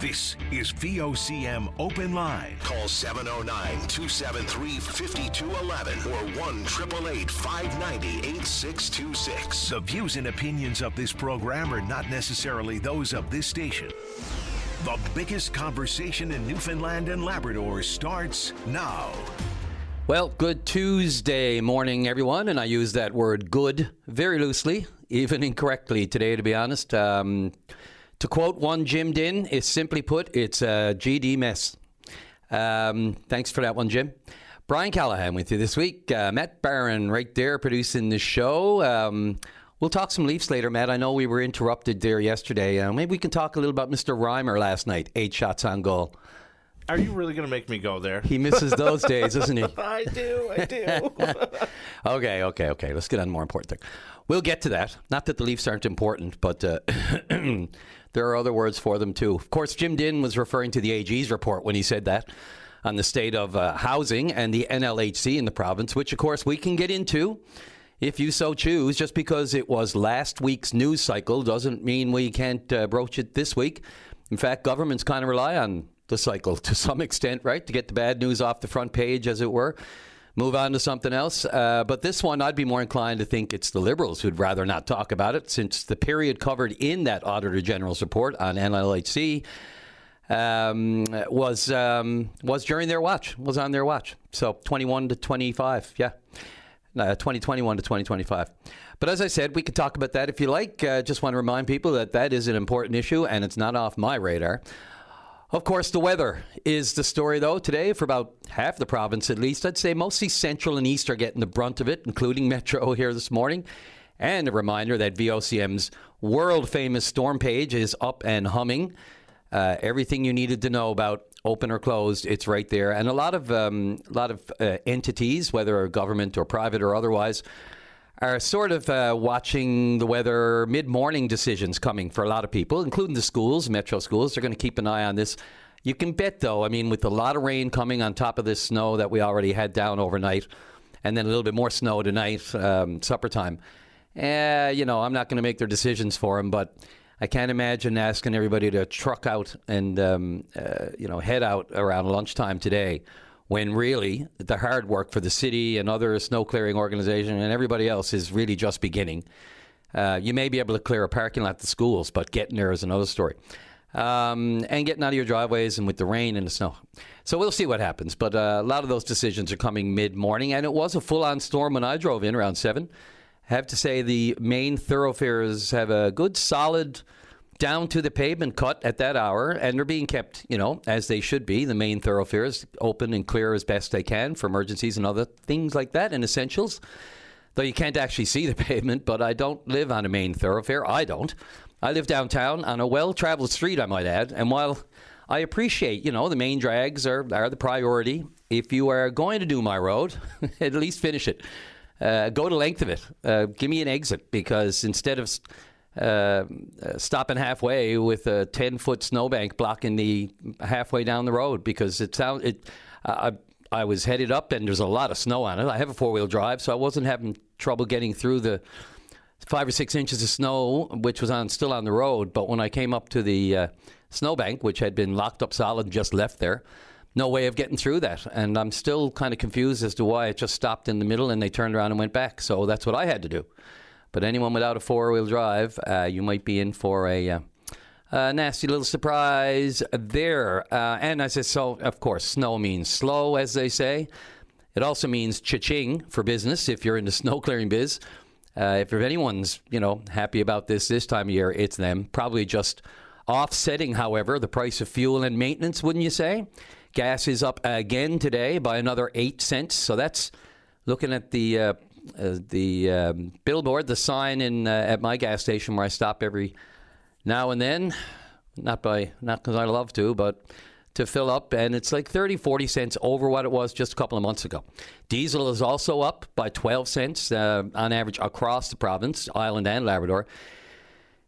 This is VOCM Open Line. Call 709-273-5211 or 1-888-590-8626. The views and opinions of this program are not necessarily those of this station. The biggest conversation in Newfoundland and Labrador starts now. Well, good Tuesday morning, everyone. And I use that word good very loosely, even incorrectly today, to be honest. To quote one Jim Din, is simply put, it's a GD mess. Thanks for that one, Jim. Brian Callahan with you this week. Matt Barron right there producing the show. We'll talk some Leafs later, Matt. I know we were interrupted there yesterday. Maybe we can talk a little about Mr. Reimer last night. 8 shots on goal. Are you really going to make me go there? He misses those days, doesn't he? I do. Okay. Let's get on to more important thing. We'll get to that. Not that the Leafs aren't important, but there are other words for them too. Of course, Jim Din was referring to the AG's report when he said that on the state of housing and the NLHC in the province, which, of course, we can get into if you so choose. Just because it was last week's news cycle doesn't mean we can't broach it this week. In fact, governments kind of rely on the cycle to some extent, right? To get the bad news off the front page, as it were. Move on to something else. But this one, I'd be more inclined to think it's the Liberals who'd rather not talk about it, since the period covered in that Auditor General's report on NLHC was during their watch, was on their watch. So 21 to 25, 2021 to 2025. But as I said, we could talk about that if you like. Just want to remind people that that is an important issue, and it's not off my radar. Of course, the weather is the story, though, today for about half the province, at least. I'd say mostly Central and East are getting the brunt of it, including Metro here this morning. And a reminder that VOCM's world-famous storm page is up and humming. Everything you needed to know about open or closed, it's right there. And a lot of entities, whether government or private or otherwise, are sort of watching the weather, mid-morning decisions coming for a lot of people, including the schools, Metro schools. They're going to keep an eye on this. You can bet, though, I mean, with a lot of rain coming on top of this snow that we already had down overnight, and then a little bit more snow tonight, supper time. I'm not going to make their decisions for them, but I can't imagine asking everybody to truck out and, head out around lunchtime today, when really the hard work for the city and other snow clearing organizations and everybody else is really just beginning. You may be able to clear a parking lot at the schools, but getting there is another story. And getting out of your driveways and with the rain and the snow. So we'll see what happens. But a lot of those decisions are coming mid-morning, and it was a full-on storm when I drove in around 7. I have to say the main thoroughfares have a good solid down to the pavement cut at that hour, and they're being kept, as they should be, the main thoroughfares open and clear as best they can for emergencies and other things like that and essentials. Though you can't actually see the pavement, but I don't live on a main thoroughfare. I don't. I live downtown on a well-traveled street, I might add. And while I appreciate, the main drags are the priority, if you are going to do my road, at least finish it. Go the length of it. Give me an exit, because instead of stopping halfway with a 10-foot snowbank blocking the halfway down the road, because I was headed up and there's a lot of snow on it. I have a 4-wheel drive, so I wasn't having trouble getting through the 5 or 6 inches of snow, which was still on the road. But when I came up to the snowbank, which had been locked up solid and just left there, no way of getting through that. And I'm still kind of confused as to why it just stopped in the middle and they turned around and went back. So that's what I had to do. But anyone without a 4-wheel drive, you might be in for a nasty little surprise there. And as I said, so of course, snow means slow, as they say. It also means cha-ching for business if you're in the snow clearing biz. If anyone's, happy about this time of year, it's them. Probably just offsetting, however, the price of fuel and maintenance, wouldn't you say? Gas is up again today by another 8 cents. So that's looking at the billboard, the sign at my gas station where I stop every now and then. Not because I love to, but to fill up, and it's like 30, 40 cents over what it was just a couple of months ago. Diesel is also up by 12 cents on average across the province, Island and Labrador.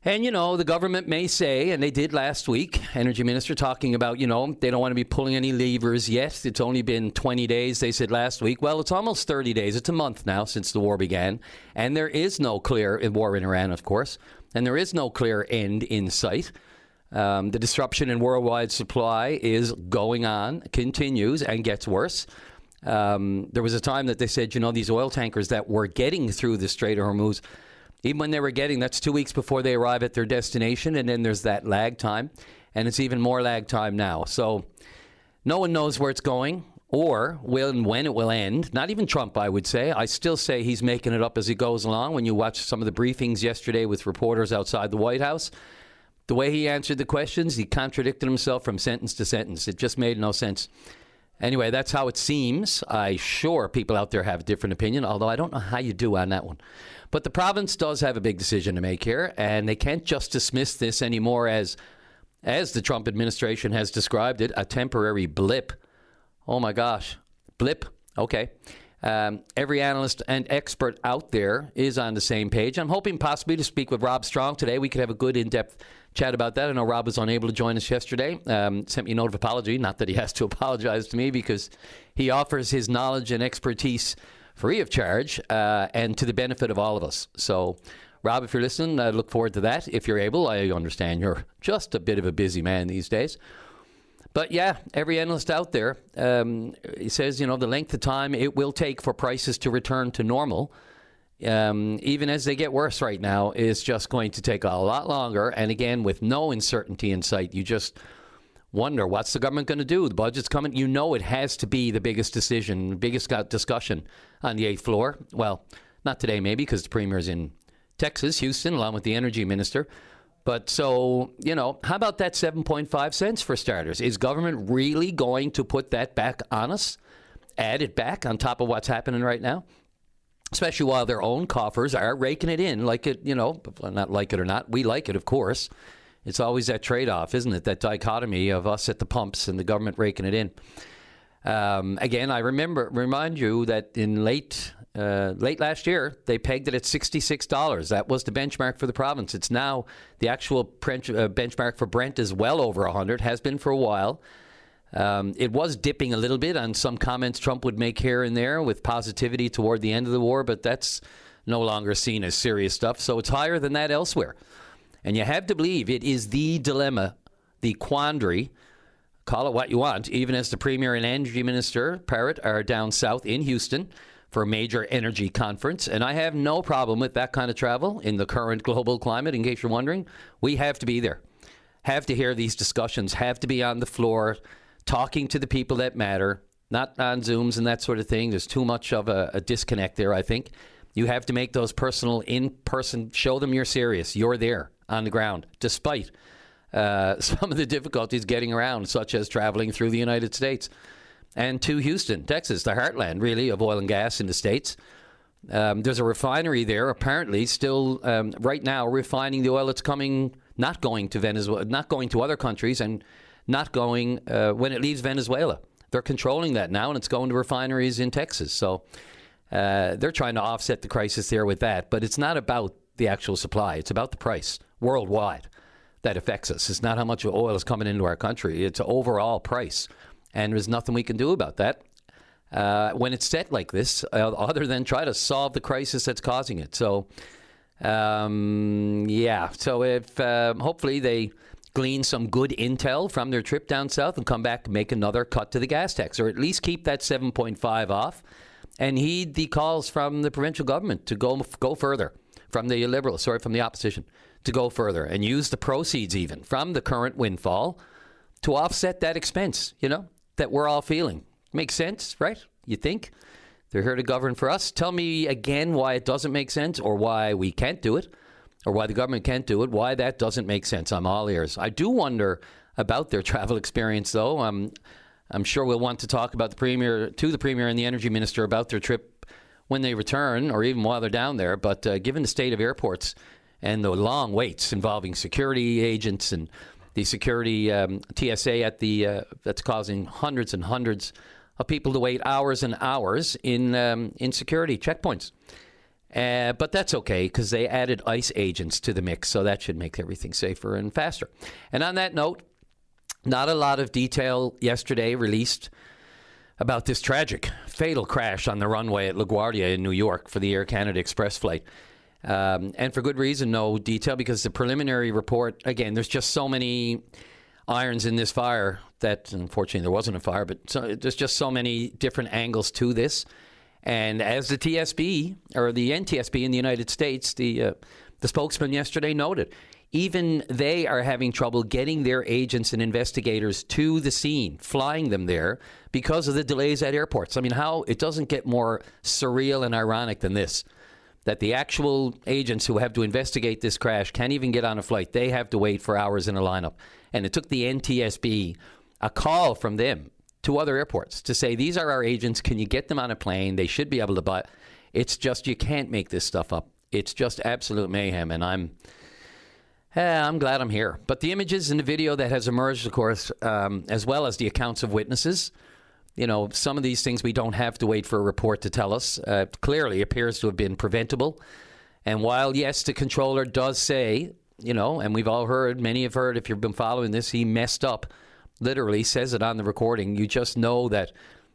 And, the government may say, and they did last week, Energy Minister talking about, they don't want to be pulling any levers yet. It's only been 20 days, they said last week. Well, it's almost 30 days. It's a month now since the war began. And there is no clear war in Iran, of course. And there is no clear end in sight. The disruption in worldwide supply is going on, continues, and gets worse. There was a time that they said, these oil tankers that were getting through the Strait of Hormuz, even when they were getting, that's 2 weeks before they arrive at their destination, and then there's that lag time, and it's even more lag time now. So no one knows where it's going or when it will end. Not even Trump, I would say. I still say he's making it up as he goes along. When you watch some of the briefings yesterday with reporters outside the White House, the way he answered the questions, he contradicted himself from sentence to sentence. It just made no sense. Anyway, that's how it seems. I'm sure people out there have a different opinion, although I don't know how you do on that one. But the province does have a big decision to make here, and they can't just dismiss this anymore as the Trump administration has described it, a temporary blip. Oh my gosh, blip. Okay. Every analyst and expert out there is on the same page. I'm hoping possibly to speak with Rob Strong today. We could have a good in-depth chat about that. I know Rob was unable to join us yesterday. Sent me a note of apology. Not that he has to apologize to me, because he offers his knowledge and expertise free of charge and to the benefit of all of us. So, Rob, if you're listening, I look forward to that. If you're able, I understand you're just a bit of a busy man these days. But yeah, every analyst out there, he says, the length of time it will take for prices to return to normal, even as they get worse right now, is just going to take a lot longer. And again, with no uncertainty in sight, you just wonder, what's the government going to do? The budget's coming. It has to be the biggest decision, biggest discussion on the 8th floor. Well, not today maybe, because the Premier's in Texas, Houston, along with the Energy Minister. But so, how about that 7.5 cents for starters? Is government really going to put that back on us? Add it back on top of what's happening right now? Especially while their own coffers are raking it in like it, not like it or not. We like it, of course. It's always that trade-off, isn't it? That dichotomy of us at the pumps and the government raking it in. Again, I remind you that in late last year, they pegged it at $66. That was the benchmark for the province. It's now the actual benchmark for Brent is well over 100, has been for a while. It was dipping a little bit on some comments Trump would make here and there with positivity toward the end of the war, but that's no longer seen as serious stuff. So it's higher than that elsewhere. And you have to believe it is the dilemma, the quandary, call it what you want, even as the Premier and Energy Minister, Parrott, are down south in Houston for a major energy conference. And I have no problem with that kind of travel in the current global climate, in case you're wondering. We have to be there, have to hear these discussions, have to be on the floor, talking to the people that matter, not on Zooms and that sort of thing. There's too much of a disconnect there, I think. You have to make those personal, in-person, show them you're serious. You're there on the ground, despite some of the difficulties getting around, such as traveling through the United States and to Houston, Texas, the heartland, really, of oil and gas in the States. There's a refinery there, apparently, still right now refining the oil that's coming, not going to Venezuela, not going to other countries, and not going when it leaves Venezuela. They're controlling that now, and it's going to refineries in Texas. So they're trying to offset the crisis there with that. But it's not about the actual supply. It's about the price worldwide that affects us. It's not how much oil is coming into our country. It's an overall price. And there's nothing we can do about that when it's set like this, other than try to solve the crisis that's causing it. So, yeah. So if hopefully they glean some good intel from their trip down south and come back and make another cut to the gas tax, or at least keep that 7.5 off and heed the calls from the provincial government to go further, from the Liberals, from the opposition, to go further and use the proceeds even from the current windfall to offset that expense, that we're all feeling. Makes sense, right? You think? They're here to govern for us. Tell me again why it doesn't make sense, or why we can't do it, or why the government can't do it, why that doesn't make sense. I'm all ears. I do wonder about their travel experience, though. I'm sure we'll want to talk about the Premier and the Energy Minister about their trip when they return, or even while they're down there. But given the state of airports and the long waits involving security agents and the security TSA at that's causing hundreds and hundreds of people to wait hours and hours in security checkpoints. But that's okay, because they added ICE agents to the mix, so that should make everything safer and faster. And on that note, not a lot of detail yesterday released about this tragic, fatal crash on the runway at LaGuardia in New York for the Air Canada Express flight. And for good reason, no detail, because the preliminary report, again, there's just so many irons in this fire that, unfortunately, there wasn't a fire, but there's just so many different angles to this. And as the TSB, or the NTSB in the United States, the spokesman yesterday noted, even they are having trouble getting their agents and investigators to the scene, flying them there because of the delays at airports. I mean, it doesn't get more surreal and ironic than this, that the actual agents who have to investigate this crash can't even get on a flight. They have to wait for hours in a lineup. And it took the NTSB a call from them to other airports to say, these are our agents. Can you get them on a plane? They should be able to buy. It's just, you can't make this stuff up. It's just absolute mayhem. And I'm glad I'm here. But the images and the video that has emerged, of course, as well as the accounts of witnesses, some of these things we don't have to wait for a report to tell us. Clearly appears to have been preventable. And while, yes, the controller does say, and we've all heard, many have heard, if you've been following this, he messed up, literally says it on the recording. You just know that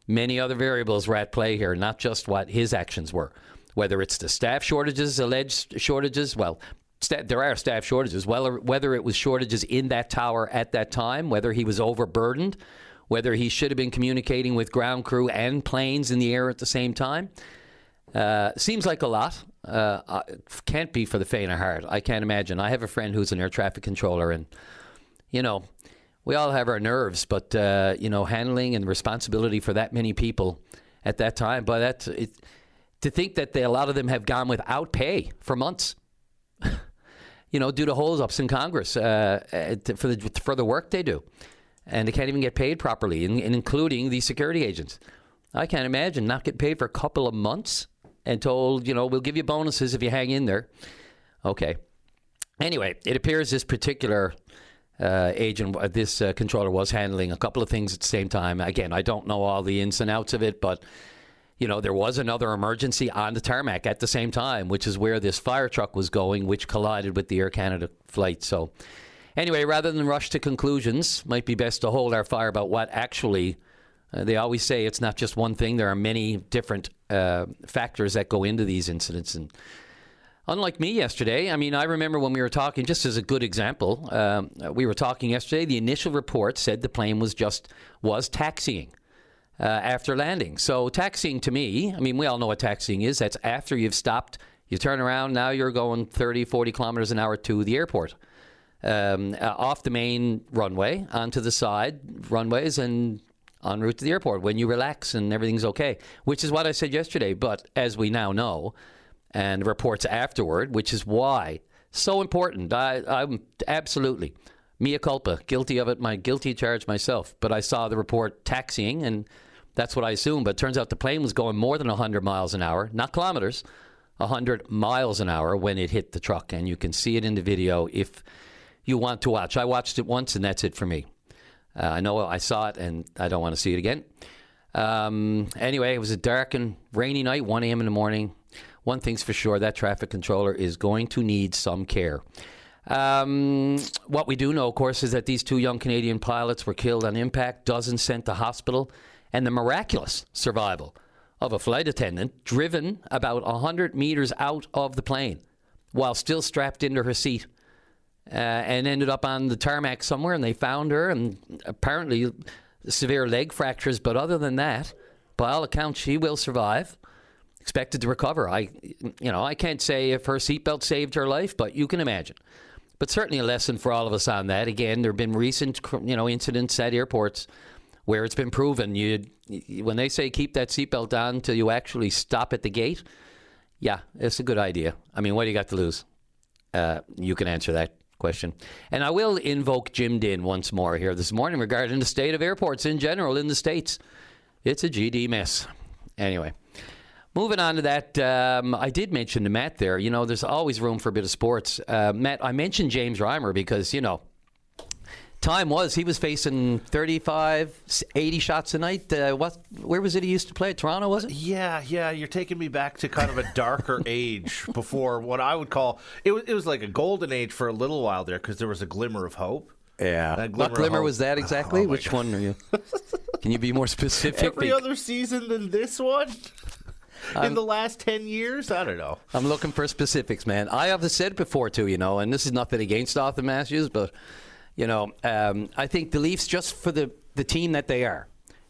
many other variables were at play here, not just what his actions were. Whether it's the staff shortages, alleged shortages, well, there are staff shortages, whether it was shortages in that tower at that time, whether he was overburdened, whether he should have been communicating with ground crew and planes in the air at the same time. Seems like a lot. Can't be for the faint of heart. I can't imagine. I have a friend who's an air traffic controller, and, we all have our nerves, but, handling and responsibility for that many people at that time, but to think that a lot of them have gone without pay for months. Due to hold-ups in Congress for the work they do. And they can't even get paid properly, including the security agents. I can't imagine not getting paid for a couple of months and told, we'll give you bonuses if you hang in there. Okay. Anyway, it appears this particular this controller was handling a couple of things at the same time. Again, I don't know all the ins and outs of it, but there was another emergency on the tarmac at the same time, which is where this fire truck was going, which collided with the Air Canada flight. So anyway, rather than rush to conclusions, might be best to hold our fire about what actually, they always say it's not just one thing. There are many different factors that go into these incidents. And unlike me yesterday, I remember when we were talking, just as a good example, we were talking yesterday, the initial report said the plane was taxiing. After landing. So taxiing to me, we all know what taxiing is. That's after you've stopped, you turn around, now you're going 30, 40 kilometers an hour to the airport. Off the main runway, onto the side runways, and en route to the airport when you relax and everything's okay, which is what I said yesterday. But as we now know, and reports afterward, which is why so important, I'm absolutely mea culpa, guilty of it, my guilty charge myself. But I saw the report taxiing, and that's what I assumed. But it turns out the plane was going more than 100 miles an hour, not kilometers, 100 miles an hour when it hit the truck. And you can see it in the video if you want to watch. I watched it once, and that's it for me. I know I saw it, and I don't want to see it again. Anyway, it was a dark and rainy night, 1 a.m. in the morning. One thing's for sure, that traffic controller is going to need some care. What we do know, of course, is that these two young Canadian pilots were killed on impact, dozens sent to hospital, and the miraculous survival of a flight attendant driven about 100 meters out of the plane while still strapped into her seat, and ended up on the tarmac somewhere, and they found her, and apparently severe leg fractures. But other than that, by all accounts, she will survive. Expected to recover. I can't say if her seatbelt saved her life, but you can imagine. But certainly a lesson for all of us on that. Again, there have been recent, incidents at airports where it's been proven when they say keep that seatbelt on till you actually stop at the gate, yeah, it's a good idea. What do you got to lose? You can answer that question. And I will invoke Jim Dinn once more here this morning regarding the state of airports in general in the States. It's a GD mess. Anyway. Moving on to that, I did mention to Matt there, there's always room for a bit of sports. Matt, I mentioned James Reimer because, time was he was facing 35, 80 shots a night. Where was it he used to play? Toronto, was it? Yeah. You're taking me back to kind of a darker age before what I would call, it was like a golden age for a little while there because there was a glimmer of hope. Yeah. What glimmer was that exactly? Which one are you? Can you be more specific? Every other season than this one? in the last 10 years? I don't know. I'm looking for specifics, man. I have said before, too, and this is nothing against Arthur Matthews, but, I think the Leafs, just for the team that they are,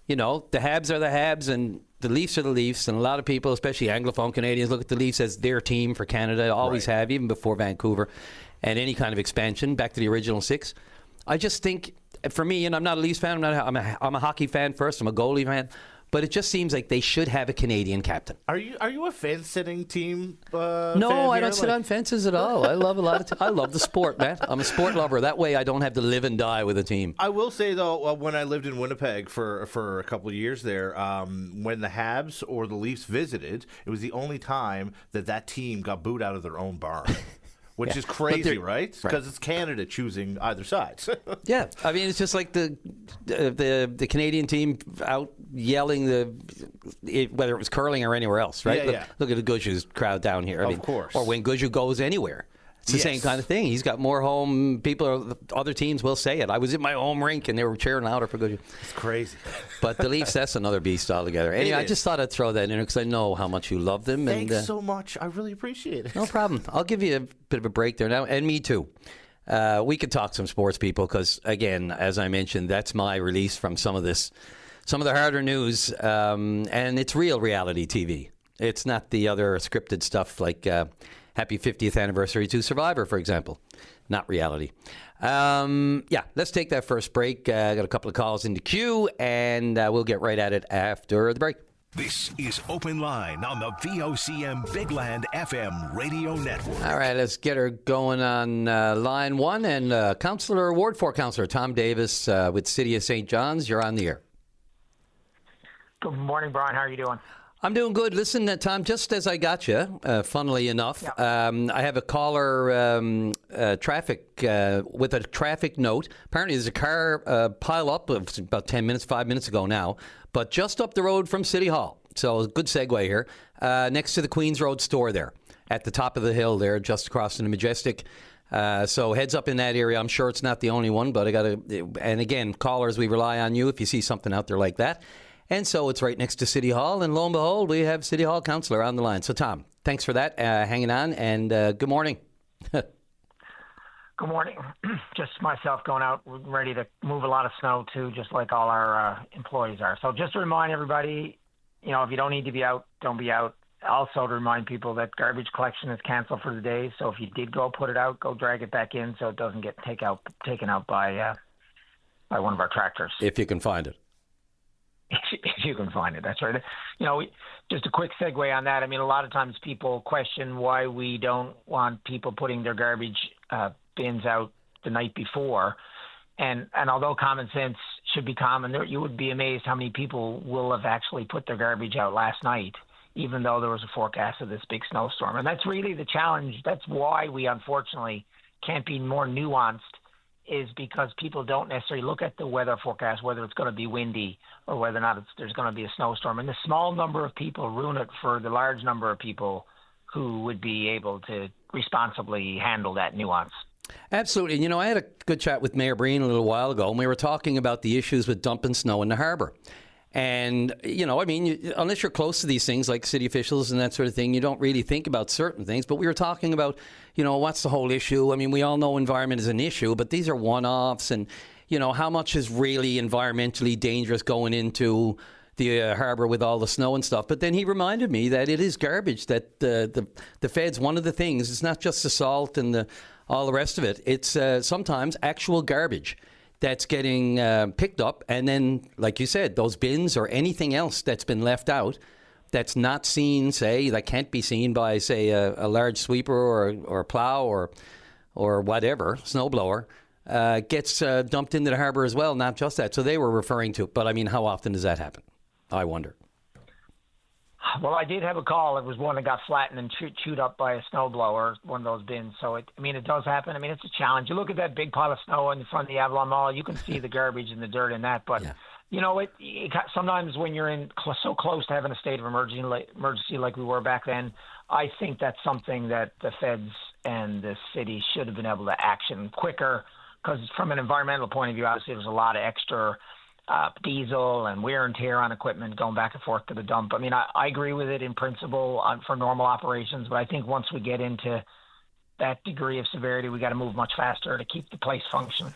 the Habs are the Habs and the Leafs are the Leafs, and a lot of people, especially Anglophone Canadians, look at the Leafs as their team for Canada, always have, even before Vancouver and any kind of expansion, back to the original six. I just think, for me, and I'm not a Leafs fan, I'm a hockey fan first, I'm a goalie fan, but it just seems like they should have a Canadian captain. Are you a fence-sitting team? No, I don't sit on fences at all. I love I love the sport, man. I'm a sport lover. That way, I don't have to live and die with a team. I will say though, when I lived in Winnipeg for a couple of years there, when the Habs or the Leafs visited, it was the only time that team got booed out of their own barn. Which is crazy, right? Because it's Canada choosing either side. Yeah, I mean, it's just like the Canadian team out yelling whether it was curling or anywhere else, right? Yeah. Look at the Gushue crowd down here. Of course. Or when Gushue goes anywhere. It's the same kind of thing. He's got more home people. Other teams will say it. I was in my home rink and they were cheering louder for Gushue. It's crazy. But the Leafs, that's another beast altogether. Anyway, I just thought I'd throw that in because I know how much you love them. Thanks so much. I really appreciate it. No problem. I'll give you a bit of a break there now, and me too. We could talk some sports, people, because, again, as I mentioned, that's my release from some of the harder news, and it's real reality TV. It's not the other scripted stuff like Happy 50th Anniversary to Survivor, for example. Not reality. Let's take that first break. I got a couple of calls in the queue, and we'll get right at it after the break. This is Open Line on the VOCM Big Land FM radio network. All right, let's get her going on line one. And Ward 4 Councillor Tom Davis with City of St. John's, you're on the air. Good morning, Brian. How are you doing? I'm doing good. Listen, Tom, just as I got you, funnily enough, I have a caller with a traffic note. Apparently there's a car pile up about 5 minutes ago now, but just up the road from City Hall. So good segue here. Next to the Queens Road store there, at the top of the hill there, just across from the Majestic. So heads up in that area. I'm sure it's not the only one, but and again, callers, we rely on you if you see something out there like that. And so it's right next to City Hall, and lo and behold, we have City Hall Councillor on the line. So, Tom, thanks for that, hanging on, and good morning. Good morning. Just myself going out, ready to move a lot of snow, too, just like all our employees are. So just to remind everybody, if you don't need to be out, don't be out. Also to remind people that garbage collection is canceled for the day. So if you did go put it out, go drag it back in so it doesn't get taken out by one of our tractors. If you can find it. If you can find it, that's right. Just a quick segue on that. I mean, a lot of times people question why we don't want people putting their garbage bins out the night before. And although common sense should be common, you would be amazed how many people will have actually put their garbage out last night, even though there was a forecast of this big snowstorm. And that's really the challenge. That's why we, unfortunately, can't be more nuanced, is because people don't necessarily look at the weather forecast, whether it's going to be windy or whether or not there's going to be a snowstorm. And the small number of people ruin it for the large number of people who would be able to responsibly handle that nuance. Absolutely. I had a good chat with Mayor Breen a little while ago, and we were talking about the issues with dumping snow in the harbour. And, unless you're close to these things like city officials and that sort of thing, you don't really think about certain things. But we were talking about, what's the whole issue? I mean, we all know environment is an issue, but these are one-offs. And, how much is really environmentally dangerous going into the harbour with all the snow and stuff? But then he reminded me that it is garbage, that the feds, one of the things, it's not just the salt and all the rest of it. It's sometimes actual garbage that's getting picked up, and then, like you said, those bins or anything else that's been left out that's not seen, that can't be seen by, a large sweeper or a plow or whatever, snowblower, gets dumped into the harbour as well, not just that. So they were referring to it, but I mean, how often does that happen? I wonder. Well, I did have a call. It was one that got flattened and chewed up by a snowblower, one of those bins. So, it does happen. I mean, it's a challenge. You look at that big pile of snow in front of the Avalon Mall, you can see the garbage and the dirt in that. But, sometimes when you're so close to having a state of emergency like we were back then, I think that's something that the feds and the city should have been able to action quicker, because from an environmental point of view, obviously there's a lot of extra diesel and wear and tear on equipment going back and forth to the dump. I mean, I agree with it in principle for normal operations, but I think once we get into that degree of severity, we got to move much faster to keep the place functioning.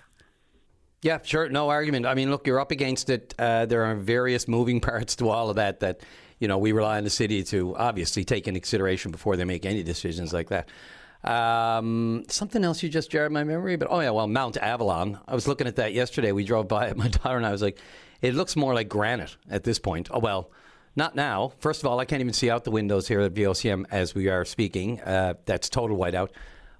Yeah, sure. No argument. I mean, look, you're up against it. There are various moving parts to all of that, we rely on the city to obviously take into consideration before they make any decisions like that. Something else you just jarred my memory, but Mount Avalon. I was looking at that yesterday. We drove by it, my daughter and I was like, it looks more like granite at this point. Oh, well, not now. First of all, I can't even see out the windows here at VOCM as we are speaking. That's total whiteout.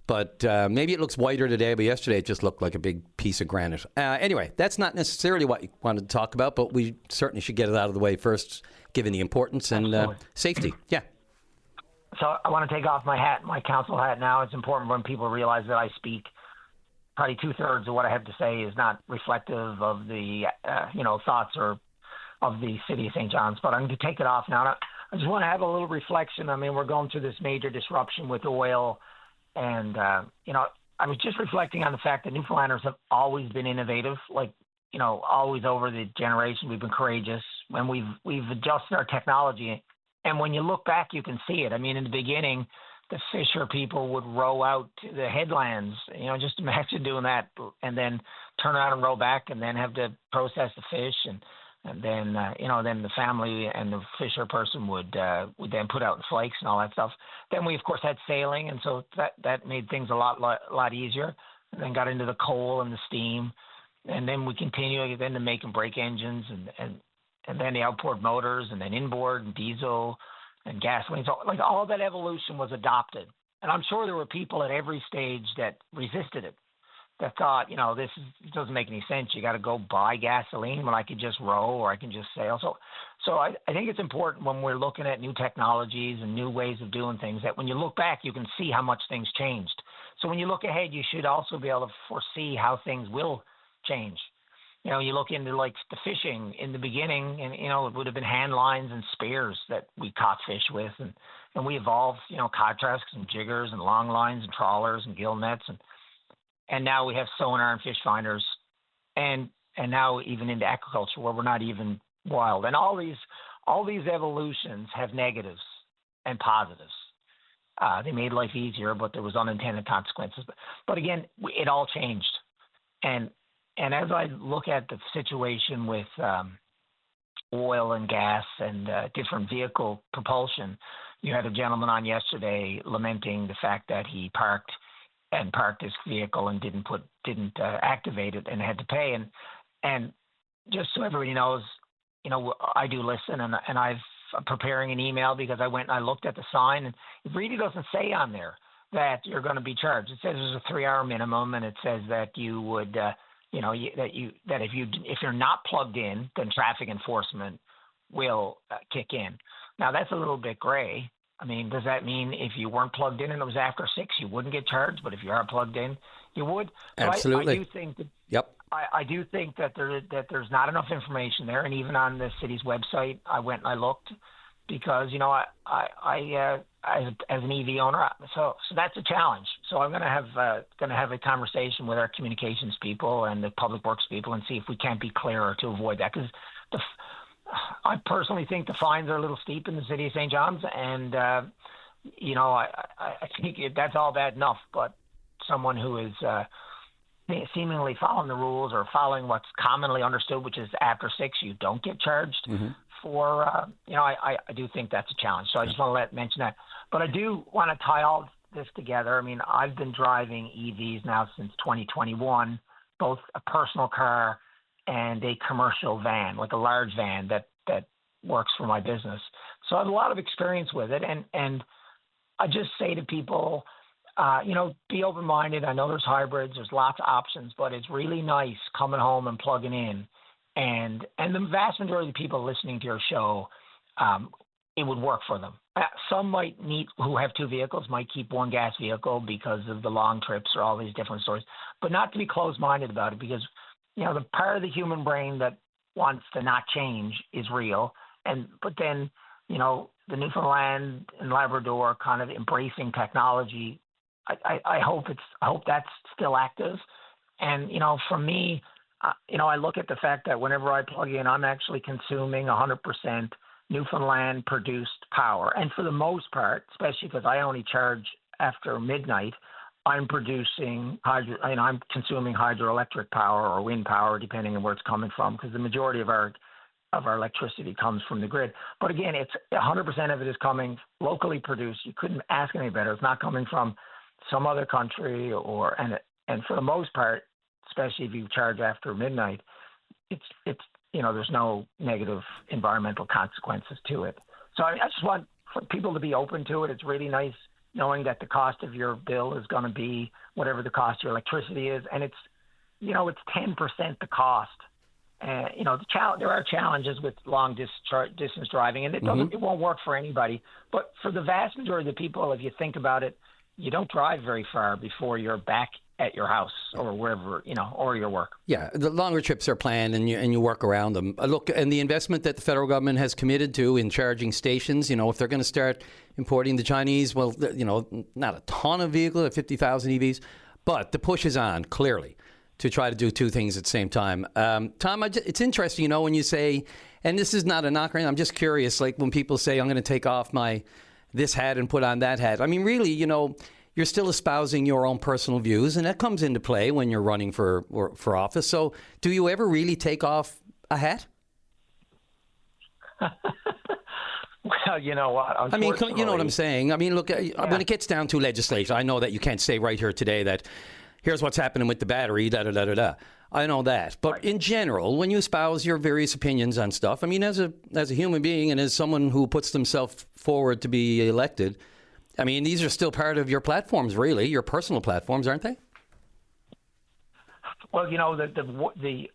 But maybe it looks whiter today, but yesterday it just looked like a big piece of granite. Anyway, that's not necessarily what you wanted to talk about, but we certainly should get it out of the way first, given the importance and safety. Yeah. So I want to take off my council hat now. It's important when people realize that I speak. Probably 2/3 of what I have to say is not reflective of the, thoughts or of the city of St. John's, but I'm going to take it off now. I just want to have a little reflection. I mean, we're going through this major disruption with oil. And, I was just reflecting on the fact that Newfoundlanders have always been innovative, always over the generation. We've been courageous when we've adjusted our technology. And when you look back, you can see it. I mean, in the beginning, the fisher people would row out to the headlands. Just imagine doing that and then turn around and row back and then have to process the fish. And then, then the family and the fisher person would then put out the flakes and all that stuff. Then we, of course, had sailing, and so that made things a lot easier. And then got into the coal and the steam, and then we continued then to make and break engines, and then the outboard motors, and then inboard and diesel and gasoline. So all that evolution was adopted, and I'm sure there were people at every stage that resisted it. That thought, it doesn't make any sense. You got to go buy gasoline when I could just row or I can just sail. So I think it's important when we're looking at new technologies and new ways of doing things that when you look back, you can see how much things changed. So when you look ahead, you should also be able to foresee how things will change. You look into like the fishing in the beginning, and it would have been hand lines and spears that we caught fish with, and we evolved, cod trusks and jiggers and long lines and trawlers and gill nets and now we have sonar and fish finders, and now even into aquaculture where we're not even wild. And all these evolutions have negatives and positives. They made life easier, but there was unintended consequences. But again, it all changed. And as I look at the situation with oil and gas and different vehicle propulsion, you had a gentleman on yesterday lamenting the fact that he parked his vehicle and didn't activate it and had to pay. And just so everybody knows, I do listen, and I'm preparing an email because I went and I looked at the sign, and it really doesn't say on there that you're going to be charged. It says there's a 3-hour minimum, and it says that you would, if you're not plugged in, then traffic enforcement will kick in. Now that's a little bit gray. I mean, does that mean if you weren't plugged in and it was after 6, you wouldn't get charged? But if you are plugged in, you would. Absolutely. I do think that. Yep. I do think that there's not enough information there, and even on the city's website, I went and I looked because I as an EV owner, so that's a challenge. So I'm going to have a conversation with our communications people and the public works people and see if we can't be clearer to avoid that, because I personally think the fines are a little steep in the city of St. John's, and I think that's all bad enough. But someone who is seemingly following the rules or following what's commonly understood, which is after 6 you don't get charged for. I do think that's a challenge. So I just want to mention that. But I do want to tie all this together. I mean, I've been driving EVs now since 2021, both a personal car and a commercial van, like a large van that works for my business. So I have a lot of experience with it. And I just say to people, be open-minded. I know there's hybrids, there's lots of options, but it's really nice coming home and plugging in. And the vast majority of the people listening to your show, it would work for them. Some who have 2 vehicles might keep one gas vehicle because of the long trips or all these different stories, but not to be closed-minded about it, because the part of the human brain that wants to not change is real. But then, the Newfoundland and Labrador kind of embracing technology, I hope that's still active. And, for me, I look at the fact that whenever I plug in, I'm actually consuming 100% Newfoundland produced power. And for the most part, especially because I only charge after midnight, I'm consuming hydroelectric power or wind power, depending on where it's coming from, because the majority of our electricity comes from the grid. But again, it's 100% of it is coming locally produced. You couldn't ask any better. It's not coming from some other country and for the most part, especially if you charge after midnight, it's there's no negative environmental consequences to it. So I just want for people to be open to it. It's really nice knowing that the cost of your bill is going to be whatever the cost of your electricity is, and it's 10% the cost. There are challenges with long distance driving, and it won't work for anybody. But for the vast majority of the people, if you think about it, you don't drive very far before you're back at your house or wherever, or your work. Yeah, the longer trips are planned and you work around them. Look, and the investment that the federal government has committed to in charging stations, if they're going to start importing the Chinese, well, not a ton of vehicles, 50,000 EVs, but the push is on, clearly, to try to do two things at the same time. Tom, it's interesting, when you say, and this is not a knock, I'm just curious, like when people say, I'm going to take off this hat and put on that hat. I mean, really, you're still espousing your own personal views, and that comes into play when you're running for office. So do you ever really take off a hat? Well, you know what? I mean, you know what I'm saying? I mean, look, when it gets down to legislation, I know that you can't say right here today that here's what's happening with the battery, da-da-da-da-da. I know that. But in general, when you espouse your various opinions on stuff, I mean, as a human being and as someone who puts themselves forward to be elected, I mean, these are still part of your platforms, really, your personal platforms, aren't they? Well, the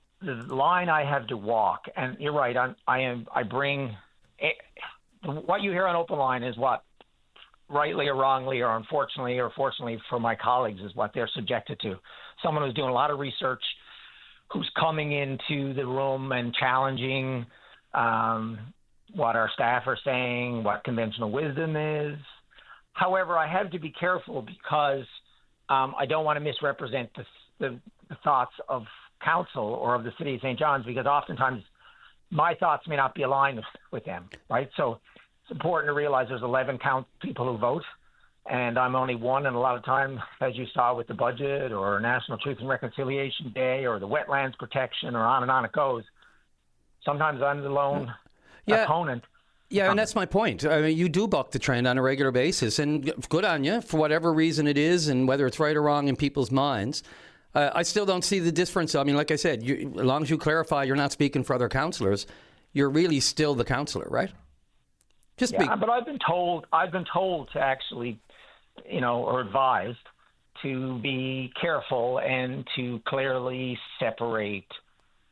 line I have to walk, and you're right. I bring what you hear on Open Line is what, rightly or wrongly, or unfortunately or fortunately for my colleagues, is what they're subjected to. Someone who's doing a lot of research, who's coming into the room and challenging what our staff are saying, what conventional wisdom is. However, I have to be careful because I don't want to misrepresent the thoughts of council or of the city of St. John's, because oftentimes my thoughts may not be aligned with them, right? So it's important to realize there's 11 people who vote, and I'm only one. And a lot of time, as you saw with the budget or National Truth and Reconciliation Day or the wetlands protection or on it goes, sometimes I'm the lone opponent. Yeah, and that's my point. I mean, you do buck the trend on a regular basis, and good on you for whatever reason it is, and whether it's right or wrong in people's minds. I still don't see the difference. I mean, like I said, as long as you clarify you're not speaking for other councillors, you're really still the councillor, right? But I've been told to actually, or advised to be careful and to clearly separate.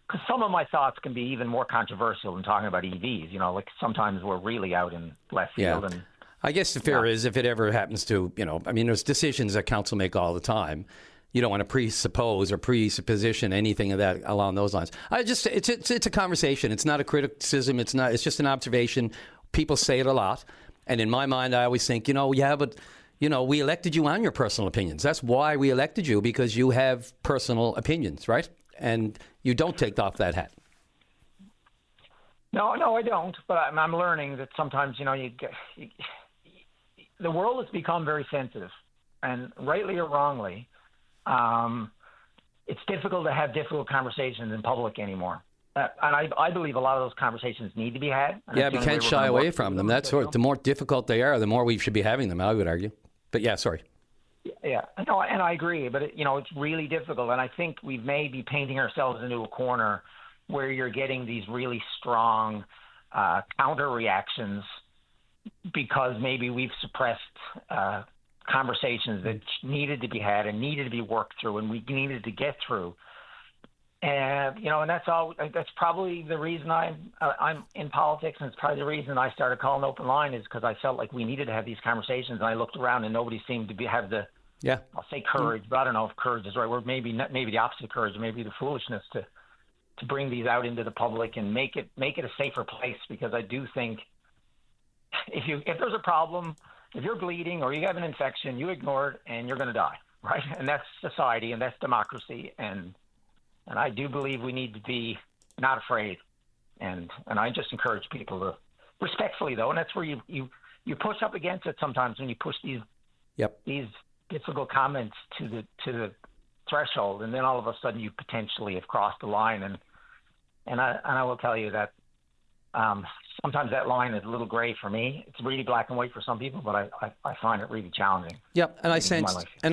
Because some of my thoughts can be even more controversial than talking about EVs. Like sometimes we're really out in left field. Yeah. And I guess the fear is if it ever happens to, there's decisions that council make all the time. You don't want to presuppose or presupposition anything of that along those lines. It's a conversation. It's not a criticism. It's just an observation. People say it a lot. And in my mind, I always think, we elected you on your personal opinions. That's why we elected you, because you have personal opinions, right? And you don't take off that hat. No, I don't. But I'm learning that sometimes, the world has become very sensitive, and rightly or wrongly, it's difficult to have difficult conversations in public anymore. And I believe a lot of those conversations need to be had. Yeah, but can't shy away from them. That's the more difficult they are, the more we should be having them, I would argue. But yeah, sorry. Yeah, no, and I agree, but it's really difficult, and I think we may be painting ourselves into a corner where you're getting these really strong counter reactions because maybe we've suppressed conversations that needed to be had and needed to be worked through, and we needed to get through. And and that's all. That's probably the reason I'm in politics, and it's probably the reason I started calling Open Line, is because I felt like we needed to have these conversations. And I looked around, and nobody seemed to have the I'll say courage, but I don't know if courage is the right word. Maybe the opposite of courage, maybe the foolishness to bring these out into the public and make it a safer place. Because I do think if there's a problem, if you're bleeding or you have an infection, you ignore it and you're going to die, right? And that's society and that's democracy, and I do believe we need to be not afraid. And I just encourage people to respectfully, though, and that's where you push up against it sometimes when you push these difficult comments to the threshold, and then all of a sudden you potentially have crossed the line. And I will tell you that sometimes that line is a little gray for me. It's really black and white for some people, but I find it really challenging. Yep, and I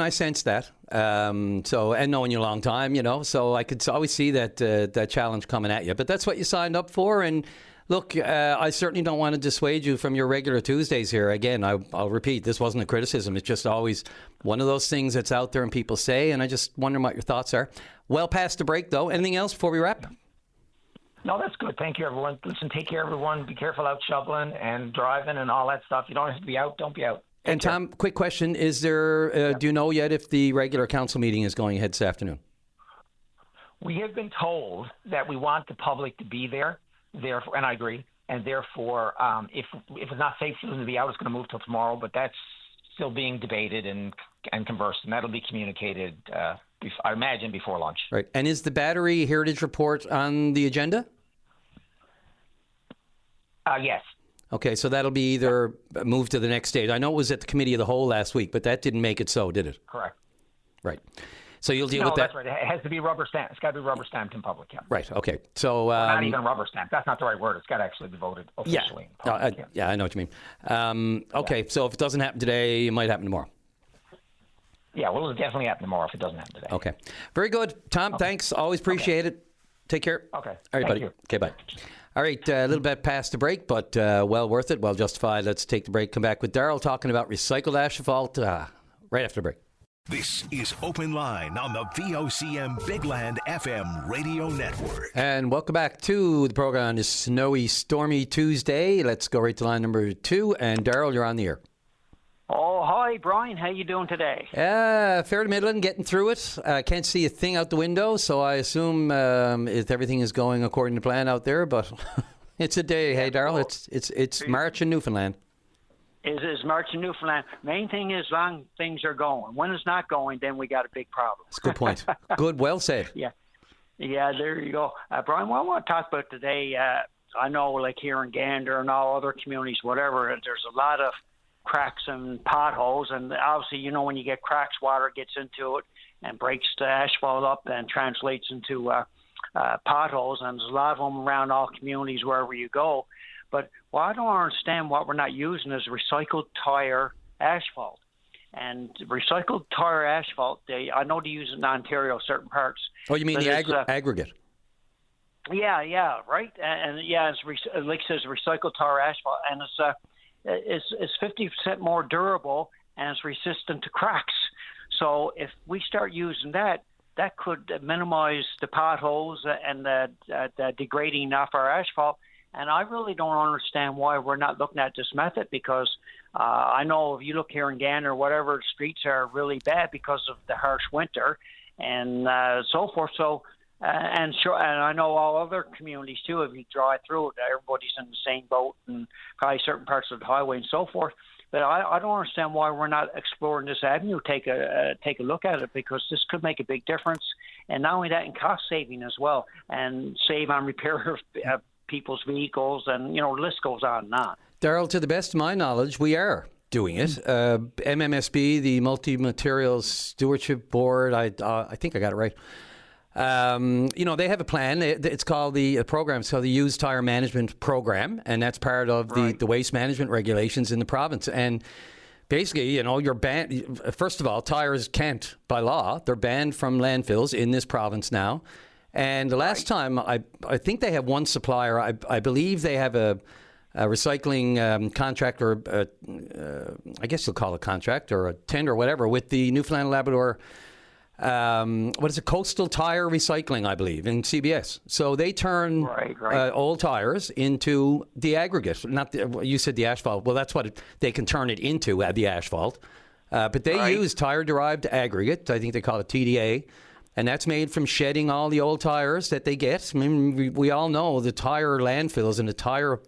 sense that. So, and knowing you a long time, so I could always see that challenge coming at you. But that's what you signed up for, and look, I certainly don't want to dissuade you from your regular Tuesdays here. Again, I'll repeat, this wasn't a criticism. It's just always one of those things that's out there and people say, and I just wonder what your thoughts are. Well past the break, though. Anything else before we wrap? No, that's good. Thank you, everyone. Listen, take care, everyone. Be careful out shoveling and driving and all that stuff. You don't have to be out. Don't be out. And Tom, quick question. Is there, do you know yet if the regular council meeting is going ahead this afternoon? We have been told that we want the public to be there. Therefore, and I agree. And therefore, if it's not safe for them to be out, it's going to move till tomorrow. But that's still being debated and conversed, and that'll be communicated, I imagine, before lunch. Right. And is the Battery Heritage Report on the agenda? Yes. Okay, so that'll be either moved to the next stage. I know it was at the Committee of the Whole last week, but that didn't make it so, did it? Correct. Right. So you'll deal with that? No, that's right. It has to be rubber stamped. It's got to be rubber stamped in public, yeah. Right, okay. So not even rubber stamped. That's not the right word. It's got to actually be voted officially in public. Yeah, I know what you mean. Okay, so if it doesn't happen today, it might happen tomorrow. Yeah, well, it'll definitely happen tomorrow if it doesn't happen today. Okay. Very good. Tom, thanks. Always appreciate it. Take care. Okay. All right, buddy. You. Okay, bye. All right, a little bit past the break, but well worth it, well justified. Let's take the break, come back with Daryl talking about recycled asphalt right after the break. This is Open Line on the VOCM Big Land FM radio network. And welcome back to the program on this snowy, stormy Tuesday. Let's go right to line number 2. And Daryl, you're on the air. Oh, hi, Brian. How you doing today? Fair to middling, getting through it. Can't see a thing out the window, so I assume everything is going according to plan out there. But it's a day, hey, Daryl. Well, it's March in Newfoundland. Is March in Newfoundland. Main thing is long things are going. When it's not going, then we got a big problem. That's a good point. Good, well said. Yeah, there you go. Brian, what I want to talk about today, I know like here in Gander and all other communities, whatever, there's a lot of cracks and potholes, and obviously, when you get cracks, water gets into it and breaks the asphalt up and translates into potholes, and there's a lot of them around all communities wherever you go. But what I don't understand what we're not using is recycled tire asphalt. And recycled tire asphalt, I know they use it in Ontario, certain parts. Oh, you mean the aggregate? Yeah, right. And it's like it says recycled tire asphalt, and it's 50% more durable and it's resistant to cracks. So if we start using that could minimize the potholes and the degrading off our asphalt. And I really don't understand why we're not looking at this method, because I know if you look here in Gander, whatever, the streets are really bad because of the harsh winter and so forth. So and I know all other communities too. If you drive through it, everybody's in the same boat, and probably certain parts of the highway and so forth. But I don't understand why we're not exploring this avenue. Take a look at it, because this could make a big difference, and not only that, in cost saving as well, and save on repair of people's vehicles, and the list goes on and on. Daryl, to the best of my knowledge, we are doing it. MMSB, the Multi Materials Stewardship Board, I think I got it right. They have a plan. It's called the program's called the Used Tire Management Program, and that's part of the waste management regulations in the province. And basically, you're banned. First of all, tires can't, by law, they're banned from landfills in this province now. And the last time, I think they have one supplier. I believe they have a recycling contract, or I guess you'll call it a contract or a tender or whatever, with the Newfoundland and Labrador, what is it, Coastal Tire Recycling, I believe, in CBS. So they turn old tires into the aggregate. You said the asphalt. Well, that's what they can turn it into, the asphalt. But they use tire-derived aggregate. I think they call it TDA. And that's made from shedding all the old tires that they get. I mean, we all know the tire landfills and the tire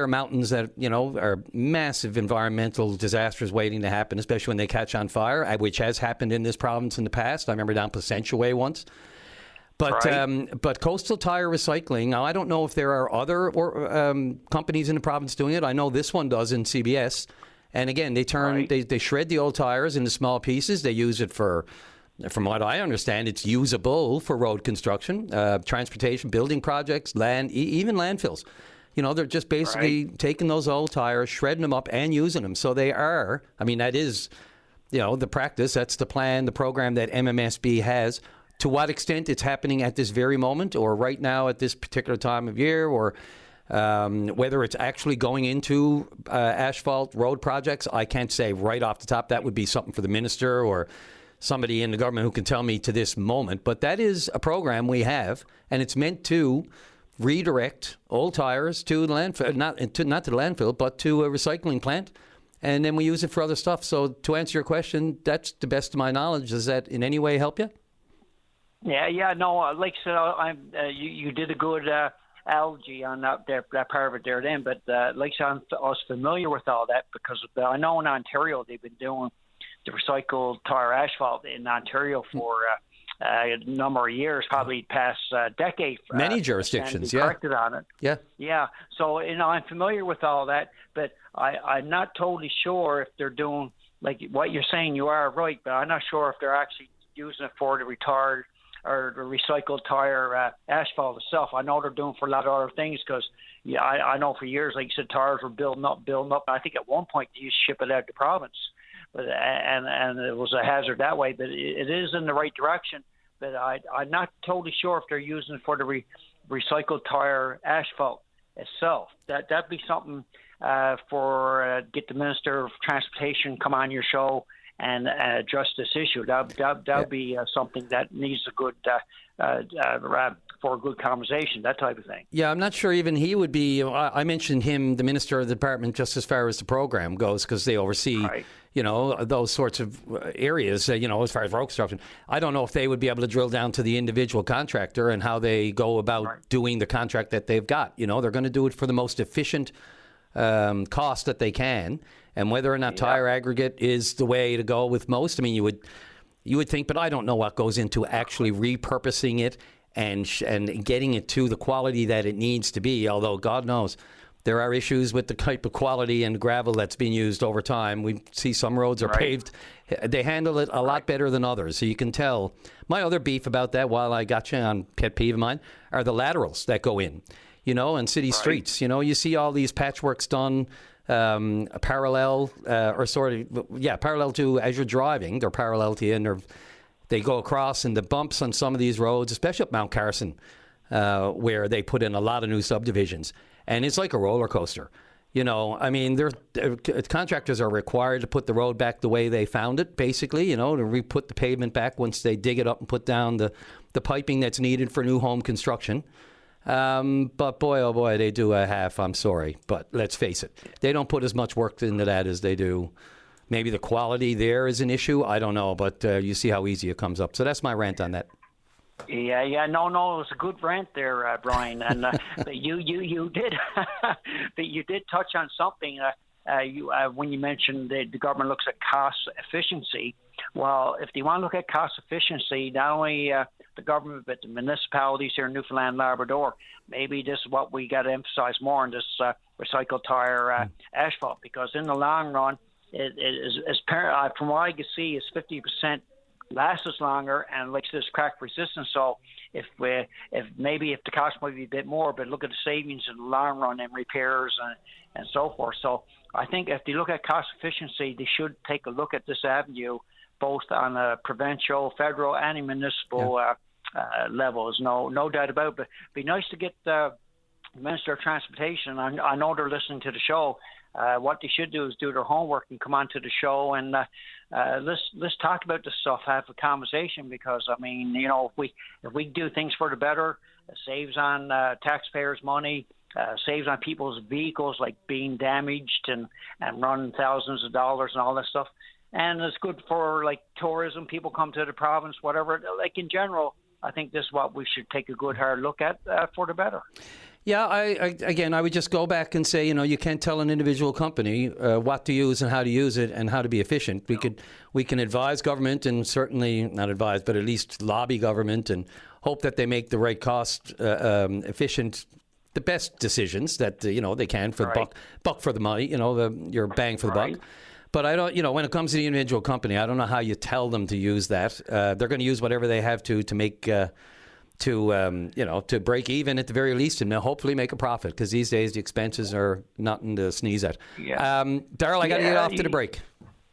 mountains that, are massive environmental disasters waiting to happen, especially when they catch on fire, which has happened in this province in the past. I remember down Placentia Way once. But Coastal Tire Recycling, now I don't know if there are other companies in the province doing it. I know this one does in CBS. And again, they shred the old tires into small pieces. They use it for, from what I understand, it's usable for road construction, transportation, building projects, land, even landfills. You know, they're just basically taking those old tires, shredding them up and using them. So they are, I mean, that is, you know, the practice. That's the plan, the program that MMSB has. To what extent it's happening at this very moment or right now at this particular time of year, or whether it's actually going into asphalt road projects, I can't say right off the top. That would be something for the minister or somebody in the government who can tell me to this moment. But that is a program we have, and it's meant to redirect old tires to the landfill, not to the landfill, but to a recycling plant, and then we use it for other stuff. So to answer your question, that's the best of my knowledge. Does that in any way help you? Yeah, no, like I said, you did a good algae on that part of it there then, but like I said, I was familiar with all that because I know in Ontario they've been doing the recycled tire asphalt in Ontario for a number of years, probably past decade. Many jurisdictions, corrected on it. Yeah. So I'm familiar with all that, but I'm not totally sure if they're doing like what you're saying. You are right, but I'm not sure if they're actually using it for the retard or the recycled tire asphalt itself. I know they're doing for a lot of other things because I know for years, like you said, tires were building up. I think at one point they used to ship it out to province, but and it was a hazard that way. But it is in the right direction. But I'm not totally sure if they're using it for the recycled tire asphalt itself. That'd be something for get the Minister of Transportation come on your show and address this issue. That'd be something that needs a good for a good conversation, that type of thing. Yeah, I'm not sure even he would be. I mentioned him, the Minister of the Department, just as far as the program goes, because they oversee, you know, those sorts of areas, you know, as far as road construction. I don't know if they would be able to drill down to the individual contractor and how they go about doing the contract that they've got. You know, they're going to do it for the most efficient cost that they can, and whether or not tire aggregate is the way to go with most. I mean, you would think, but I don't know what goes into actually repurposing it and getting it to the quality that it needs to be, although God knows there are issues with the type of quality and gravel that's being used over time. We see some roads are paved. They handle it a lot better than others, so you can tell. My other beef about that, while I got you on pet peeve of mine, are the laterals that go in, you know, and city streets. You know, you see all these patchworks done parallel to as you're driving. They're parallel to you, and they go across, and the bumps on some of these roads, especially up Mount Carson, where they put in a lot of new subdivisions. And it's like a roller coaster. You know, I mean, contractors are required to put the road back the way they found it, basically, you know, to re-put the pavement back once they dig it up and put down the piping that's needed for new home construction. But boy, oh boy, they do a half, I'm sorry. But let's face it, they don't put as much work into that as they do. Maybe the quality there is an issue. I don't know, but you see how easy it comes up. So that's my rant on that. Yeah. No, it was a good rant there, Brian. And but you did, but you did touch on something. When you mentioned that the government looks at cost efficiency. Well, if they want to look at cost efficiency, not only the government but the municipalities here in Newfoundland, Labrador, maybe this is what we got to emphasize more on this recycled tire asphalt, because in the long run, it is from what I can see, is 50%. Lasts longer and like this crack resistance. So if the cost might be a bit more, but look at the savings in the long run and repairs and so forth. So I think if they look at cost efficiency, they should take a look at this avenue, both on a provincial, federal, and municipal levels. No doubt about it. But it'd be nice to get the Minister of Transportation. I know they're listening to the show. What they should do is do their homework and come onto the show and let's talk about this stuff, have a conversation, because I mean, you know, if we do things for the better, it saves on taxpayers' money, saves on people's vehicles like being damaged and running thousands of dollars and all that stuff, and it's good for like tourism. People come to the province, whatever. Like in general, I think this is what we should take a good hard look at for the better. Yeah, I would just go back and say, you know, you can't tell an individual company what to use and how to use it and how to be efficient. We can advise government, and certainly not advise, but at least lobby government and hope that they make the right cost efficient, the best decisions that they can for the buck for the money, your bang for the buck. But I don't, when it comes to the individual company, I don't know how you tell them to use that. They're going to use whatever they have to make to break even at the very least, and hopefully make a profit, because these days the expenses are nothing to sneeze at. Yeah. Darryl, I got to get off to the break,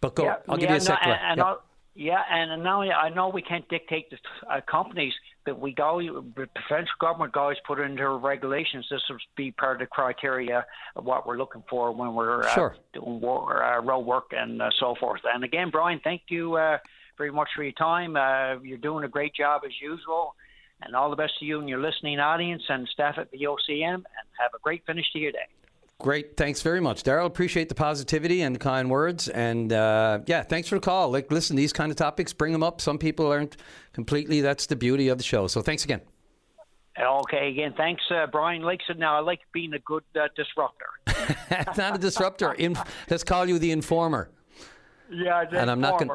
but go. I'll give you a second. And now I know we can't dictate the companies, but the provincial government guys put into regulations. This will be part of the criteria of what we're looking for when we're doing road work and so forth. And again, Brian, thank you very much for your time. You're doing a great job as usual. And all the best to you and your listening audience and staff at VOCM, and have a great finish to your day. Great. Thanks very much, Darryl. Appreciate the positivity and the kind words. And thanks for the call. Listen, these kind of topics, bring them up. Some people aren't completely. That's the beauty of the show. So thanks again. Okay, again, thanks, Brian Lakeson. Now, I like being a good disruptor. Not a disruptor. Let's call you the informer. Yeah, and I'm not going.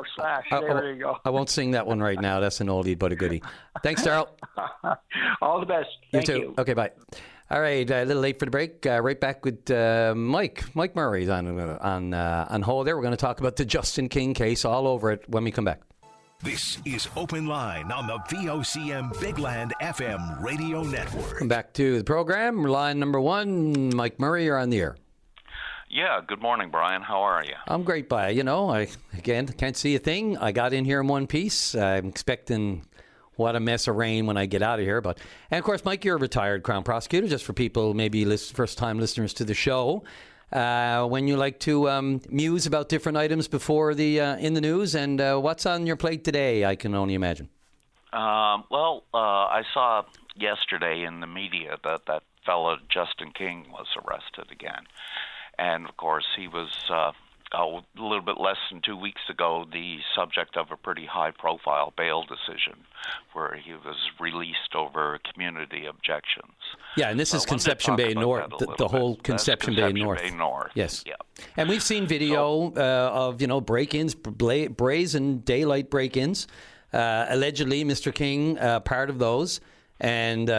There you go. I won't sing that one right now. That's an oldie but a goodie. Thanks, Darryl. All the best. Thank you. Okay, bye. All right, a little late for the break. Right back with Mike. Mike Murray's on hold there. We're going to talk about the Justin King case, all over it, when we come back. This is Open Line on the VOCM Big Land FM radio network. Come back to the program. Line number one, Mike Murray, you're on the air. Yeah, good morning, Brian. How are you? I'm great, I can't see a thing. I got in here in one piece. I'm expecting what a mess of rain when I get out of here. And of course, Mike, you're a retired Crown Prosecutor, just for people, maybe first-time listeners to the show. When you like to muse about different items before in the news, and what's on your plate today, I can only imagine. I saw yesterday in the media that fellow Justin King was arrested again. And, of course, he was a little bit less than 2 weeks ago the subject of a pretty high-profile bail decision where he was released over community objections. Yeah, and this is Conception Bay North, the whole Conception Bay North. Yes. Yeah. And we've seen video of, break-ins, brazen daylight break-ins. Allegedly, Mr. King, part of those, and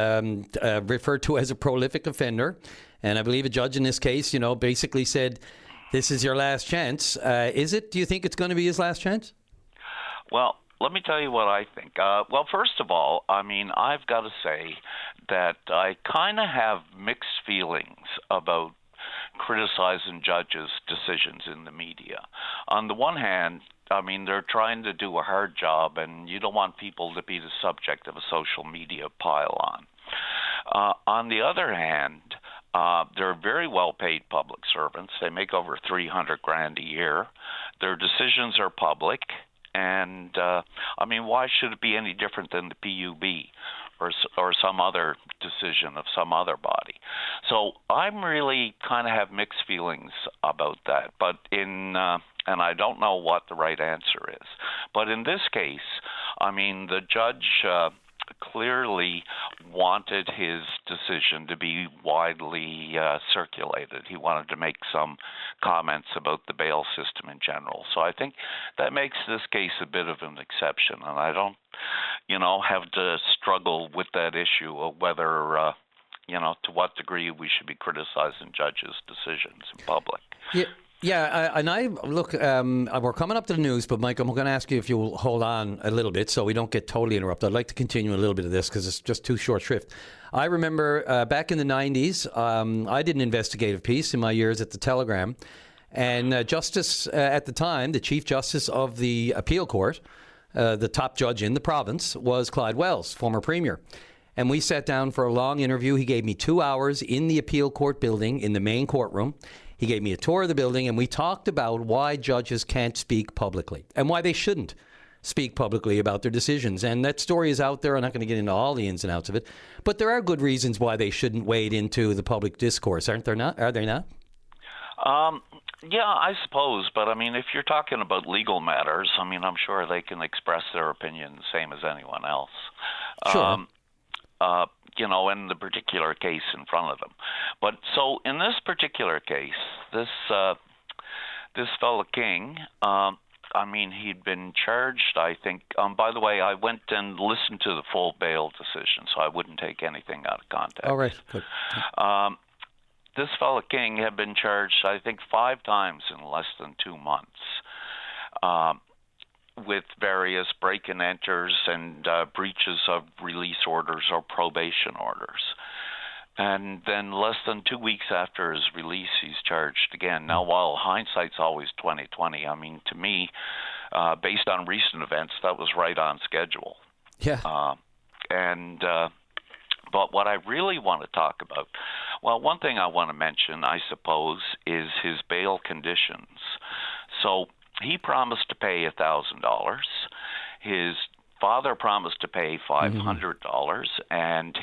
referred to as a prolific offender. And I believe a judge in this case, basically said, this is your last chance. Is it? Do you think it's going to be his last chance? Well, let me tell you what I think. First of all, I've got to say that I kind of have mixed feelings about criticizing judges' decisions in the media. On the one hand, they're trying to do a hard job, and you don't want people to be the subject of a social media pile-on. On the other hand, they're very well-paid public servants. They make over $300,000 a year. Their decisions are public, and why should it be any different than the PUB or some other decision of some other body? So I'm really kind of have mixed feelings about that. But and I don't know what the right answer is. But in this case, the judge clearly wanted his decision to be widely circulated. He wanted to make some comments about the bail system in general. So I think that makes this case a bit of an exception, and I don't, have to struggle with that issue of whether, to what degree we should be criticizing judges' decisions in public. Yeah. Yeah, and we're coming up to the news, but Mike, I'm going to ask you if you'll hold on a little bit so we don't get totally interrupted. I'd like to continue a little bit of this because it's just too short shrift. I remember back in the 90s, I did an investigative piece in my years at the Telegram, and Justice at the time, the Chief Justice of the Appeal Court, the top judge in the province, was Clyde Wells, former Premier. And we sat down for a long interview. He gave me 2 hours in the Appeal Court building in the main courtroom. He gave me a tour of the building, and we talked about why judges can't speak publicly and why they shouldn't speak publicly about their decisions. And that story is out there. I'm not going to get into all the ins and outs of it. But there are good reasons why they shouldn't wade into the public discourse, aren't there not? Are they not? Yeah, I suppose. But, if you're talking about legal matters, I'm sure they can express their opinion the same as anyone else. Sure. In the particular case in front of them. But so in this particular case, this fellow King, I mean, he'd been charged, I think. By the way, I went and listened to the full bail decision, so I wouldn't take anything out of context. All right. Good. This fellow King had been charged, I think, 5 times in less than 2 months with various break-and-enters and breaches of release orders or probation orders. And then less than 2 weeks after his release, he's charged again. Now, while hindsight's always 20/20, I mean, to me, based on recent events, that was right on schedule. Yeah. But what I really want to talk about, well, one thing I want to mention, I suppose, is his bail conditions. So he promised to pay $1,000. His father promised to pay $500, and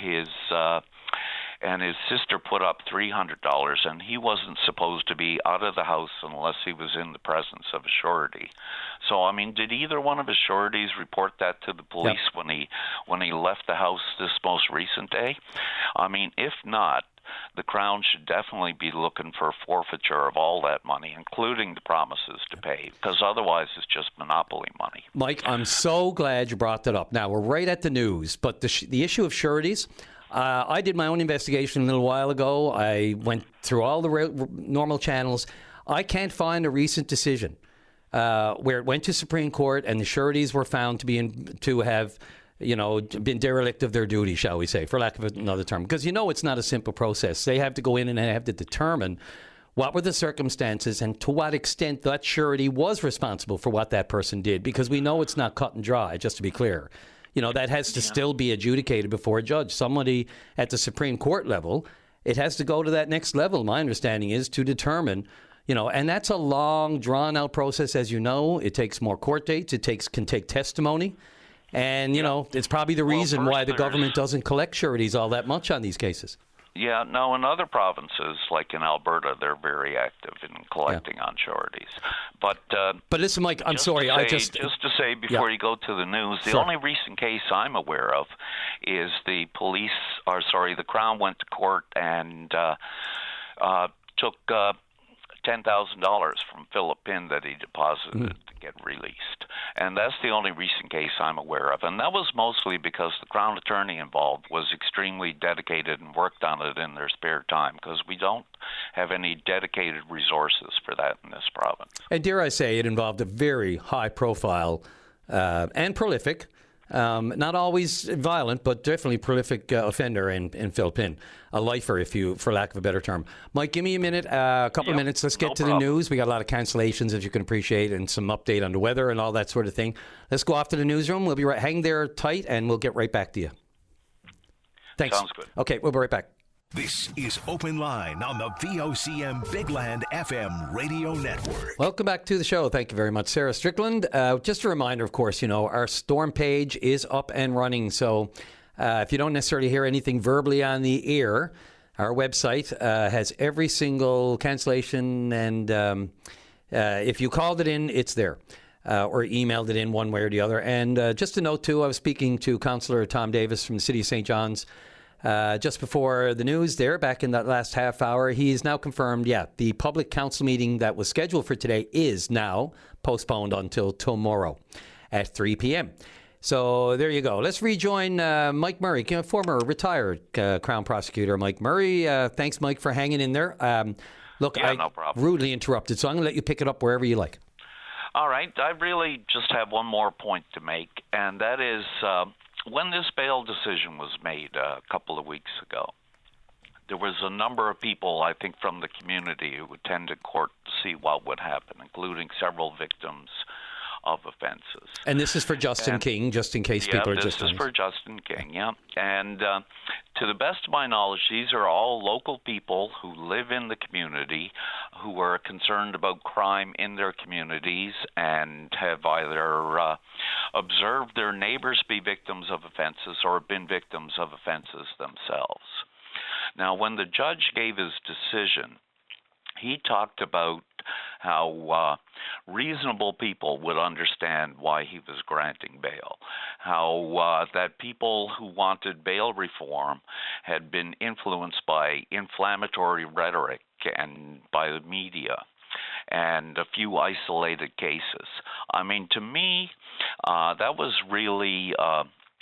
his sister put up $300, and he wasn't supposed to be out of the house unless he was in the presence of a surety. So, I mean, did either one of his sureties report that to the police when he left the house this most recent day? I mean, if not, the Crown should definitely be looking for forfeiture of all that money, including the promises to pay, because otherwise it's just monopoly money. Mike, I'm so glad you brought that up. Now, we're right at the news, but the issue of sureties, I did my own investigation a little while ago. I went through all the normal channels. I can't find a recent decision where it went to Supreme Court and the sureties were found to have been derelict of their duty, shall we say, for lack of another term. Because it's not a simple process. They have to go in and they have to determine what were the circumstances and to what extent that surety was responsible for what that person did. Because we know it's not cut and dry, just to be clear. That has to still be adjudicated before a judge. Somebody at the Supreme Court level, it has to go to that next level, my understanding is, to determine, and that's a long, drawn-out process, as you know. It takes more court dates. It can take testimony. And, it's probably the reason why the government doesn't collect sureties all that much on these cases. Yeah, no, in other provinces, like in Alberta, they're very active in collecting on sureties. But listen, Mike, I'm sorry. Just to say before you go to the news, the only recent case I'm aware of is the Crown went to court and took $10,000 from Philip Pinn that he deposited to get released. And that's the only recent case I'm aware of. And that was mostly because the Crown attorney involved was extremely dedicated and worked on it in their spare time, because we don't have any dedicated resources for that in this province. And dare I say, it involved a very high-profile and prolific, not always violent, but definitely prolific offender in Phil Pinn, a lifer, for lack of a better term. Mike, give me a minute, a couple of minutes. Let's get to the news. We got a lot of cancellations, as you can appreciate, and some update on the weather and all that sort of thing. Let's go off to the newsroom. We'll be right. Hang there tight, and we'll get right back to you. Thanks. Sounds good. Okay, we'll be right back. This is Open Line on the VOCM Big Land FM radio network. Welcome back to the show. Thank you very much, Sarah Strickland. Just a reminder, of course, our storm page is up and running. So if you don't necessarily hear anything verbally on the air, our website has every single cancellation. And if you called it in, it's there. Or emailed it in one way or the other. And just a note, too, I was speaking to Councillor Tom Davis from the City of St. John's just before the news there, back in that last half hour. He's now confirmed, the public council meeting that was scheduled for today is now postponed until tomorrow at 3 p.m. So there you go. Let's rejoin Mike Murray, former retired Crown Prosecutor Mike Murray. Thanks, Mike, for hanging in there. Look, no problem. Rudely interrupted, so I'm going to let you pick it up wherever you like. All right. I really just have one more point to make, and that is when this bail decision was made a couple of weeks ago, there was a number of people, I think, from the community who attended court to see what would happen, including several victims of offenses. And this is for Justin King, just in case people are just... this is for Justin King, And to the best of my knowledge, these are all local people who live in the community, who are concerned about crime in their communities and have either observed their neighbors be victims of offenses or been victims of offenses themselves. Now, when the judge gave his decision, he talked about how reasonable people would understand why he was granting bail, how that people who wanted bail reform had been influenced by inflammatory rhetoric and by the media, and a few isolated cases. I mean, to me, that was really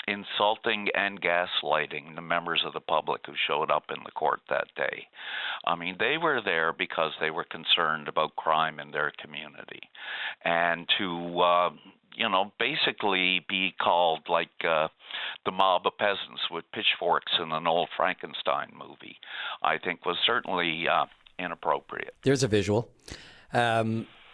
insulting and gaslighting the members of the public who showed up in the court that day. I mean, they were there because they were concerned about crime in their community. And to, basically be called like the mob of peasants with pitchforks in an old Frankenstein movie, I think was certainly inappropriate. There's a visual.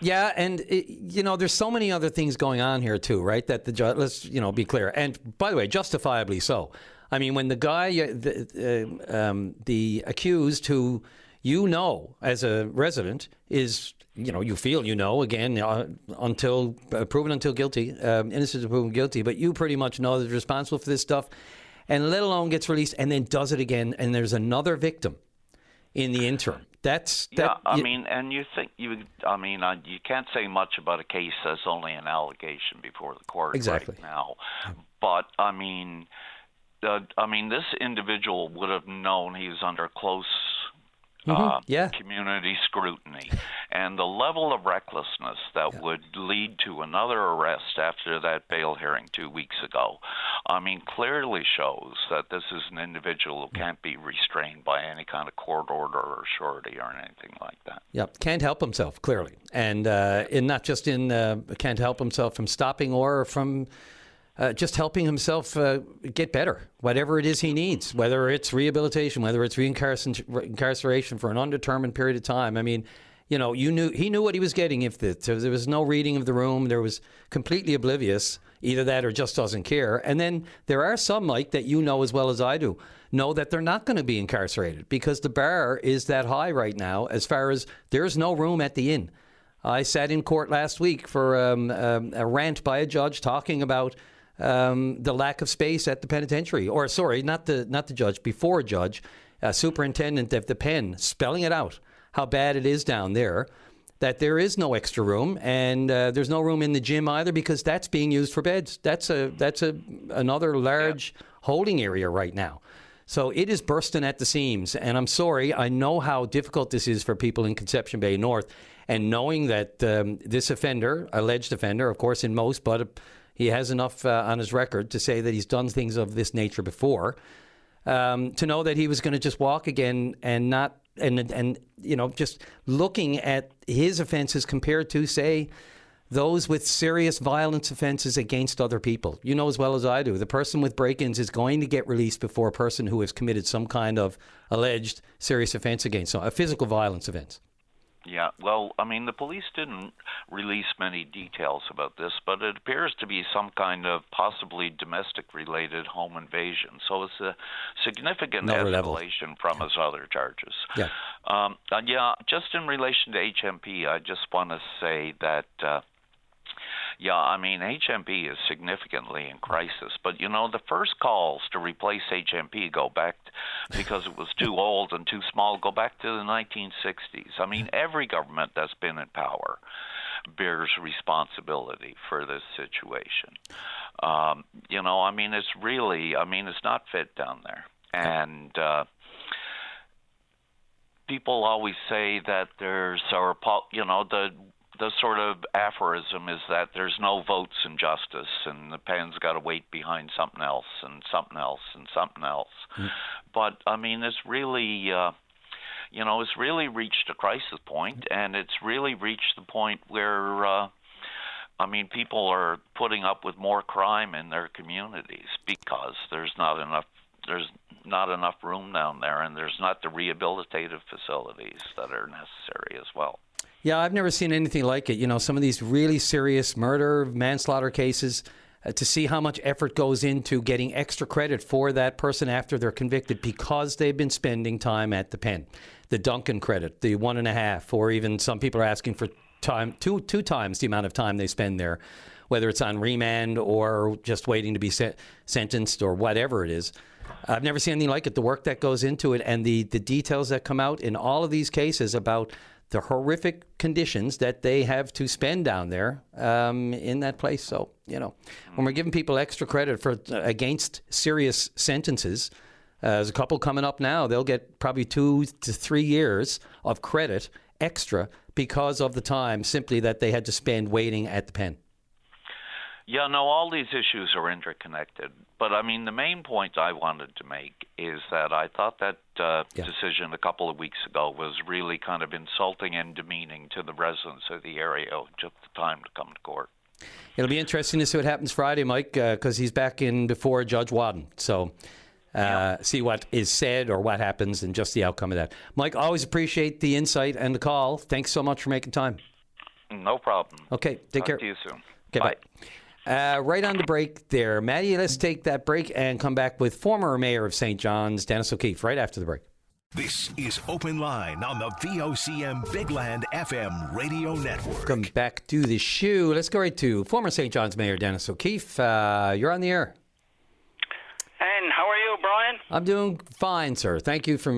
Yeah, and there's so many other things going on here too, right? That the judge, let's be clear, and by the way, justifiably so. I mean, when the guy, the accused, who as a resident is, you feel again until proven until guilty, innocent until proven guilty, but you pretty much know that they're responsible for this stuff, and let alone gets released and then does it again, and there's another victim in the interim. You can't say much about a case that's only an allegation before the court exactly right now. But this individual would have known he was under close community scrutiny, and the level of recklessness that would lead to another arrest after that bail hearing 2 weeks ago, clearly shows that this is an individual who can't be restrained by any kind of court order or surety or anything like that. Yeah, can't help himself, clearly. And not just can't help himself from stopping or from just helping himself get better, whatever it is he needs, whether it's rehabilitation, whether it's reincarceration for an undetermined period of time. I mean, he knew what he was getting. If there was no reading of the room, there was completely oblivious, either that or just doesn't care. And then there are some, Mike, that as well as I do, know that they're not going to be incarcerated because the bar is that high right now as far as there's no room at the inn. I sat in court last week for a rant by a judge talking about the lack of space at the penitentiary, or sorry, not the judge, before a judge, superintendent of the pen, spelling it out, how bad it is down there, that there is no extra room, and there's no room in the gym either because that's being used for beds. That's another large holding area right now. So it is bursting at the seams, and I'm sorry, I know how difficult this is for people in Conception Bay North, and knowing that this offender, alleged offender, of course in most, but he has enough on his record to say that he's done things of this nature before, to know that he was going to just walk again and not, and just looking at his offenses compared to, say, those with serious violence offenses against other people. You know as well as I do, the person with break-ins is going to get released before a person who has committed some kind of alleged serious offense against a physical violence offense. Yeah, well, the police didn't release many details about this, but it appears to be some kind of possibly domestic-related home invasion. So it's a significant escalation from his other charges. Yeah. Just in relation to HMP, I just want to say that HMP is significantly in crisis. But, the first calls to replace HMP go back, because it was too old and too small, go back to the 1960s. Every government that's been in power bears responsibility for this situation. It's really, it's not fit down there. And people always say that the sort of aphorism is that there's no votes in justice, and the pen's got to wait behind something else and something else and something else. But it's really, it's really reached a crisis point, and it's really reached the point where, people are putting up with more crime in their communities because there's not enough room down there, and there's not the rehabilitative facilities that are necessary as well. Yeah, I've never seen anything like it. Some of these really serious murder, manslaughter cases, to see how much effort goes into getting extra credit for that person after they're convicted because they've been spending time at the pen. The Duncan credit, the 1.5, or even some people are asking for time, two times the amount of time they spend there, whether it's on remand or just waiting to be sentenced or whatever it is. I've never seen anything like it, the work that goes into it and the details that come out in all of these cases about the horrific conditions that they have to spend down there in that place. So, when we're giving people extra credit for against serious sentences, there's a couple coming up now. They'll get probably 2 to 3 years of credit extra because of the time simply that they had to spend waiting at the pen. Yeah, no, all these issues are interconnected. But, I mean, the main point I wanted to make is that I thought that decision a couple of weeks ago was really kind of insulting and demeaning to the residents of the area who took the time to come to court. It'll be interesting to see what happens Friday, Mike, because he's back in before Judge Wadden. So see what is said or what happens and just the outcome of that. Mike, always appreciate the insight and the call. Thanks so much for making time. No problem. Okay, take care. Talk to you soon. Okay, bye. Right on the break there. Maddie, let's take that break and come back with former Mayor of St. John's, Dennis O'Keefe, right after the break. This is Open Line on the VOCM Big Land FM Radio Network. Come back to the show. Let's go right to former St. John's Mayor Dennis O'Keefe. You're on the air. And how are you, Brian? I'm doing fine, sir. Thank you for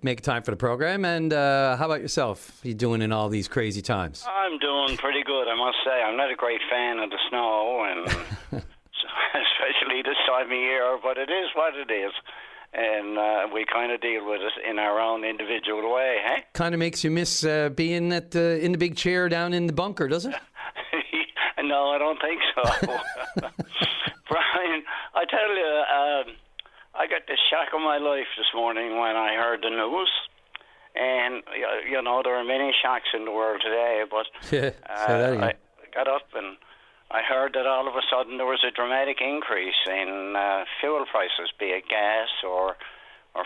making time for the program. And how about yourself? How you doing in all these crazy times? I'm doing pretty good, I must say. I'm not a great fan of the snow, and especially this time of year, but it is what it is. And we kind of deal with it in our own individual way, eh? Kind of makes you miss being in the big chair down in the bunker, doesn't it? No, I don't think so. Brian, I tell you, I got the shock of my life this morning when I heard the news. And, you know, there are many shocks in the world today, but I got up and I heard that all of a sudden there was a dramatic increase in fuel prices, be it gas or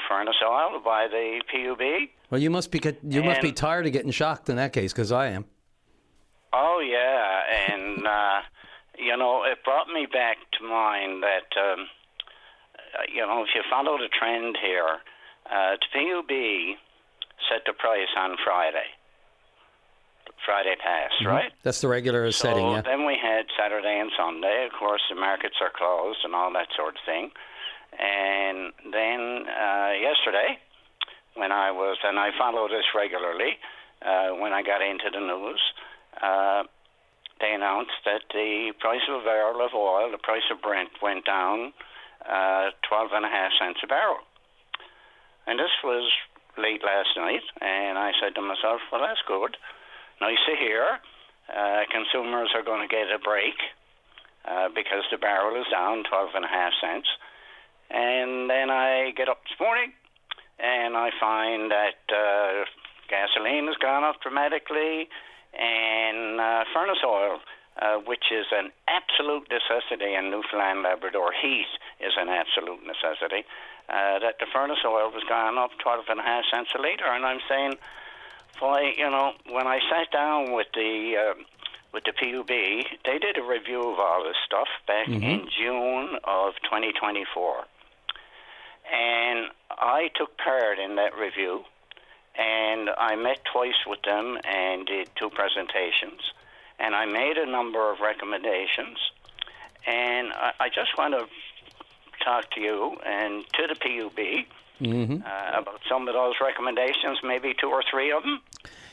furnace oil by the PUB. Well, you must be tired of getting shocked in that case, because I am. Oh, yeah, and, you know, it brought me back to mind that, you know, if you follow the trend here, the PUB set the price on Friday past, right? That's the regular setting, yeah. So then we had Saturday and Sunday. Of course, the markets are closed and all that sort of thing. And then yesterday, when I follow this regularly, when I got into the news, they announced that the price of a barrel of oil, the price of Brent, went down 12.5 cents a barrel. And this was late last night, and I said to myself, well, that's good. Nice to hear. Consumers are going to get a break because the barrel is down 12.5 cents. And then I get up this morning, and I find that gasoline has gone up dramatically, and furnace oil, which is an absolute necessity in Newfoundland, Labrador. Heat is an absolute necessity. That the furnace oil was gone up 12.5 cents a litre, and I'm saying, boy, you know, when I sat down with the PUB, they did a review of all this stuff back in June of 2024, and I took part in that review, and I met twice with them and did 2 presentations, and I made a number of recommendations, and I just want to talk to you and to the PUB about some of those recommendations, maybe 2 or 3 of them.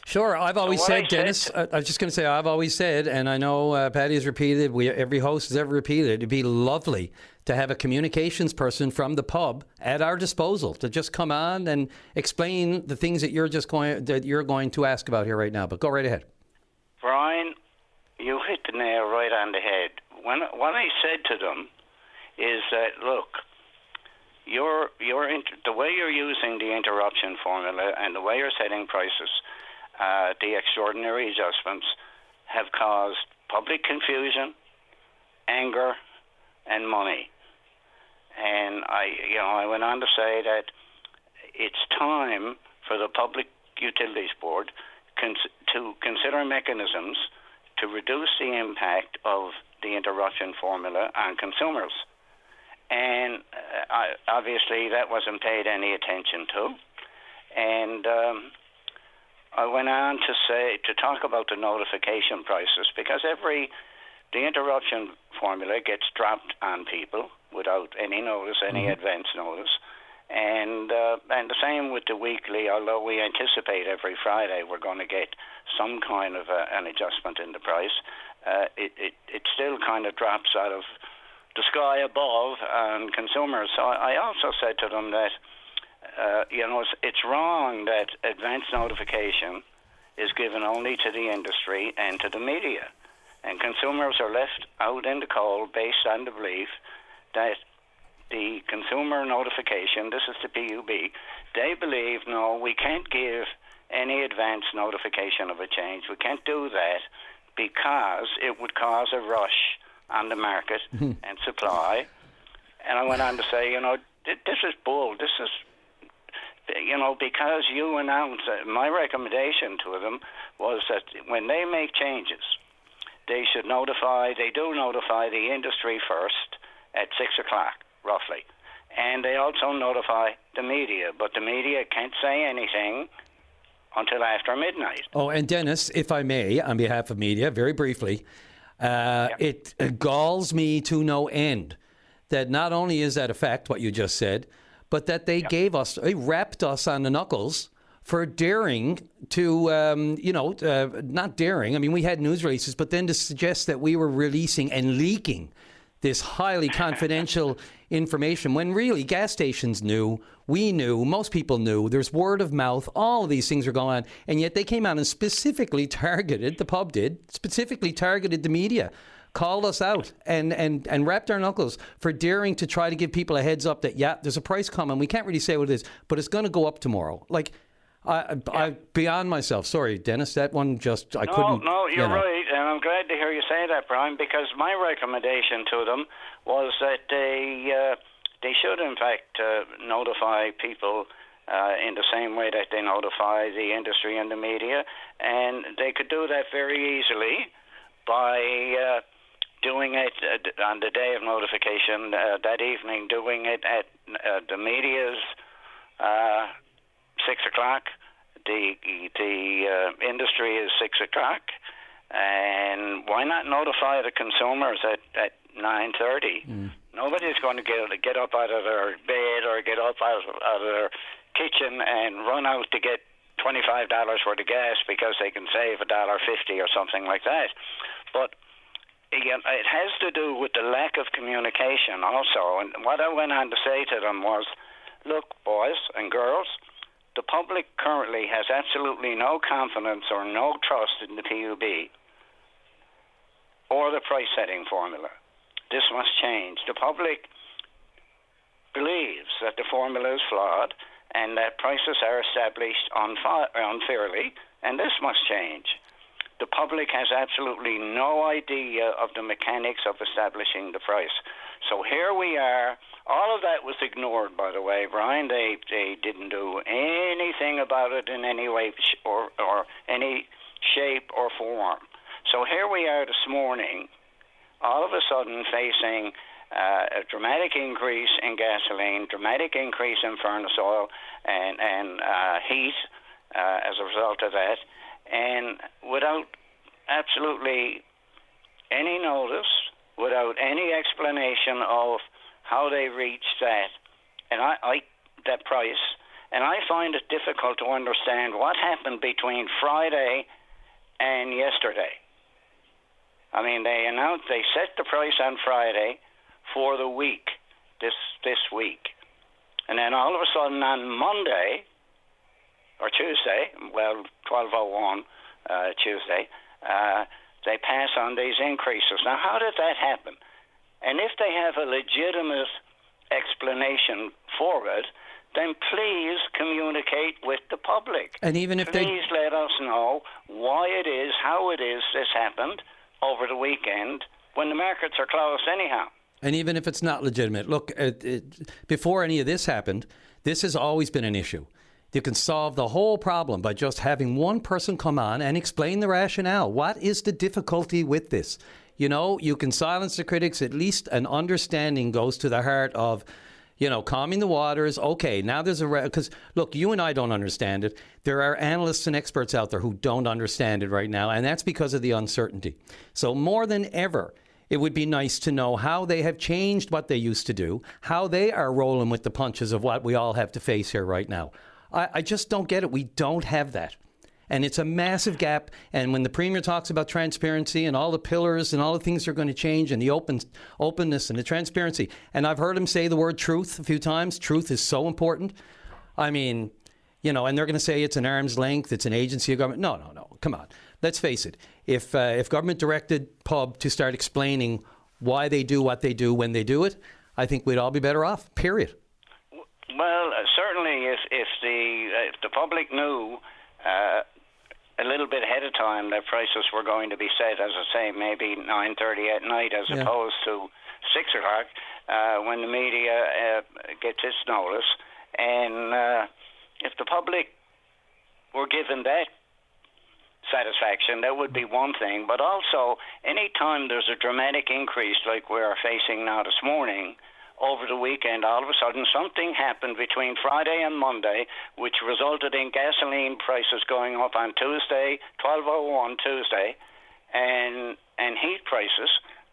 Sure. I've always said, Dennis, I was just going to say, I've always said, and I know Patty has repeated, every host has ever repeated, it'd be lovely to have a communications person from the pub at our disposal to just come on and explain the things that you're going to ask about here right now. But go right ahead. Brian, you hit the nail right on the head. What I said to them is that, look, the way you're using the interruption formula and the way you're setting prices, the extraordinary adjustments have caused public confusion, anger, and money. And I went on to say that it's time for the Public Utilities Board to consider mechanisms to reduce the impact of the interruption formula on consumers. And obviously that wasn't paid any attention to. And I went on to talk about the notification prices, because the interruption formula gets dropped on people without any notice, any advance notice. And the same with the weekly, although we anticipate every Friday we're going to get some kind of an adjustment in the price, it still kind of drops out of the sky above on consumers. So I also said to them that, it's wrong that advance notification is given only to the industry and to the media. And consumers are left out in the cold based on the belief that the consumer notification, this is the PUB, they believe, no, we can't give any advance notification of a change. We can't do that because it would cause a rush on the market and supply. And I went on to say, this is bull. This is, because you announced, my recommendation to them was that when they make changes, they should notify the industry first at 6 o'clock, roughly. And they also notify the media, but the media can't say anything until after midnight. Oh, and Dennis, if I may, on behalf of media, very briefly, it galls me to no end that not only is that a fact, what you just said, but that they they wrapped us on the knuckles for daring to, not daring. I mean, we had news releases, but then to suggest that we were releasing and leaking this highly confidential information when really gas stations knew, we knew, most people knew, there's word of mouth, all of these things are going on, and yet they came out and specifically targeted, the pub did, specifically targeted the media, called us out and wrapped our knuckles for daring to try to give people a heads up that, there's a price coming, we can't really say what it is, but it's going to go up tomorrow. Like, I beyond myself. Sorry, Dennis, that one just, I couldn't. No, you're right, and I'm glad to hear you say that, Brian, because my recommendation to them was that they should, in fact, notify people in the same way that they notify the industry and the media, and they could do that very easily by doing it on the day of notification that evening, doing it at the media's 6 o'clock. The industry is 6 o'clock, and why not notify the consumers at 9:30? Nobody's going to get up out of their bed or get up out of their kitchen and run out to get $25 worth of gas because they can save $1.50 or something like that. But again, it has to do with the lack of communication also. And what I went on to say to them was, look, boys and girls, the public currently has absolutely no confidence or no trust in the PUB or the price-setting formula. This must change. The public believes that the formula is flawed and that prices are established unfairly, and this must change. The public has absolutely no idea of the mechanics of establishing the price. So here we are. All of that was ignored, by the way, Brian. They didn't do anything about it in any way or any shape or form. So here we are this morning, all of a sudden facing a dramatic increase in gasoline, dramatic increase in furnace oil and heat as a result of that, and without absolutely any notice, without any explanation of how they reached that, and that price, and I find it difficult to understand what happened between Friday and yesterday. I mean, they set the price on Friday for the week, this week, and then all of a sudden on Monday or Tuesday, 12:01 Tuesday, they pass on these increases. Now, how did that happen? And if they have a legitimate explanation for it, then please communicate with the public. And even if please let us know why it is, how it is this happened over the weekend when the markets are closed anyhow. And even if it's not legitimate, look, before any of this happened, this has always been an issue. You can solve the whole problem by just having one person come on and explain the rationale. What is the difficulty with this? You know, you can silence the critics. At least an understanding goes to the heart of, calming the waters. Okay, now there's because, look, you and I don't understand it. There are analysts and experts out there who don't understand it right now, and that's because of the uncertainty. So more than ever, it would be nice to know how they have changed what they used to do, how they are rolling with the punches of what we all have to face here right now. I just don't get it. We don't have that. And it's a massive gap. And when the Premier talks about transparency and all the pillars and all the things are going to change and the openness and the transparency, and I've heard him say the word truth a few times. Truth is so important. I mean, and they're going to say it's an arm's length, it's an agency of government. No. Come on. Let's face it. If government directed pub to start explaining why they do what they do when they do it, I think we'd all be better off, period. Well, certainly if the public knew a little bit ahead of time that prices were going to be set, as I say, maybe 9:30 at night as opposed to 6 o'clock when the media gets its notice. And if the public were given that satisfaction, that would be one thing. But also, any time there's a dramatic increase like we are facing now this morning, over the weekend, all of a sudden something happened between Friday and Monday, which resulted in gasoline prices going up on Tuesday, 12:01 Tuesday, and heat prices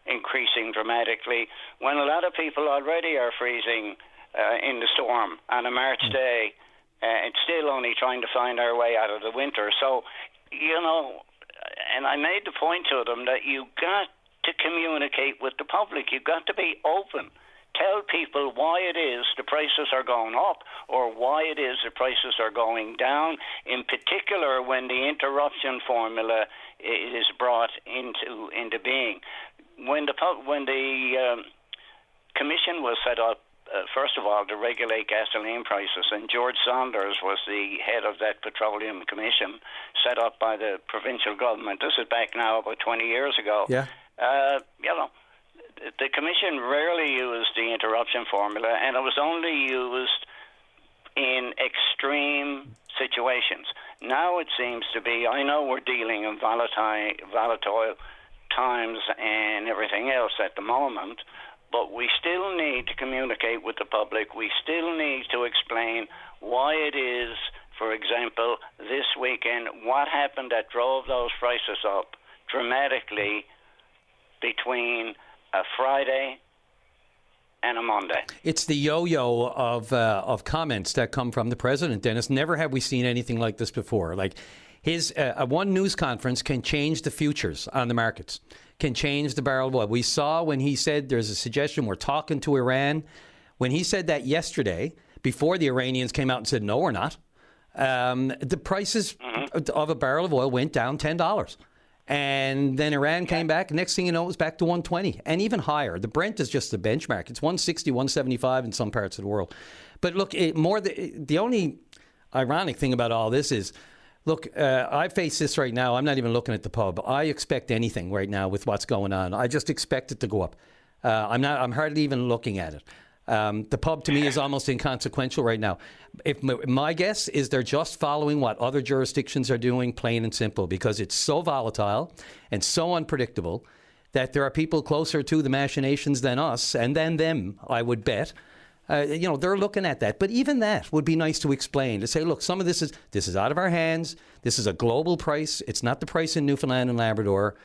increasing dramatically, when a lot of people already are freezing in the storm on a March day, and still only trying to find our way out of the winter. So, and I made the point to them that you got to communicate with the public. You've got to be open. Tell people why it is the prices are going up or why it is the prices are going down, in particular when the interruption formula is brought into being. When the commission was set up, first of all, to regulate gasoline prices, and George Saunders was the head of that petroleum commission set up by the provincial government. This is back now about 20 years ago. Yeah. The commission rarely used the interruption formula, and it was only used in extreme situations. Now it seems to be, I know we're dealing in volatile times and everything else at the moment, but we still need to communicate with the public. We still need to explain why it is, for example, this weekend, what happened that drove those prices up dramatically between a Friday and a Monday. It's the yo-yo of comments that come from the president, Dennis. Never have we seen anything like this before. Like his one news conference can change the futures on the markets, can change the barrel of oil. We saw when he said there's a suggestion we're talking to Iran. When he said that yesterday, before the Iranians came out and said, no, we're not, the prices of a barrel of oil went down $10. And then Iran came back. Next thing you know, it was back to 120 and even higher. The Brent is just the benchmark. It's 160, 175 in some parts of the world. But look, the only ironic thing about all this is, look, I face this right now. I'm not even looking at the pub. I expect anything right now with what's going on. I just expect it to go up. I'm hardly even looking at it. The pub to me is almost inconsequential right now. If my guess is they're just following what other jurisdictions are doing, plain and simple, because it's so volatile and so unpredictable that there are people closer to the machinations than us and than them, I would bet. They're looking at that. But even that would be nice to explain, to say, look, some of this is out of our hands. This is a global price. It's not the price in Newfoundland and Labrador.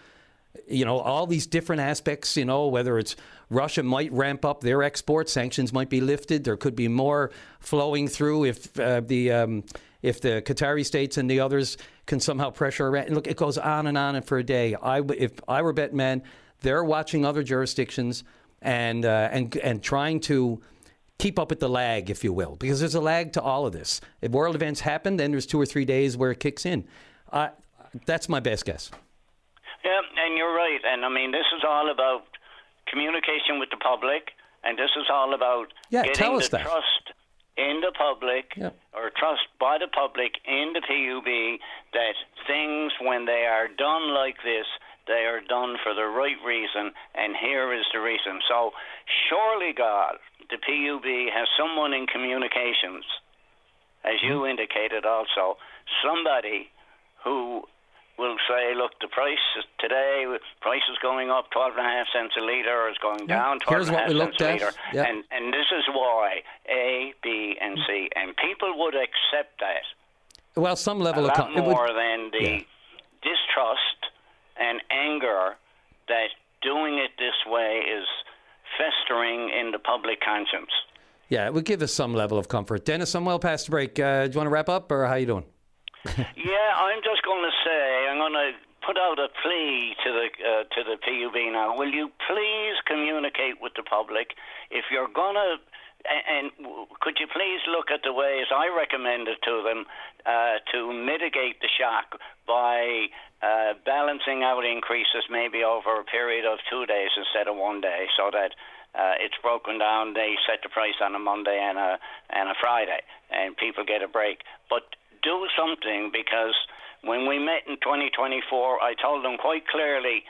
All these different aspects, whether it's Russia might ramp up their export, sanctions might be lifted. There could be more flowing through if the Qatari states and the others can somehow pressure Iran. Look, it goes on and for a day. If I were betting men, they're watching other jurisdictions and trying to keep up with the lag, if you will, because there's a lag to all of this. If world events happen, then there's 2 or 3 days where it kicks in. That's my best guess. Yeah, and you're right. And I mean, this is all about communication with the public, and this is all about getting the trust in the public, or trust by the public in the PUB, that things, when they are done like this, they are done for the right reason, and here is the reason. So surely, God, the PUB has someone in communications, as you indicated also, somebody who will say, look, the price is going up 12.5 cents a litre, or is going down 12.5 cents a litre. And this is why, A, B, and C. And people would accept that. Well, some level a lot more than the distrust and anger that doing it this way is festering in the public conscience. Yeah, it would give us some level of comfort. Dennis, I'm well past the break. Do you want to wrap up, or how you doing? Yeah, I'm just going to say, I'm going to put out a plea to the PUB now. Will you please communicate with the public? If you're going to and could you please look at the ways I recommended to them to mitigate the shock by balancing out increases maybe over a period of 2 days instead of 1 day, so that it's broken down. They set the price on a Monday and a Friday, and people get a break. But do something, because when we met in 2024, I told them quite clearly,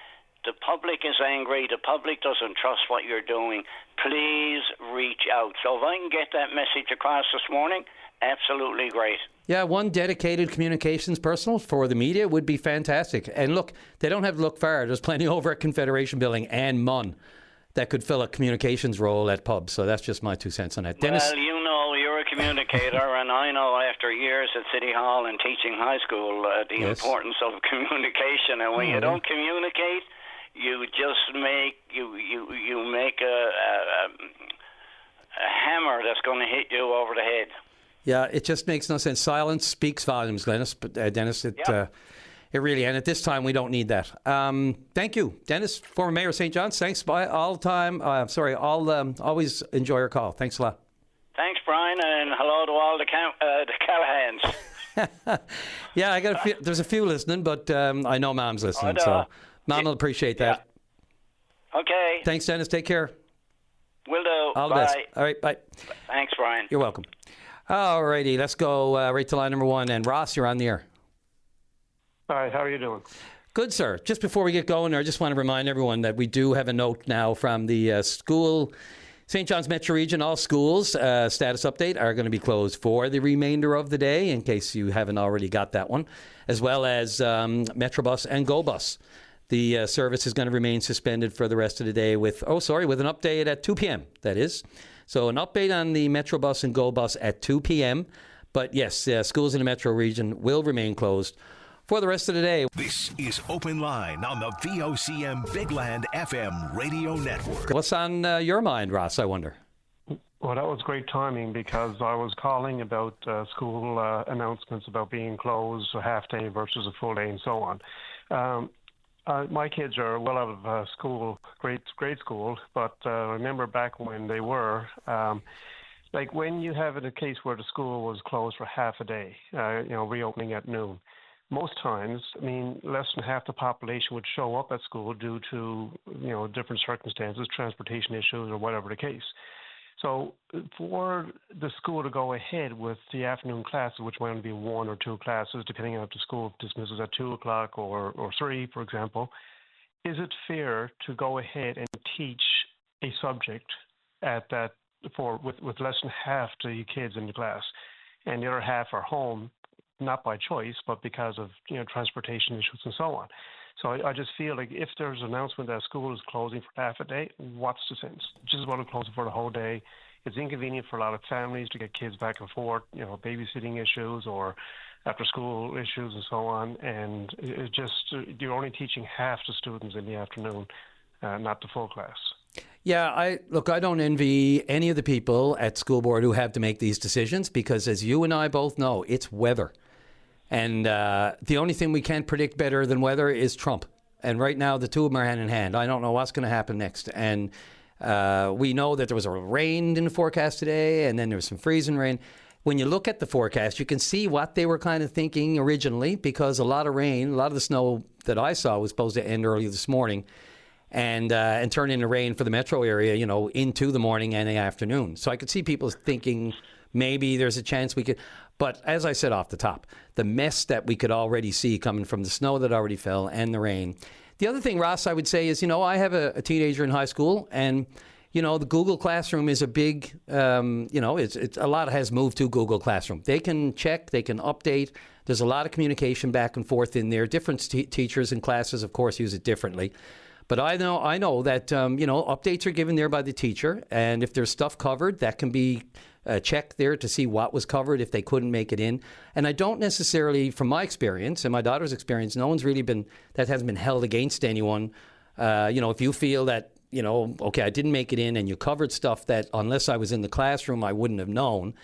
the public is angry, the public doesn't trust what you're doing. Please reach out. So if I can get that message across this morning, absolutely great. Yeah, one dedicated communications person for the media would be fantastic. And look, they don't have to look far. There's plenty over at Confederation Building and Munn that could fill a communications role at pubs. So that's just my 2 cents on that. Dennis? Well, you know, you're a communicator, and I know after years at City Hall and teaching high school the importance of communication. And when you don't communicate, you just make you make a hammer that's going to hit you over the head. Yeah, it just makes no sense. Silence speaks volumes, Dennis. It really, and at this time, we don't need that. Thank you, Dennis, former mayor of St. John's. Thanks always enjoy your call. Thanks a lot. Thanks, Brian, and hello to all the Callahans. Yeah, I got there's a few listening, but I know Mom's listening, so Mom will appreciate that. Yeah. Okay. Thanks, Dennis. Take care. Will do. All the best. All right, bye. Thanks, Brian. You're welcome. All righty, let's go right to line number one. And Ross, you're on the air. Hi, how are you doing? Good, sir. Just before we get going, I just want to remind everyone that we do have a note now from the school, St. John's Metro Region. All schools, status update, are going to be closed for the remainder of the day, in case you haven't already got that one, as well as Metrobus and GoBus. The service is going to remain suspended for the rest of the day with an update at 2 p.m., that is. So an update on the Metrobus and GoBus at 2 p.m. But yes, schools in the Metro Region will remain closed for the rest of the day. This is Open Line on the VOCM Big Land FM radio network. What's on your mind, Ross, I wonder? Well, that was great timing, because I was calling about school announcements about being closed, a half day versus a full day and so on. My kids are well out of school, grade school, but I remember back when they were, like when you have a case where the school was closed for half a day, reopening at noon, most times, less than half the population would show up at school due to, different circumstances, transportation issues or whatever the case. So for the school to go ahead with the afternoon classes, which might only be 1 or 2 classes, depending on if the school dismisses at 2 o'clock or 3, for example, is it fair to go ahead and teach a subject at that with less than half the kids in the class, and the other half are home, not by choice, but because of transportation issues and so on? So I just feel like if there's an announcement that school is closing for half a day, what's the sense? Just want to close it for the whole day. It's inconvenient for a lot of families to get kids back and forth, babysitting issues or after school issues and so on. And it just, you're only teaching half the students in the afternoon, not the full class. Yeah, I don't envy any of the people at school board who have to make these decisions, because as you and I both know, it's weather. And the only thing we can't predict better than weather is Trump. And right now, the two of them are hand in hand. I don't know what's going to happen next. And we know that there was a rain in the forecast today, and then there was some freezing rain. When you look at the forecast, you can see what they were kind of thinking originally, because a lot of rain, a lot of the snow that I saw was supposed to end early this morning and turn into rain for the metro area, into the morning and the afternoon. So I could see people thinking maybe there's a chance we could. But as I said off the top, the mess that we could already see coming from the snow that already fell and the rain. The other thing, Ross, I would say is, I have a teenager in high school, and, the Google Classroom is a big, it's a lot has moved to Google Classroom. They can check, they can update. There's a lot of communication back and forth in there. Different teachers and classes, of course, use it differently. But I know that, updates are given there by the teacher, and if there's stuff covered, that can be checked there to see what was covered if they couldn't make it in. And I don't necessarily, from my experience and my daughter's experience, no one's really that hasn't been held against anyone. If you feel that, okay, I didn't make it in and you covered stuff that unless I was in the classroom, I wouldn't have known,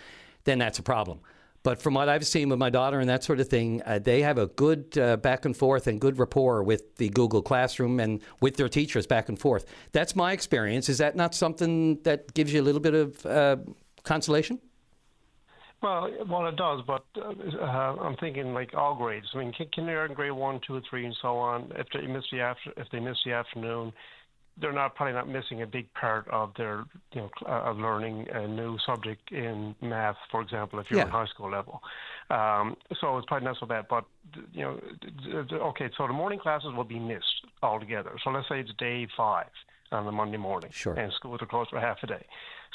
then that's a problem. But from what I've seen with my daughter and that sort of thing, they have a good back and forth and good rapport with the Google Classroom and with their teachers back and forth. That's my experience. Is that not something that gives you a little bit of consolation? Well, it does, but I'm thinking like all grades. I mean, kindergarten, grade 1, 2, 3, and so on. If they miss the afternoon, they're probably not missing a big part of their, of learning a new subject in math, for example, if you're in high school level. So it's probably not so bad. But okay, so the morning classes will be missed altogether. So let's say it's day 5 on the Monday morning, and schools are closed for half a day.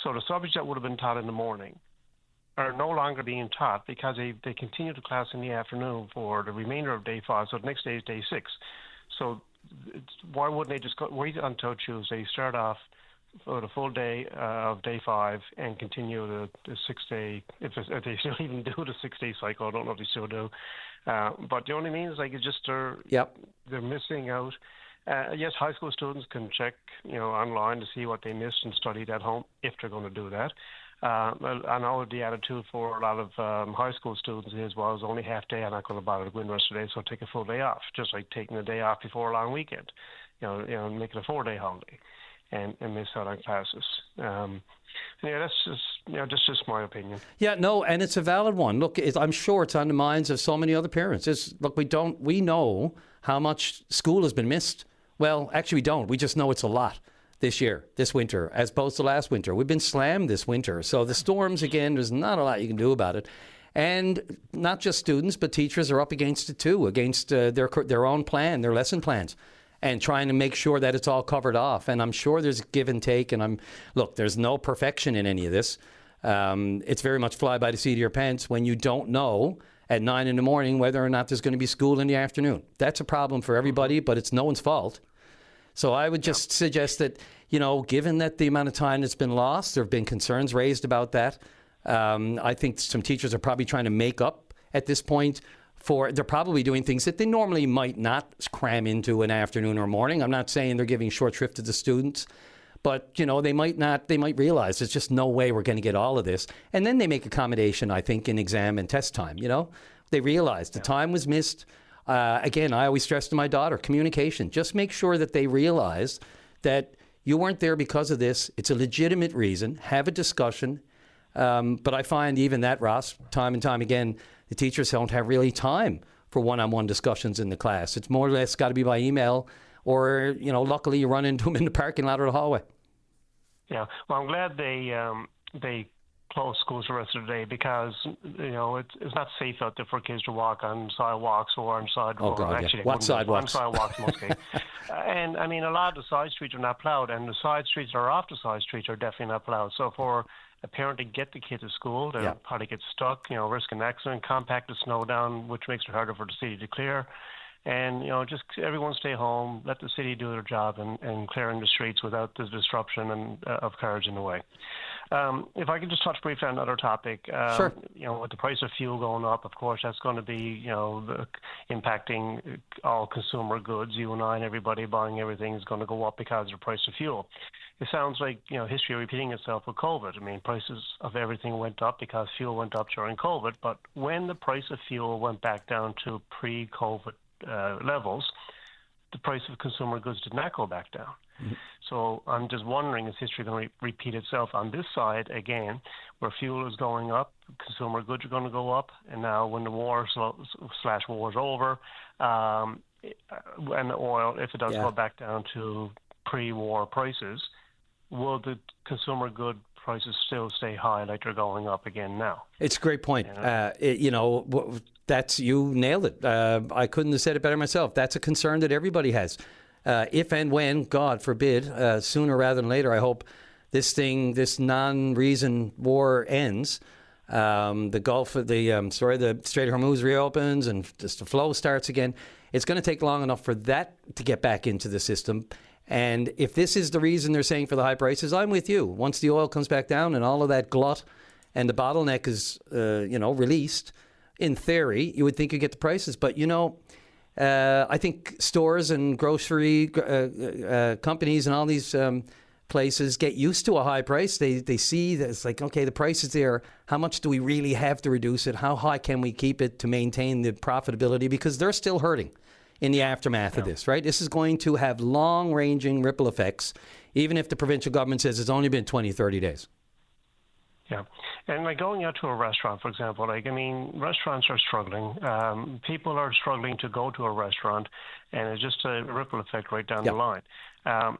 So the subjects that would have been taught in the morning are no longer being taught because they continue to class in the afternoon for the remainder of day 5. So the next day is day 6. So why wouldn't they just wait until Tuesday, start off for the full day of day 5, and continue the 6-day, if they still even do the 6-day cycle? I don't know if they still do. But the only means like it's just they're missing out. Yes, high school students can check online to see what they missed and study at home if they're going to do that. I know the attitude for a lot of high school students is, well, it's only half day, I'm not going to bother to go in the rest of the day, so take a full day off, just like taking a day off before a long weekend, make it a 4-day holiday and miss out on classes. That's just my opinion. Yeah, no, and it's a valid one. Look, I'm sure it's on the minds of so many other parents. We know how much school has been missed. Well, actually we don't. We just know it's a lot. This winter, as opposed to last winter. We've been slammed this winter. So the storms, again, there's not a lot you can do about it. And not just students, but teachers are up against it too, against their own plan, their lesson plans, and trying to make sure that it's all covered off. And I'm sure there's give and take. And there's no perfection in any of this. It's very much fly by the seat of your pants when you don't know at 9 in the morning whether or not there's going to be school in the afternoon. That's a problem for everybody, but it's no one's fault. So I would just suggest that, given that the amount of time that's been lost, there have been concerns raised about that. I think some teachers are probably trying to make up at this point they're probably doing things that they normally might not cram into an afternoon or morning. I'm not saying they're giving short shrift to the students, but, they might realize there's just no way we're going to get all of this. And then they make accommodation, I think, in exam and test time, They realize the time was missed. Again, I always stress to my daughter, communication. Just make sure that they realize that you weren't there because of this. It's a legitimate reason. Have a discussion. But I find even that, Ross, time and time again, the teachers don't have really time for one-on-one discussions in the class. It's more or less got to be by email or, luckily you run into them in the parking lot or the hallway. Yeah, well, I'm glad they close schools the rest of the day because it's not safe out there for kids to walk on sidewalks or on sidewalks. Actually, what sidewalks? On sidewalks, mostly. And I mean, a lot of the side streets are not plowed, and the side streets that are off the side streets are definitely not plowed. So for a parent to get the kid to school, they'll probably get stuck, risk an accident, compact the snow down, which makes it harder for the city to clear. And, just everyone stay home, let the city do their job and clearing the streets without the disruption of cars in the way. If I could just touch briefly on another topic. Sure. With the price of fuel going up, of course, that's going to be, impacting all consumer goods. You and I and everybody buying everything is going to go up because of the price of fuel. It sounds like, history repeating itself with COVID. I mean, prices of everything went up because fuel went up during COVID. But when the price of fuel went back down to pre-COVID levels, the price of consumer goods did not go back down. Mm-hmm. So I'm just wondering, is history going to repeat itself on this side again, where fuel is going up, consumer goods are going to go up, and now when the war is over, and the oil, if it does go back down to pre-war prices, will the consumer good prices still stay high like they're going up again now? It's a great point. You nailed it. I couldn't have said it better myself. That's a concern that everybody has. If and when, God forbid, sooner rather than later, I hope this non-reason war ends. The Strait of Hormuz reopens and just the flow starts again. It's going to take long enough for that to get back into the system. And if this is the reason they're saying for the high prices, I'm with you. Once the oil comes back down and all of that glut and the bottleneck is, released, in theory, you would think you get the prices. But, I think stores and grocery companies and all these places get used to a high price. They see that it's like, okay, the price is there. How much do we really have to reduce it? How high can we keep it to maintain the profitability? Because they're still hurting in the aftermath of this, right? This is going to have long-ranging ripple effects, even if the provincial government says it's only been 20, 30 days. Yeah, and like going out to a restaurant, for example, restaurants are struggling. People are struggling to go to a restaurant, and it's just a ripple effect right down the line. Not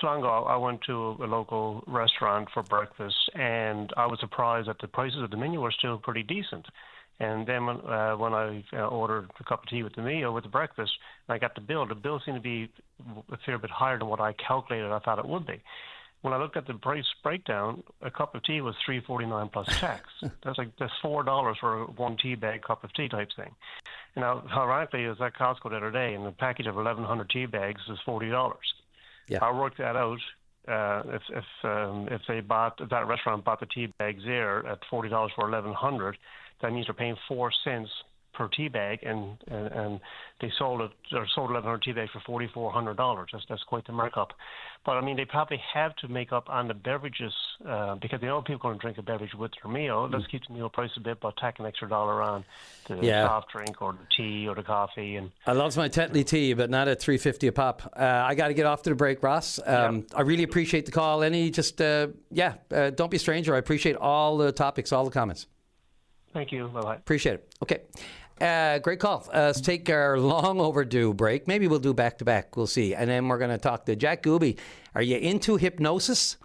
too long ago, I went to a local restaurant for breakfast, and I was surprised that the prices of the menu were still pretty decent. And then when I ordered a cup of tea with the meal, with the breakfast, and I got the bill seemed to be a fair bit higher than what I calculated I thought it would be. When I looked at the price breakdown, a cup of tea was $3.49 plus tax. That's $4 for one tea bag cup of tea type thing. And now, ironically, I was at Costco the other day, and a package of 1,100 tea bags is $40. Yeah. I worked that out. If that restaurant bought the tea bags there at $40 for 1,100, that means they're paying 4 cents per tea bag, and they sold 1,100 tea bags for $4,400. That's quite the markup. But they probably have to make up on the beverages because they know people are going to drink a beverage with their meal. Let's keep the meal price a bit, but tack an extra $1 on the soft drink or the tea or the coffee. And I love my Tetley tea, but not at $3.50 a pop. I got to get off to the break, Ross. I really appreciate the call. Don't be a stranger. I appreciate all the topics, all the comments. Thank you. Bye-bye. Appreciate it. Okay. Great call. Let's take our long overdue break. Maybe we'll do back-to-back. We'll see. And then we're going to talk to Jack Gooby. Are you into hypnosis?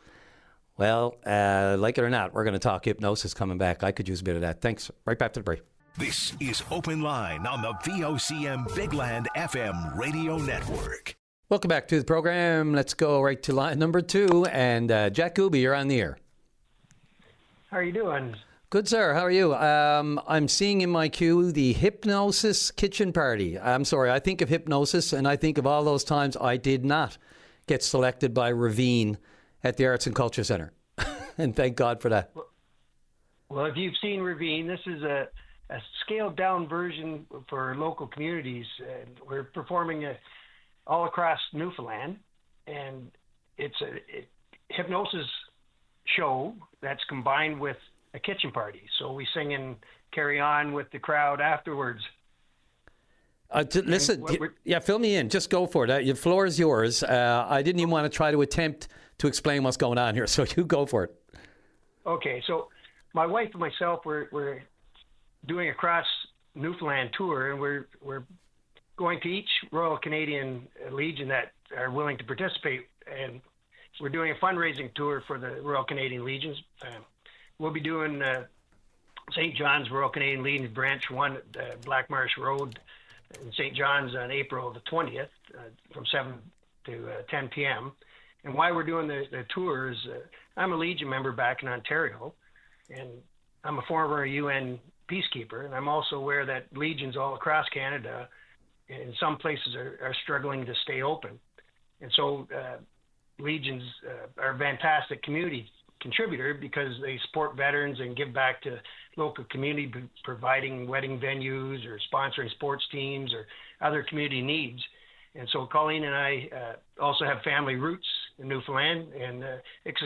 Well, like it or not, we're going to talk hypnosis coming back. I could use a bit of that. Thanks. Right back to the break. This is Open Line on the VOCM Big Land FM radio network. Welcome back to the program. Let's go right to line number 2. And Jack Gooby, you're on the air. How are you doing? Good, sir. How are you? I'm seeing in my queue the hypnosis kitchen party. I'm sorry, I think of hypnosis and I think of all those times I did not get selected by Ravine at the Arts and Culture Centre. And thank God for that. Well, if you've seen Ravine, this is a scaled down version for local communities. We're performing all across Newfoundland, and it's a hypnosis show that's combined with a kitchen party. So we sing and carry on with the crowd afterwards. Listen, fill me in. Just go for it. The floor is yours. I didn't even want to try to attempt to explain what's going on here, so you go for it. Okay, so my wife and myself, we're doing a cross Newfoundland tour, and we're going to each Royal Canadian Legion that are willing to participate, and we're doing a fundraising tour for the Royal Canadian Legions. We'll be doing St. John's Royal Canadian Legion Branch 1 at Black Marsh Road in St. John's on April the 20th from 7 to 10 p.m. And why we're doing the tour is I'm a Legion member back in Ontario, and I'm a former UN peacekeeper, and I'm also aware that Legions all across Canada in some places are struggling to stay open. And so Legions are a fantastic community contributor because they support veterans and give back to local community, providing wedding venues or sponsoring sports teams or other community needs. And so Colleen and I also have family roots in Newfoundland, and it's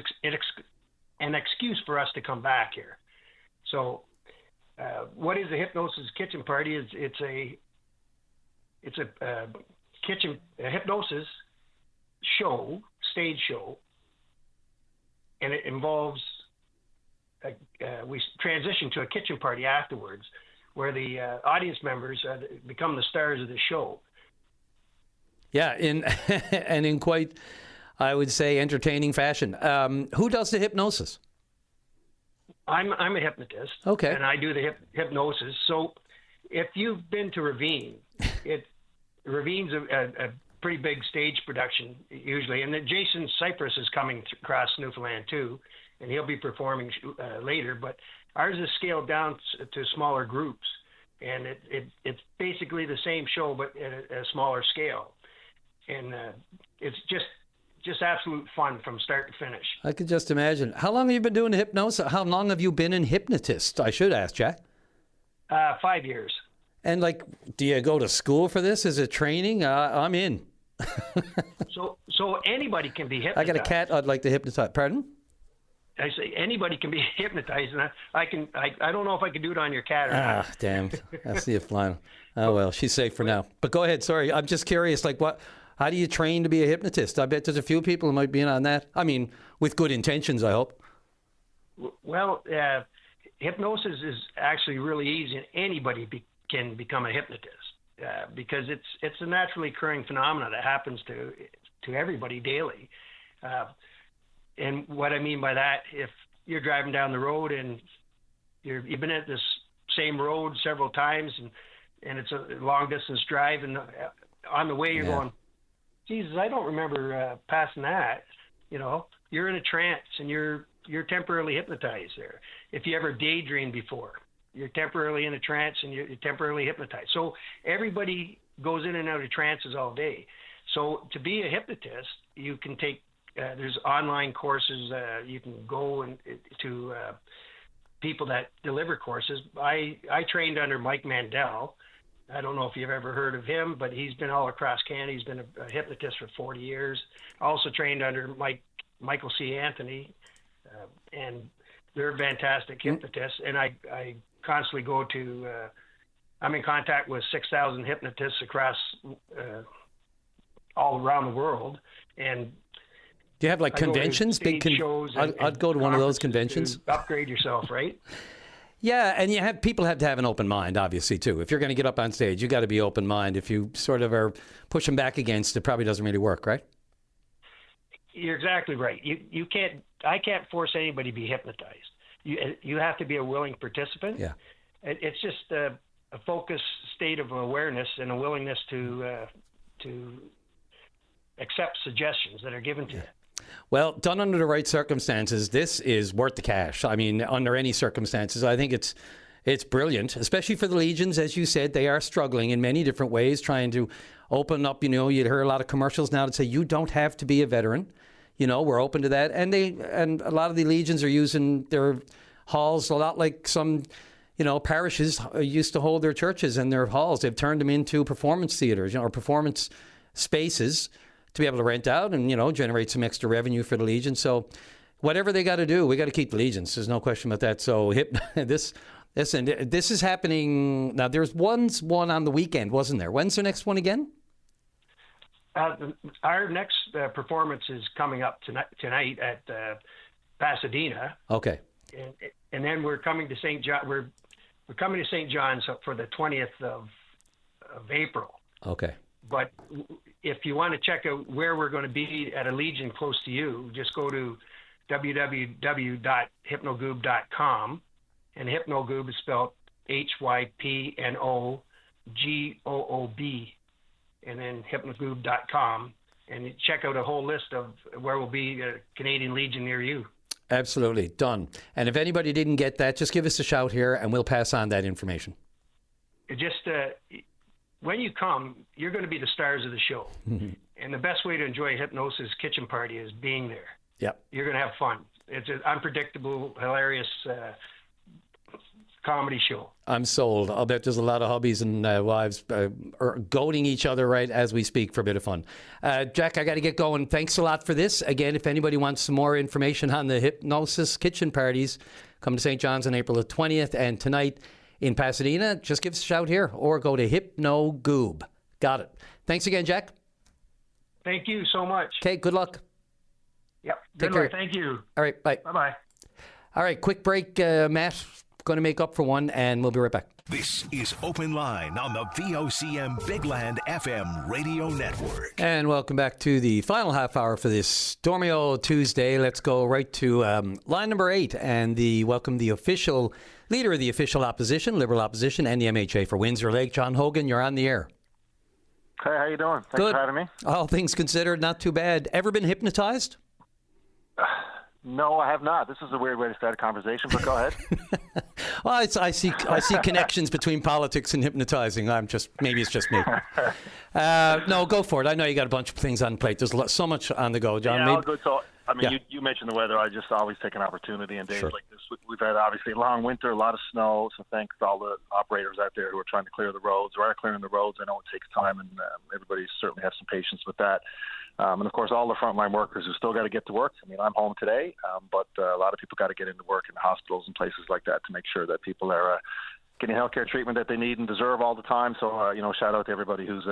an excuse for us to come back here. So what is a hypnosis kitchen party? It's a hypnosis show, stage show, and it involves we transition to a kitchen party afterwards, where the audience members become the stars of the show. Yeah, in quite, I would say, entertaining fashion. Who does the hypnosis? I'm a hypnotist. Okay. And I do the hypnosis. So if you've been to Ravine, Ravine's a pretty big stage production usually, and then Jason Cypress is coming across Newfoundland too, and he'll be performing later. But ours is scaled down to smaller groups, and it's basically the same show but at a smaller scale, and it's just absolute fun from start to finish. I could just imagine. How long have you been doing hypnosis? How long have you been a hypnotist? I should ask, Jack. 5 years. And do you go to school for this? Is it training? I'm in. So anybody can be hypnotized. I got a cat I'd like to hypnotize. Pardon? I say anybody can be hypnotized, and I don't know if I can do it on your cat or not. Ah, damn. That's the final. Oh, well, she's safe for now. But go ahead. Sorry. I'm just curious, how do you train to be a hypnotist? I bet there's a few people who might be in on that. I mean, with good intentions, I hope. Well, hypnosis is actually really easy, and anybody can become a hypnotist because it's a naturally occurring phenomenon that happens to everybody daily. And what I mean by that, if you're driving down the road and you've been at this same road several times, and it's a long distance drive, and on the way you're going, Jesus, I don't remember passing that. You know, you're in a trance and you're temporarily hypnotized there. If you ever daydreamed before, you're temporarily in a trance and you're temporarily hypnotized. So everybody goes in and out of trances all day. So to be a hypnotist, you can take there's online courses. You can go to people that deliver courses. I trained under Mike Mandel. I don't know if you've ever heard of him, but he's been all across Canada. He's been a hypnotist for 40 years. I also trained under Michael C. Anthony, and they're fantastic hypnotists. And I constantly go to, I'm in contact with 6,000 hypnotists across all around the world. And do you have like conventions? Big shows. I'd go to one of those conventions. To upgrade yourself, right? Yeah, and people have to have an open mind, obviously, too. If you're going to get up on stage, you got to be open mind. If you sort of are pushing back against it, probably doesn't really work, right? You're exactly right. I can't force anybody to be hypnotized. You have to be a willing participant. Yeah. It's just a focused state of awareness and a willingness to accept suggestions that are given to you. Well, done under the right circumstances, this is worth the cash. I mean, under any circumstances, I think it's brilliant, especially for the Legions. As you said, they are struggling in many different ways, trying to open up. You know, you'd hear a lot of commercials now that say you don't have to be a veteran. You know, we're open to that, and a lot of the Legions are using their halls a lot like some, you know, parishes used to hold their churches and their halls. They've turned them into performance theaters, you know, or performance spaces to be able to rent out and, you know, generate some extra revenue for the Legion. So whatever they got to do, we got to keep the Legions. There's no question about that. So this is happening. Now, there's one on the weekend, wasn't there? When's the next one again? Our next performance is coming up tonight at Pasadena. Okay. And then we're coming to St. John. We're coming to St. John's for the 20th of April. Okay. But if you want to check out where we're going to be at a Legion close to you, just go to www.hypnogoob.com, and Hypnogoob is spelled HYPNOGOOB, and then hypnogoob.com, and you check out a whole list of where will be a Canadian Legion near you. Absolutely. Done. And if anybody didn't get that, just give us a shout here and we'll pass on that information. When you come, you're going to be the stars of the show. Mm-hmm. And the best way to enjoy a hypnosis kitchen party is being there. Yep. You're going to have fun. It's an unpredictable, hilarious comedy show. I'm sold. I'll bet there's a lot of hubbies and wives goading each other right as we speak for a bit of fun. Jack, I got to get going. Thanks a lot for this. Again, if anybody wants some more information on the hypnosis kitchen parties, come to St. John's on April the 20th, and tonight in Pasadena, just give us a shout here or go to Hypnogoob. Got it. Thanks again, Jack. Thank you so much. Okay, good luck. Yep. Take Good care. luck. Thank you. All right, bye. Bye-bye. All right, quick break, Matt. Going to make up for one, and we'll be right back. This is Open Line on the VOCM Big Land FM radio network. And welcome back to the final half hour for this stormy old Tuesday. Let's go right to line number 8 and welcome the official leader of the official opposition, Liberal opposition, and the MHA for Windsor Lake, John Hogan. You're on the air. Hey, how you doing? Thanks Good. for having me. All things considered, not too bad. Ever been hypnotized? No, I have not. This is a weird way to start a conversation, but go ahead. Well, I see connections between politics and hypnotizing. Maybe it's just me. No, go for it. I know you got a bunch of things on plate. There's so much on the go, John. Yeah, all good. So, I mean, Yeah. you mentioned the weather. I just always take an opportunity in days Sure. like this. We've had obviously a long winter, a lot of snow. So thanks to all the operators out there who are trying to clear the roads or are clearing the roads. I know it takes time, and everybody certainly has some patience with that. And of course, all the frontline workers who still got to get to work. I mean, I'm home today, but a lot of people got to get into work in the hospitals and places like that to make sure that people are getting healthcare treatment that they need and deserve all the time. So, shout out to everybody who's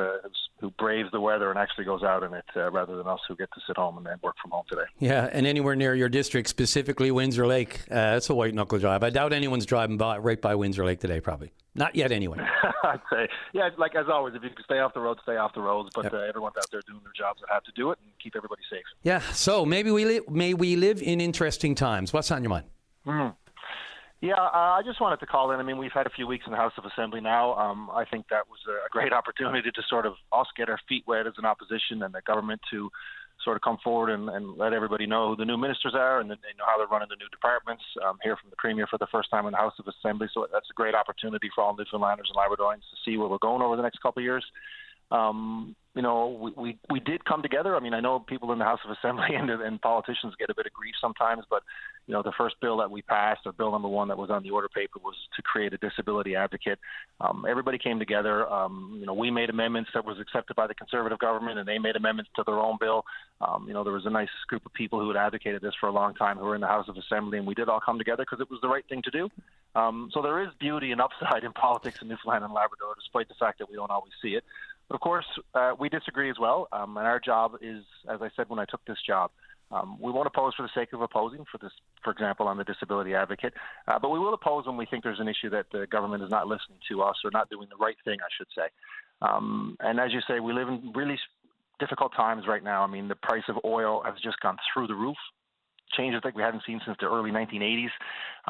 braves the weather and actually goes out in it rather than us who get to sit home and work from home today. Yeah, and anywhere near your district, specifically Windsor Lake, that's a white knuckle drive. I doubt anyone's driving right by Windsor Lake today, probably. Not yet, anyway. I'd say, yeah, like as always, if you can stay off the road, stay off the roads. But everyone's out there doing their jobs that have to do it and keep everybody safe. Yeah, so may we live in interesting times. What's on your mind? Yeah, I just wanted to call in. I mean, we've had a few weeks in the House of Assembly now. I think that was a great opportunity to sort of us get our feet wet as an opposition and the government to sort of come forward and let everybody know who the new ministers are and they know how they're running the new departments. Hear from the Premier for the first time in the House of Assembly. So that's a great opportunity for all Newfoundlanders and Labradorians to see where we're going over the next couple of years. You know, we did come together. I mean, I know people in the House of Assembly and politicians get a bit of grief sometimes, but, you know, the first bill that we passed, or bill number 1 that was on the order paper, was to create a disability advocate. Everybody came together. You know, we made amendments that was accepted by the Conservative government, and they made amendments to their own bill. You know, there was a nice group of people who had advocated this for a long time who were in the House of Assembly, and we did all come together because it was the right thing to do. So there is beauty and upside in politics in Newfoundland and Labrador, despite the fact that we don't always see it. But of course, we disagree as well, and our job is, as I said when I took this job, we won't oppose for the sake of opposing, for example, on the disability advocate, but we will oppose when we think there's an issue that the government is not listening to us or not doing the right thing, I should say. And as you say, we live in really difficult times right now. I mean, the price of oil has just gone through the roof. Changes like we haven't seen since the early 1980s.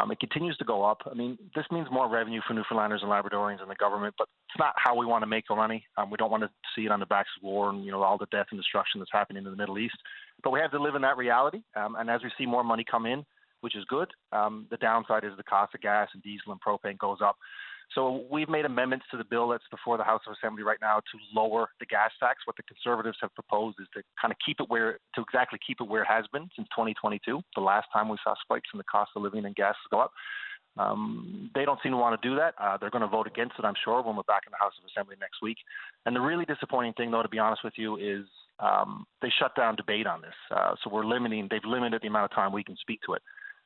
It continues to go up. I mean, this means more revenue for Newfoundlanders and Labradorians and the government, but it's not how we want to make our money. We don't want to see it on the backs of war and, you know, all the death and destruction that's happening in the Middle East. But we have to live in that reality. And as we see more money come in, which is good, the downside is the cost of gas and diesel and propane goes up. So we've made amendments to the bill that's before the House of Assembly right now to lower the gas tax. What the Conservatives have proposed is to kind of keep it where it has been since 2022, the last time we saw spikes in the cost of living and gas go up. They don't seem to want to do that. They're going to vote against it, I'm sure, when we're back in the House of Assembly next week. And the really disappointing thing, though, to be honest with you, is they shut down debate on this. So they've limited the amount of time we can speak to it.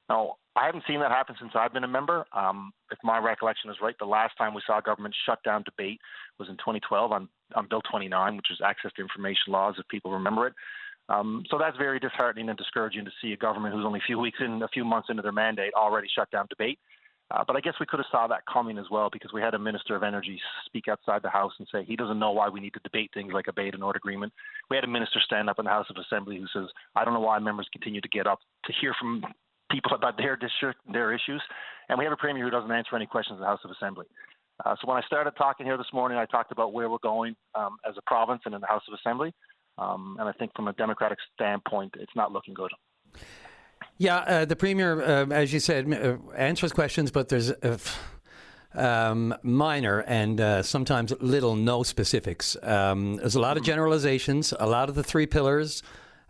Now, I haven't seen that happen since I've been a member. If my recollection is right, the last time we saw government shut down debate was in 2012 on Bill 29, which is access to information laws, if people remember it. So that's very disheartening and discouraging to see a government who's only a few months into their mandate already shut down debate. But I guess we could have saw that coming as well, because we had a Minister of Energy speak outside the House and say he doesn't know why we need to debate things like a Bay to Nord agreement. We had a minister stand up in the House of Assembly who says, I don't know why members continue to get up to hear from people about their district, their issues. And we have a Premier who doesn't answer any questions in the House of Assembly. So when I started talking here this morning, I talked about where we're going as a province and in the House of Assembly. And I think from a Democratic standpoint, it's not looking good. Yeah, the Premier, as you said, answers questions, but there's minor and sometimes no specifics. There's a lot of generalizations, a lot of the 3 pillars.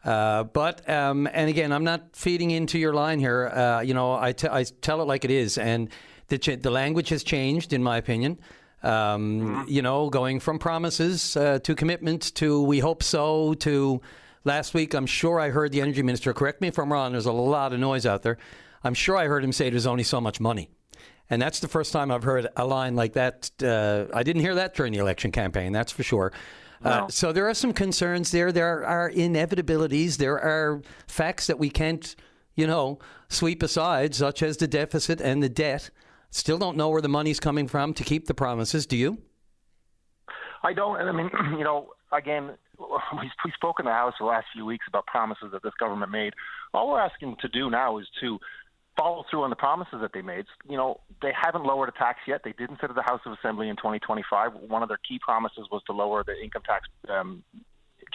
But and again, I'm not feeding into your line here. You know, I tell it like it is, and the language has changed, in my opinion. You know, going from promises to commitments to we hope so to last week. I'm sure I heard the Energy Minister. Correct me if I'm wrong. There's a lot of noise out there. I'm sure I heard him say there's only so much money, and that's the first time I've heard a line like that. I didn't hear that during the election campaign. That's for sure. So there are some concerns there. There are inevitabilities. There are facts that we can't, you know, sweep aside, such as the deficit and the debt. Still don't know where the money's coming from to keep the promises. Do you? I don't. I mean, you know, again, we spoke in the House the last few weeks about promises that this government made. All we're asking to do now is to follow through on the promises that they made. You know, they haven't lowered a tax yet. They didn't sit at the House of Assembly in 2025. One of their key promises was to lower the income tax,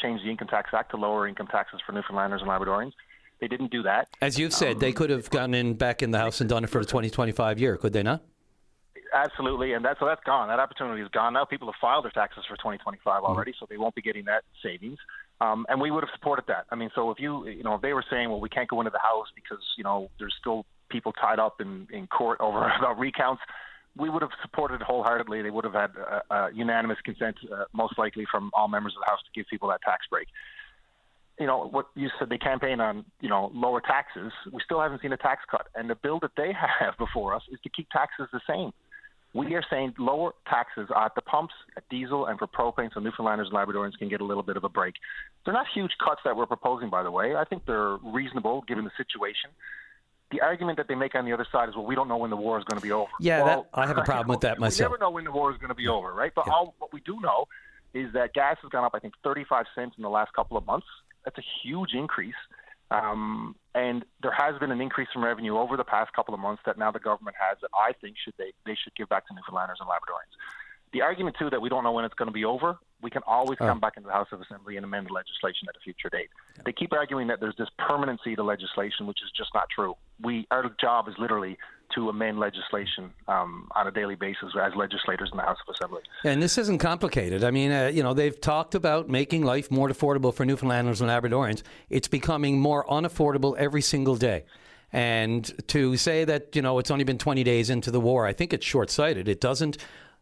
change the Income Tax Act to lower income taxes for Newfoundlanders and Labradorians. They didn't do that. As you've said, they could have gone back in the House and done it for the 2025 year, could they not? Absolutely, and that's gone. That opportunity is gone. Now people have filed their taxes for 2025 already, so they won't be getting that savings. And we would have supported that. I mean, so if if they were saying, well, we can't go into the House because, you know, there's still people tied up in court over about recounts, we would have supported it wholeheartedly. They would have had unanimous consent, most likely from all members of the House, to give people that tax break. You know, what you said, they campaign on, you know, lower taxes. We still haven't seen a tax cut. And the bill that they have before us is to keep taxes the same. We are saying lower taxes at the pumps, at diesel, and for propane, so Newfoundlanders and Labradorians can get a little bit of a break. They're not huge cuts that we're proposing, by the way. I think they're reasonable given the situation. The argument that they make on the other side is, well, we don't know when the war is going to be over. Yeah, well, I have a problem with that myself. We never know when the war is going to be over, right? But what we do know is that gas has gone up, I think, 35 cents in the last couple of months. That's a huge increase. And there has been an increase in revenue over the past couple of months that now the government has that I think they should give back to Newfoundlanders and Labradorians. The argument, too, that we don't know when it's going to be over, we can always come back into the House of Assembly and amend the legislation at a future date. They keep arguing that there's this permanency to legislation, which is just not true. Our job is literally to amend legislation on a daily basis as legislators in the House of Assembly. And this isn't complicated. I mean, they've talked about making life more affordable for Newfoundlanders and Labradorians. It's becoming more unaffordable every single day. And to say that, it's only been 20 days into the war, I think it's short-sighted. It doesn't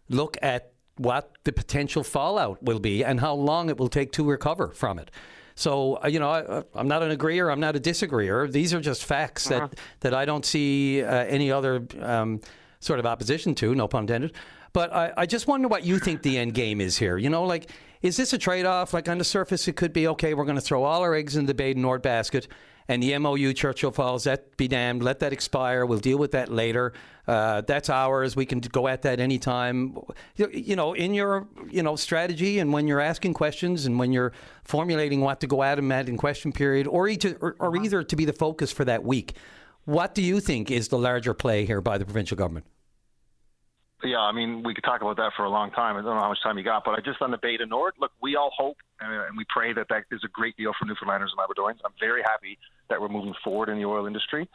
look at what the potential fallout will be and how long it will take to recover from it. So, I'm not an agreeer, I'm not a disagreeer. These are just facts that I don't see any other sort of opposition to, no pun intended. But I just wonder what you think the end game is here. Is this a trade-off? Like, on the surface, it could be, okay, we're going to throw all our eggs in the Bay Nord basket, and the MOU, Churchill Falls, that be damned, let that expire, we'll deal with that later. That's ours, we can go at that anytime. In your, strategy, and when you're asking questions and when you're formulating what to go at them at in question period, or either to be the focus for that week, what do you think is the larger play here by the provincial government? Yeah, I mean, we could talk about that for a long time. I don't know how much time you got, but just on the Bay to Nord, look, we all hope and we pray that is a great deal for Newfoundlanders and Labradorians. I'm very happy that we're moving forward in the oil industry.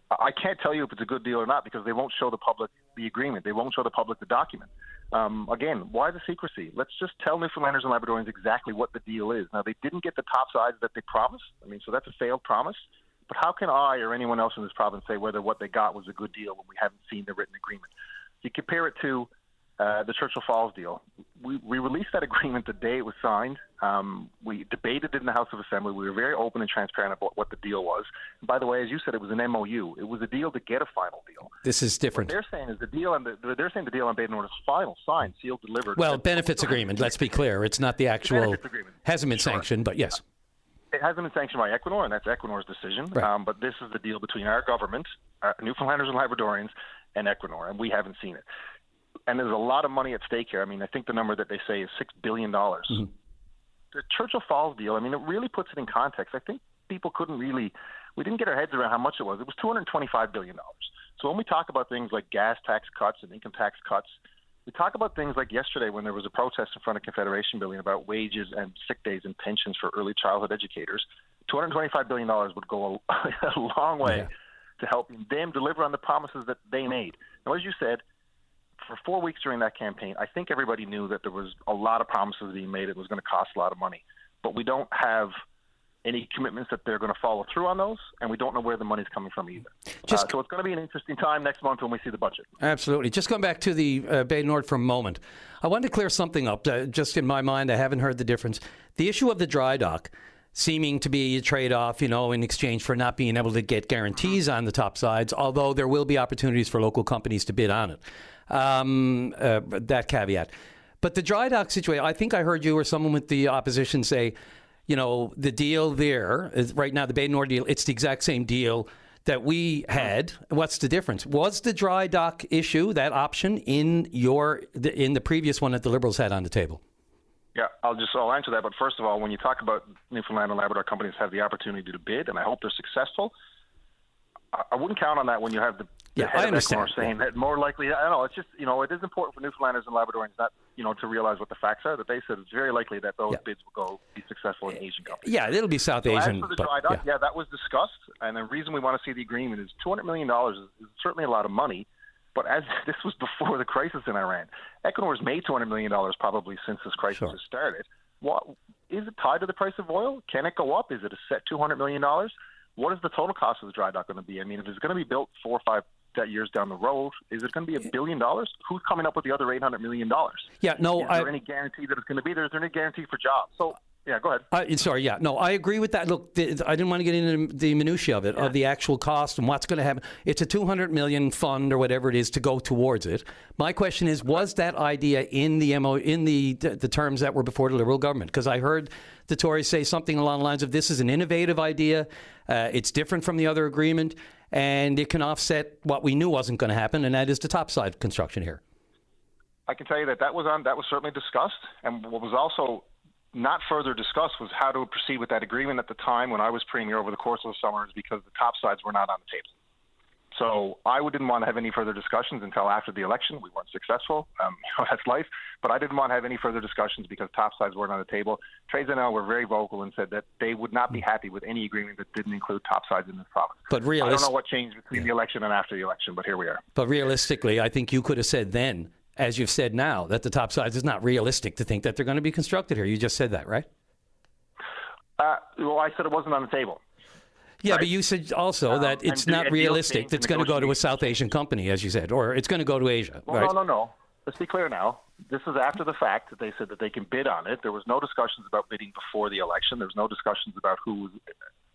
I can't tell you if it's a good deal or not because they won't show the public the agreement. They won't show the public the document. Again, why the secrecy? Let's just tell Newfoundlanders and Labradorians exactly what the deal is. Now, they didn't get the top sides that they promised. I mean, so that's a failed promise. But how can I or anyone else in this province say whether what they got was a good deal when we haven't seen the written agreement? You compare it to the Churchill Falls deal. We released that agreement the day it was signed. We debated it in the House of Assembly. We were very open and transparent about what the deal was. And by the way, as you said, it was an MOU. It was a deal to get a final deal. This is different. What they're saying is the deal on Bay Nord is final, signed, sealed, delivered. Well, benefits agreement. Let's be clear. It's not the actual. Hasn't been sanctioned, but yes. It hasn't been sanctioned by Equinor, and that's Equinor's decision. Right. But this is the deal between our government, Newfoundlanders and Labradorians, and Equinor, and we haven't seen it. And there's a lot of money at stake here. I mean, I think the number that they say is $6 billion. Mm-hmm. The Churchill Falls deal, I mean, it really puts it in context. I think people we didn't get our heads around how much it was. It was $225 billion. So when we talk about things like gas tax cuts and income tax cuts, we talk about things like yesterday when there was a protest in front of Confederation Building about wages and sick days and pensions for early childhood educators. $225 billion would go a long way to help them deliver on the promises that they made. Now, as you said, for 4 weeks during that campaign, I think everybody knew that there was a lot of promises being made. It was going to cost a lot of money. But we don't have any commitments that they're going to follow through on those, and we don't know where the money's coming from either. So it's going to be an interesting time next month when we see the budget. Absolutely. Just going back to the Bay Nord for a moment, I wanted to clear something up. Just in my mind, I haven't heard the difference. The issue of the dry dock seeming to be a trade-off, in exchange for not being able to get guarantees on the top sides, although there will be opportunities for local companies to bid on it. That caveat. But the dry dock situation, I think I heard you or someone with the opposition say, the deal there is right now, the Bay Nord deal, it's the exact same deal that we had. What's the difference? Was the dry dock issue, that option, in the previous one that the Liberals had on the table? Yeah, I'll answer that. But first of all, when you talk about Newfoundland and Labrador companies have the opportunity to bid, and I hope they're successful, I wouldn't count on that when you have the head of Equinor saying that more likely. I don't know. It's just it is important for Newfoundlanders and Labradorians not to realize what the facts are. That they said it's very likely that those bids will be successful in Asian companies. Yeah, it'll be South Asian. As for the dry dock, that was discussed, and the reason we want to see the agreement is $200 million is certainly a lot of money. But as this was before the crisis in Iran, Equinor's made $200 million probably since this crisis has started. What is it tied to the price of oil? Can it go up? Is it a set $200 million? What is the total cost of the dry dock going to be? I mean, if it's going to be built 4 or 5 years down the road, is it going to be $1 billion? Who's coming up with the other $800 million? Yeah, no. Is there any guarantee that it's going to be there? Is there any guarantee for jobs? So Yeah, go ahead. Sorry, yeah. No, I agree with that. Look, I didn't want to get into the minutiae of it, of the actual cost and what's going to happen. It's a $200 million fund or whatever it is to go towards it. My question is, was that idea in the terms that were before the Liberal government? Because I heard the Tories say something along the lines of, this is an innovative idea, it's different from the other agreement, and it can offset what we knew wasn't going to happen, and that is the topside construction here. I can tell you that was certainly discussed, and what was also not further discussed was how to proceed with that agreement at the time when I was Premier over the course of the summer, is because the topsides were not on the table. So I didn't want to have any further discussions until after the election. We weren't successful. That's life. But I didn't want to have any further discussions because topsides weren't on the table. Trades NL were very vocal and said that they would not be happy with any agreement that didn't include topsides in this province. But I don't know what changed between the election and after the election, but here we are. But realistically, I think you could have said then, as you've said now, that the topsides is not realistic to think that they're going to be constructed here. You just said that, right? Well, I said it wasn't on the table. Yeah, right? But you said also that it's not realistic that it's going to go to a South Asian company, as you said, or it's going to go to Asia. Well, right? No. Let's be clear now. This is after the fact that they said that they can bid on it. There was no discussions about bidding before the election. There was no discussions about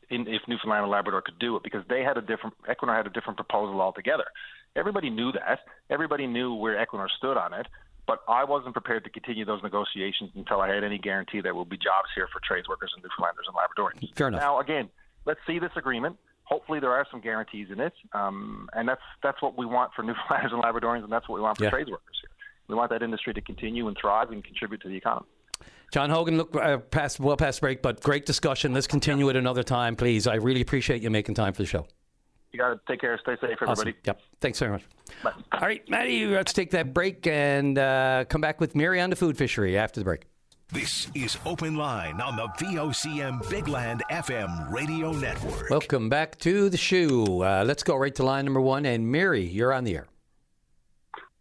if Newfoundland and Labrador could do it, because Equinor had a different proposal altogether. Everybody knew that. Everybody knew where Equinor stood on it. But I wasn't prepared to continue those negotiations until I had any guarantee there will be jobs here for trades workers and Newfoundlanders and Labradorians. Fair enough. Now, again, let's see this agreement. Hopefully there are some guarantees in it. And that's what we want for Newfoundlanders and Labradorians, and that's what we want for trades workers here. We want that industry to continue and thrive and contribute to the economy. John Hogan, look, well past break, but great discussion. Let's continue it another time, please. I really appreciate you making time for the show. You got to take care. Stay safe, everybody. Awesome. Yep. Thanks very much. Bye. All right, Matty, let's take that break and come back with Mary on the food fishery after the break. This is Open Line on the VOCM Big Land FM radio network. Welcome back to the show. Let's go right to line number one. And Mary, you're on the air.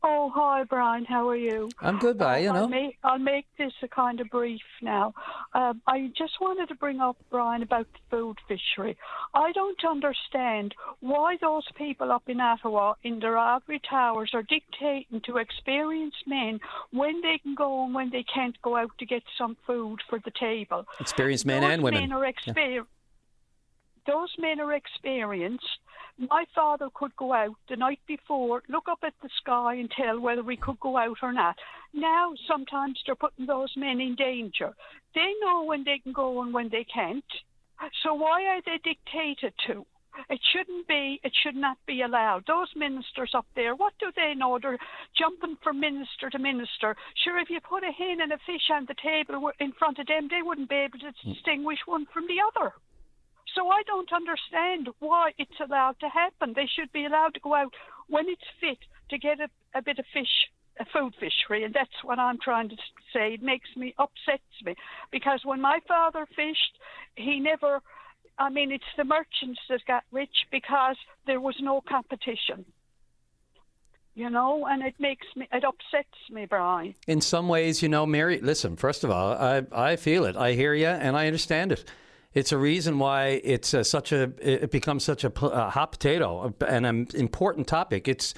Oh, hi, Brian. How are you? I'm good, bye. I'll make this a kind of brief now. I just wanted to bring up, Brian, about the food fishery. I don't understand why those people up in Ottawa in their ivory towers are dictating to experienced men when they can go and when they can't go out to get some food for the table. Experienced men and women. Those men are experienced. My father could go out the night before, look up at the sky and tell whether we could go out or not. Now, sometimes they're putting those men in danger. They know when they can go and when they can't. So why are they dictated to? It should not be allowed. Those ministers up there, what do they know? They're jumping from minister to minister. Sure, if you put a hen and a fish on the table in front of them, they wouldn't be able to distinguish one from the other. So I don't understand why it's allowed to happen. They should be allowed to go out when it's fit to get a bit of fish, a food fishery, and that's what I'm trying to say. It upsets me, because when my father fished, it's the merchants that got rich because there was no competition. And it upsets me, Brian. In some ways, Mary, listen, first of all, I feel it. I hear you, and I understand it. It's a reason why it's it becomes such a hot potato and an important topic. It's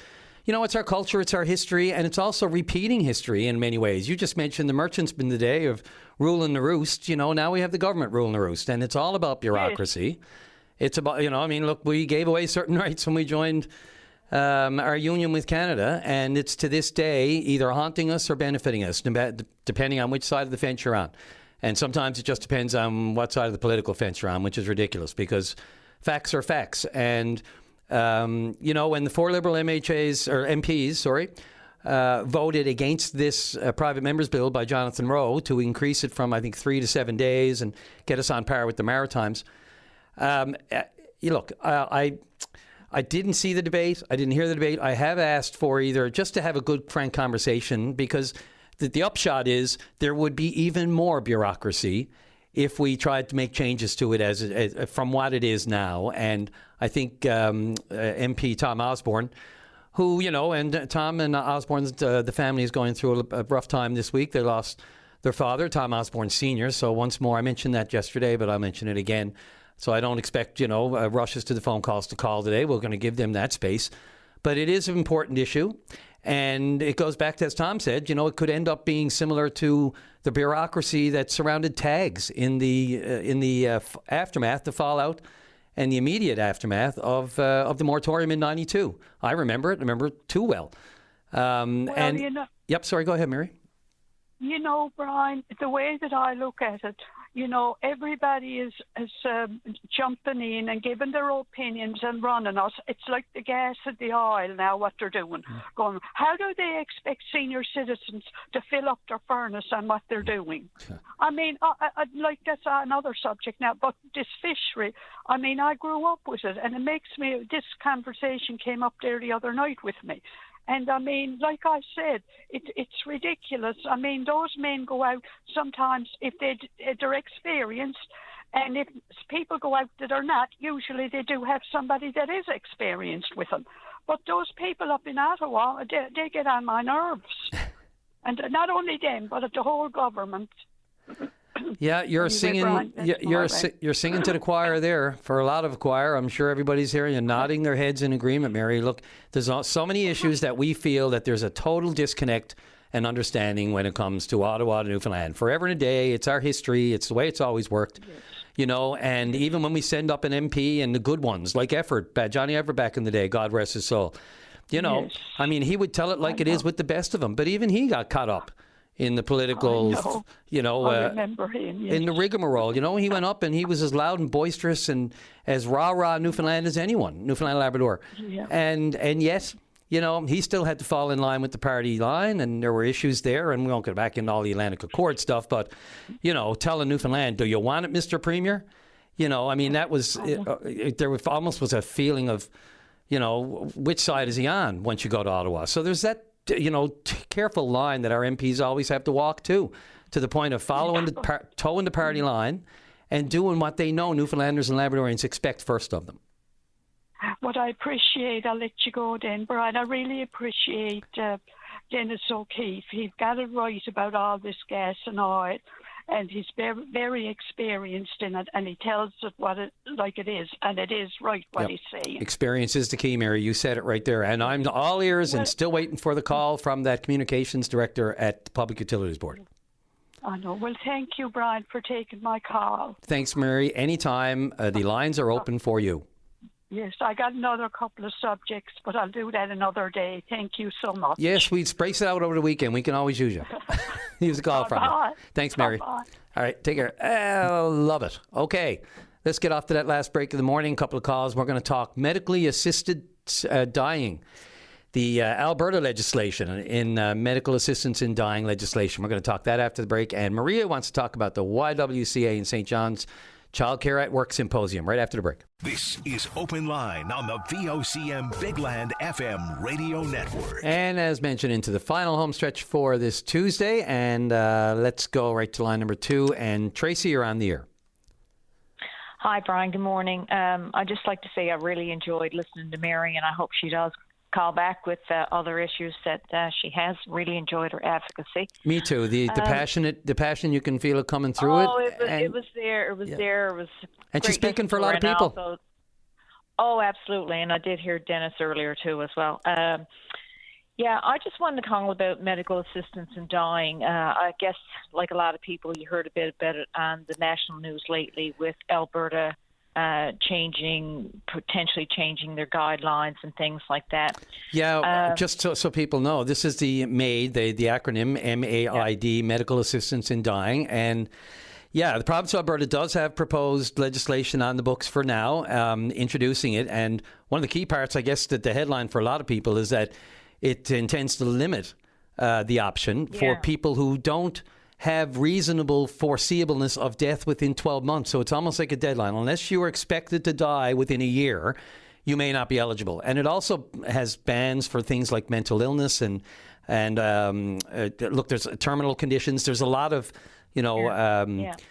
our culture, it's our history, and it's also repeating history in many ways. You just mentioned the merchants in the day of ruling the roost. Now we have the government ruling the roost, and it's all about bureaucracy. It's about, look, we gave away certain rights when we joined our union with Canada, and it's to this day either haunting us or benefiting us, depending on which side of the fence you're on. And sometimes it just depends on what side of the political fence you're on, which is ridiculous because facts are facts. And, when the four Liberal MPs voted against this private member's bill by Jonathan Rowe to increase it from, I think, 3 to 7 days and get us on par with the Maritimes. Look, I didn't see the debate. I didn't hear the debate. I have asked for either just to have a good, frank conversation because the upshot is there would be even more bureaucracy if we tried to make changes to it as from what it is now. And I think MP Tom Osborne, who, and Tom and Osborne's, the family is going through a rough time this week. They lost their father, Tom Osborne Sr. So once more, I mentioned that yesterday, but I'll mention it again. So I don't expect, rushes to the phone calls to call today. We're going to give them that space. But it is an important issue. And it goes back to, as Tom said, it could end up being similar to the bureaucracy that surrounded tags in the aftermath, the fallout, and the immediate aftermath of the moratorium in '92. I remember it too well. Yep. Sorry. Go ahead, Mary. Brian, the way that I look at it, everybody is jumping in and giving their opinions and running us. It's like the gas and the oil now, what they're doing. Going, how do they expect senior citizens to fill up their furnace and what they're doing? I mean, like that's another subject now, but this fishery, I mean, I grew up with it, and it makes me, this conversation came up there the other night with me. And I mean, like I said, it's ridiculous. I mean, those men go out sometimes if they're experienced, and if people go out that are not, usually they do have somebody that is experienced with them. But those people up in Ottawa, they get on my nerves. And not only them, but the whole government. Yeah, you're singing. You're singing to the choir there. For a lot of the choir, I'm sure everybody's hearing you nodding their heads in agreement. Mary, look, there's so many issues that we feel that there's a total disconnect and understanding when it comes to Ottawa to Newfoundland. Forever and a day, it's our history. It's the way it's always worked. And even when we send up an MP and the good ones like Johnny Everett back in the day, God rest his soul. I mean, he would tell it like it is with the best of them. But even he got caught up in the political, I remember him, yes. in the rigmarole. He went up and he was as loud and boisterous and as rah-rah Newfoundland as anyone, Newfoundland Labrador. Yeah. And yet, he still had to fall in line with the party line, and there were issues there, and we won't get back into all the Atlantic Accord stuff, but, telling Newfoundland, do you want it, Mr. Premier? I mean, that was, there almost was a feeling of, which side is he on once you go to Ottawa? So there's that, careful line that our MPs always have to walk to the point of following towing the party line and doing what they know Newfoundlanders and Labradorians expect first of them. What I appreciate, I'll let you go then, Brian. I really appreciate Dennis O'Keefe. He got it right about all this gas and oil, and he's very, very experienced in it, and he tells it like it is, and it is right what he's saying. Experience is the key, Mary. You said it right there, and I'm all ears and still waiting for the call from that communications director at the Public Utilities Board. I know. Well, thank you, Brian, for taking my call. Thanks, Mary. Anytime. The lines are open for you. Yes, I got another couple of subjects, but I'll do that another day. Thank you so much. Yes, we'd brace it out over the weekend. We can always use you. Use a call from you. Thanks, Mary. Bye-bye. All right, take care. Love it. Okay, let's get off to that last break of the morning. A couple of calls. We're going to talk medically assisted dying. The Alberta legislation in medical assistance in dying legislation. We're going to talk that after the break. And Maria wants to talk about the YWCA in St. John's Childcare at Work Symposium right after the break. This is Open Line on the VOCM Big Land FM radio network. And as mentioned, into the final home stretch for this Tuesday. And let's go right to line number 2. And Tracy, you're on the air. Hi, Brian. Good morning. I'd just like to say I really enjoyed listening to Mary, and I hope she does call back with other issues that she has. Really enjoyed her advocacy. Me too. The passion, you can feel it coming through it was there. It was there. It was. And she's speaking for a lot of people. Also, absolutely. And I did hear Dennis earlier too, as well. Yeah, I just wanted to call about medical assistance in dying. I guess, like a lot of people, you heard a bit about it on the national news lately with Alberta potentially changing their guidelines and things like that. Yeah, just so people know, this is the MAID, the acronym MAID, Medical Assistance in Dying. And yeah, the province of Alberta does have proposed legislation on the books for now, introducing it. And one of the key parts, I guess, that the headline for a lot of people is that it intends to limit the option for people who don't have reasonable foreseeableness of death within 12 months. So it's almost like a deadline. Unless you are expected to die within a year, you may not be eligible. And it also has bans for things like mental illness and look, there's terminal conditions. There's a lot of,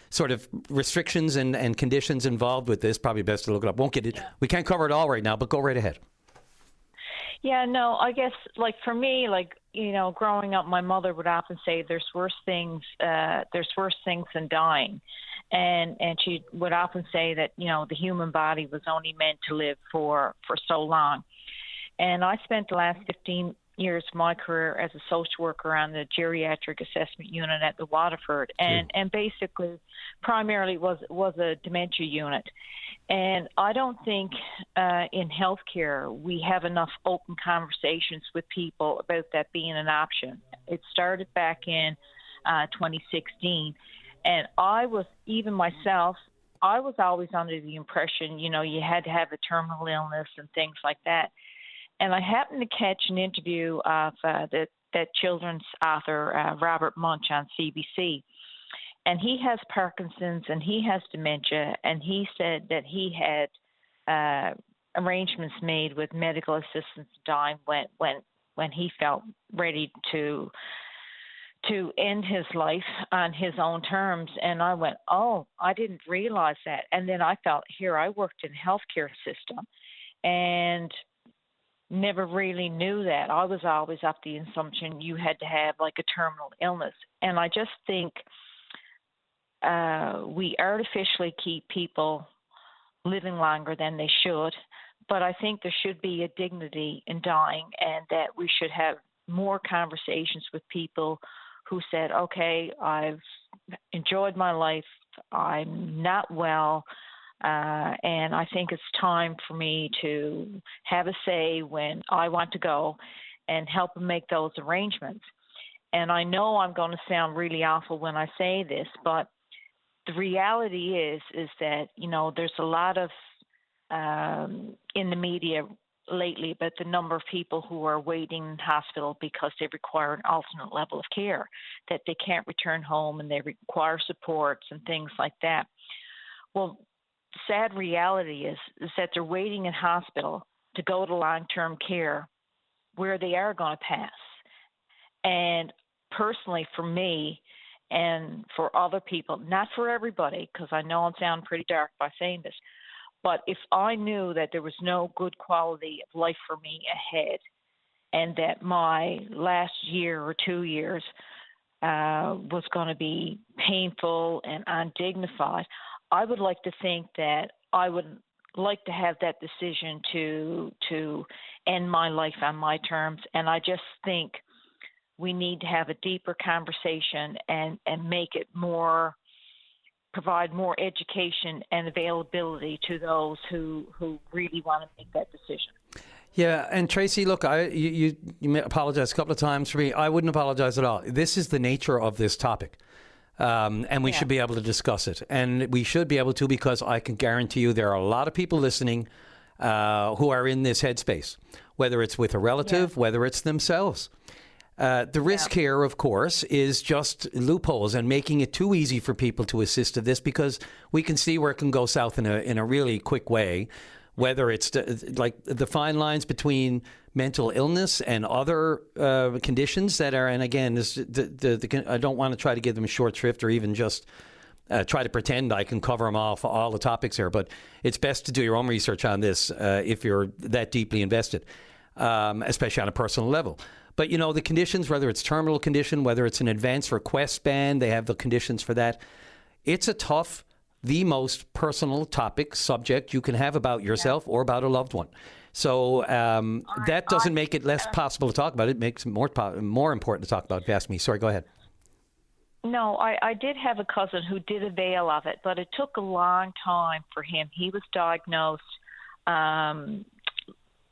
sort of restrictions and conditions involved with this. Probably best to look it up. Won't get it. We can't cover it all right now, but go right ahead. Yeah, no, I guess, like, for me, like, growing up, my mother would often say there's worse things than dying. And she would often say that, the human body was only meant to live for so long. And I spent the last 15 years of my career as a social worker on the geriatric assessment unit at the Waterford, and basically primarily was a dementia unit. And I don't think in healthcare we have enough open conversations with people about that being an option. It started back in 2016, and I was always under the impression, you had to have a terminal illness and things like that. And I happened to catch an interview of that children's author, Robert Munch, on CBC. And he has Parkinson's and he has dementia. And he said that he had arrangements made with medical assistance dying when he felt ready to end his life on his own terms. And I went, oh, I didn't realize that. And then I felt, here, I worked in the healthcare system and never really knew that. I was always up the assumption you had to have like a terminal illness. And I just think we artificially keep people living longer than they should. But I think there should be a dignity in dying, and that we should have more conversations with people who said, okay, I've enjoyed my life, I'm not well, and I think it's time for me to have a say when I want to go and help them make those arrangements. And I know I'm going to sound really awful when I say this, but the reality is that, there's a lot of in the media lately about the number of people who are waiting in hospital because they require an alternate level of care, that they can't return home and they require supports and things like that. Well, the sad reality is that they're waiting in hospital to go to long-term care where they are going to pass. And personally, for me and for other people, not for everybody, because I know I'm sounding pretty dark by saying this, but if I knew that there was no good quality of life for me ahead, and that my last year or 2 years was going to be painful and undignified, I would like to think that I would like to have that decision to end my life on my terms. And I just think we need to have a deeper conversation and make it more, provide more education and availability to those who really want to make that decision. Yeah, and Tracy, look, you apologize a couple of times for me. I wouldn't apologize at all. This is the nature of this topic. And we should be able to discuss it. And we should be able to, because I can guarantee you there are a lot of people listening who are in this headspace, whether it's with a relative, whether it's themselves. The risk here, of course, is just loopholes and making it too easy for people to assist to this, because we can see where it can go south in a really quick way, whether it's like the fine lines between mental illness and other conditions that are, and again, I don't want to try to give them a short shrift or even just try to pretend I can cover them all the topics here, but it's best to do your own research on this if you're that deeply invested, especially on a personal level. But, the conditions, whether it's terminal condition, whether it's an advanced request ban, they have the conditions for that. It's a tough, the most personal subject you can have about yourself or about a loved one. So that doesn't make it less possible to talk about. It makes it more important to talk about, if you ask me. Sorry, go ahead. No, I did have a cousin who did avail of it, but it took a long time for him. He was diagnosed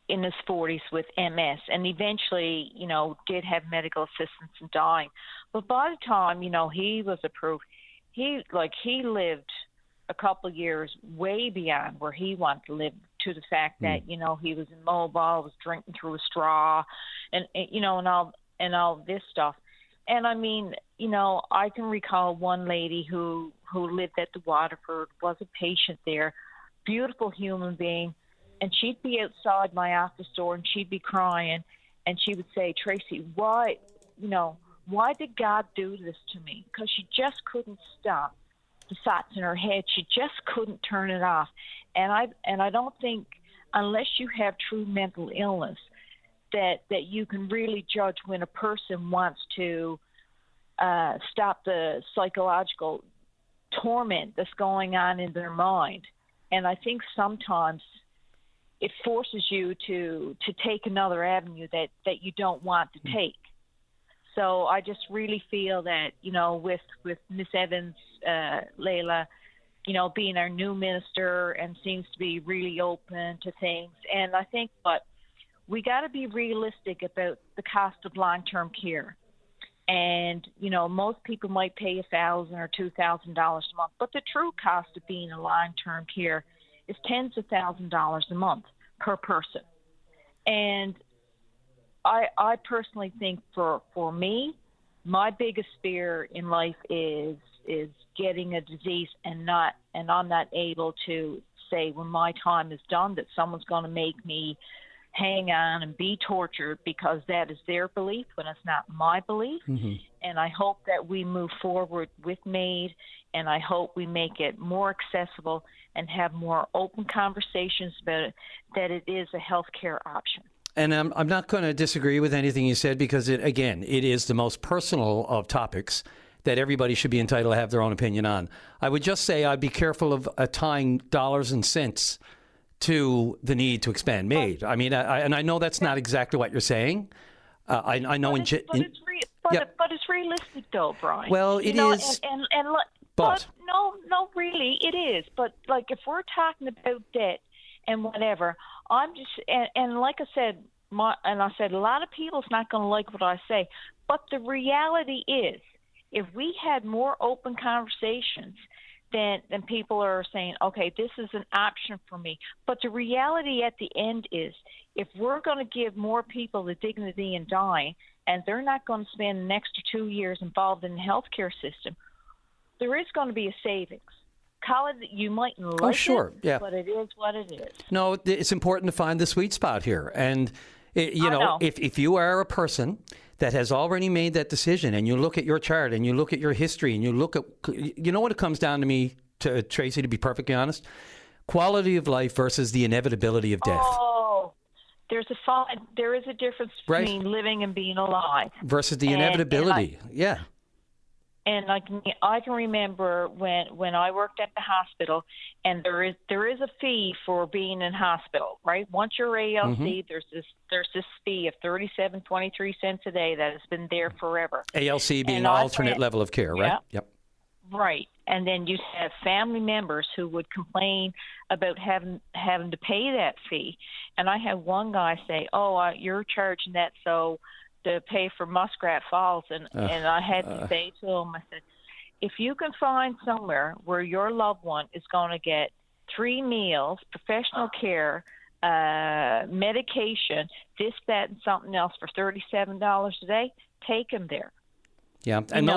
in his 40s with MS, and eventually, did have medical assistance in dying. But by the time, he was approved, he lived a couple of years way beyond where he wanted to live, to the fact that, he was immobile, was drinking through a straw, and all this stuff. And I mean, I can recall one lady who lived at the Waterford, was a patient there, beautiful human being. And she'd be outside my office door and she'd be crying, and she would say, Tracy, why did God do this to me? Because she just couldn't stop the thoughts in her head. She just couldn't turn it off. And I don't think, unless you have true mental illness, that you can really judge when a person wants to stop the psychological torment that's going on in their mind. And I think sometimes it forces you to take another avenue that you don't want to take. So I just really feel that, with Miss Evans, Layla, being our new minister and seems to be really open to things. And I think, we got to be realistic about the cost of long-term care. And, most people might pay $1,000 or $2,000 a month, but the true cost of being in long-term care is tens of thousands of dollars a month per person. And I personally think for me, my biggest fear in life is getting a disease and I'm not able to say when my time is done that someone's going to make me hang on and be tortured because that is their belief when it's not my belief. Mm-hmm. And I hope that we move forward with MAID, and I hope we make it more accessible and have more open conversations about it, that it is a healthcare option. And I'm not going to disagree with anything you said because, it is the most personal of topics that everybody should be entitled to have their own opinion on. I would just say I'd be careful of tying dollars and cents to the need to expand MAID. I mean, I know that's not exactly what you're saying. I know, but it's realistic, though, Brian. Well, it is. But no, really, it is. But like, if we're talking about debt and whatever, I'm just and like I said, a lot of people's not going to like what I say. But the reality is, if we had more open conversations, then people are saying, okay, this is an option for me. But the reality at the end is, if we're going to give more people the dignity in dying, and they're not going to spend an extra 2 years involved in the healthcare system, there is going to be a savings. Call it, you mightn't like it, but it is what it is. No, it's important to find the sweet spot here. And, if you are a person that has already made that decision, and you look at your chart and you look at your history and you look at, what it comes down to me, to Tracy, to be perfectly honest, quality of life versus the inevitability of death. Oh, there is a difference between living and being alive. Versus the inevitability, And I can remember when I worked at the hospital, and there is a fee for being in hospital, right? Once you're ALC, there's this fee of $37.23 a day that has been there forever. ALC being alternate level of care, right? Yep. Right, and then you have family members who would complain about having to pay that fee, and I had one guy say, "Oh, you're charging that so." To pay for Muskrat Falls, and I had to say to him, I said, if you can find somewhere where your loved one is going to get 3 meals, professional care, medication, this, that, and something else for $37 a day, take him there. Yeah, and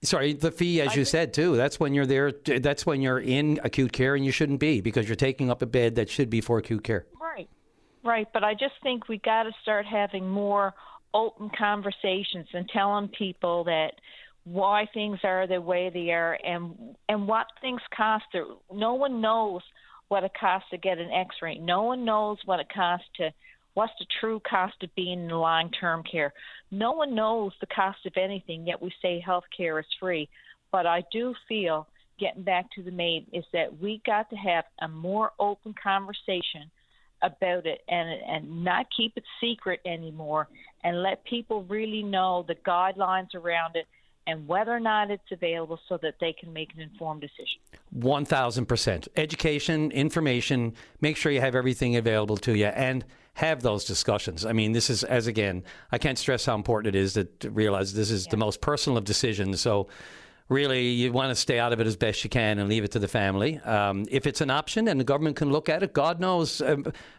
sorry, the fee, as you said too, that's when you're there. That's when you're in acute care, and you shouldn't be, because you're taking up a bed that should be for acute care. Right, but I just think we got to start having more open conversations and telling people that why things are the way they are and what things cost. No one knows what it costs to get an X-ray. No one knows what it costs what's the true cost of being in long-term care. No one knows the cost of anything, yet we say health care is free. But I do feel, getting back to the MAID, is that we got to have a more open conversation about it and not keep it secret anymore, and let people really know the guidelines around it and whether or not it's available so that they can make an informed decision. 1,000%. Education, information, make sure you have everything available to you and have those discussions. I mean, this is, I can't stress how important it is to realize this is the most personal of decisions. So really, you want to stay out of it as best you can and leave it to the family. If it's an option and the government can look at it, God knows.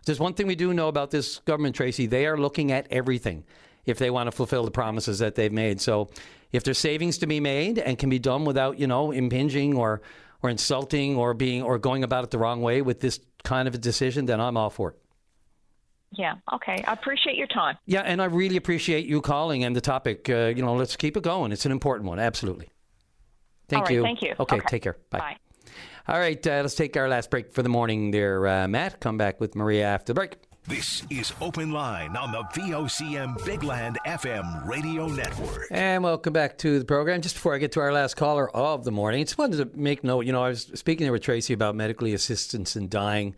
There's one thing we do know about this government, Tracy. They are looking at everything if they want to fulfill the promises that they've made. So if there's savings to be made and can be done without, impinging or insulting or going about it the wrong way with this kind of a decision, then I'm all for it. Yeah, okay. I appreciate your time. Yeah, and I really appreciate you calling and the topic. Let's keep it going. It's an important one, absolutely. Thank you. Thank you. Okay, take care. Bye. All right, let's take our last break for the morning there, Matt. Come back with Maria after the break. This is Open Line on the VOCM Big Land FM radio network. And welcome back to the program. Just before I get to our last caller of the morning, I just wanted to make note, I was speaking there with Tracy about medically assistance in dying.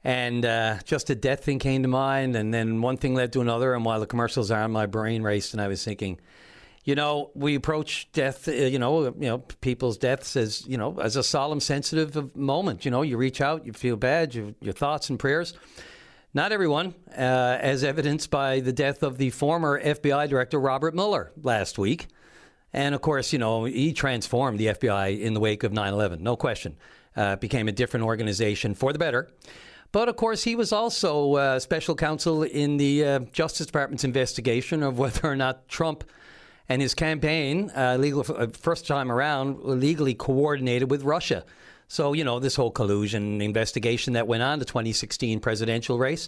And just a death thing came to mind, and then one thing led to another. And while the commercials are on, my brain raced, and I was thinking, we approach death, people's deaths as, as a solemn, sensitive moment. You reach out, you feel bad, your thoughts and prayers. Not everyone, as evidenced by the death of the former FBI director, Robert Mueller, last week. And of course, he transformed the FBI in the wake of 9/11, no question. Became a different organization for the better. But of course, he was also special counsel in the Justice Department's investigation of whether or not Trump and his campaign, first time around, legally coordinated with Russia. So, this whole collusion investigation that went on, the 2016 presidential race.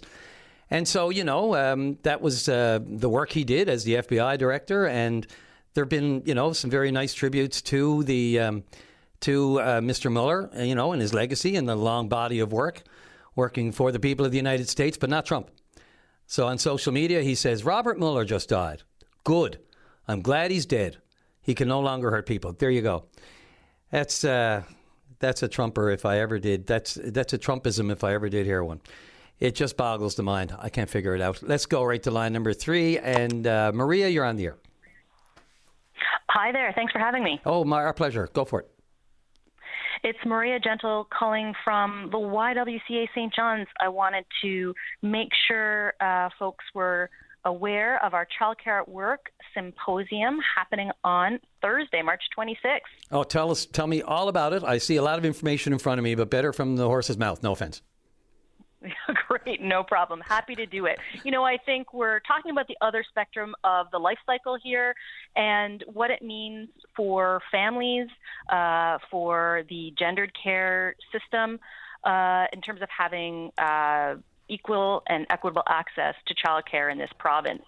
And so, that was the work he did as the FBI director. And there have been, some very nice tributes to Mr. Mueller, and his legacy and the long body of work, working for the people of the United States, but not Trump. So on social media, he says, Robert Mueller just died. Good. I'm glad he's dead. He can no longer hurt people. There you go. That's a Trumper if I ever did. That's a Trumpism if I ever did hear one. It just boggles the mind. I can't figure it out. Let's go right to line number 3. And Maria, you're on the air. Hi there. Thanks for having me. Oh, our pleasure. Go for it. It's Maria Gentle calling from the YWCA St. John's. I wanted to make sure folks were aware of our Childcare at Work symposium happening on Thursday, March 26th. Oh, tell me all about it. I see a lot of information in front of me, but better from the horse's mouth. No offense. Great, no problem. Happy to do it. I think we're talking about the other spectrum of the life cycle here and what it means for families, for the gendered care system, in terms of having equal and equitable access to childcare in this province.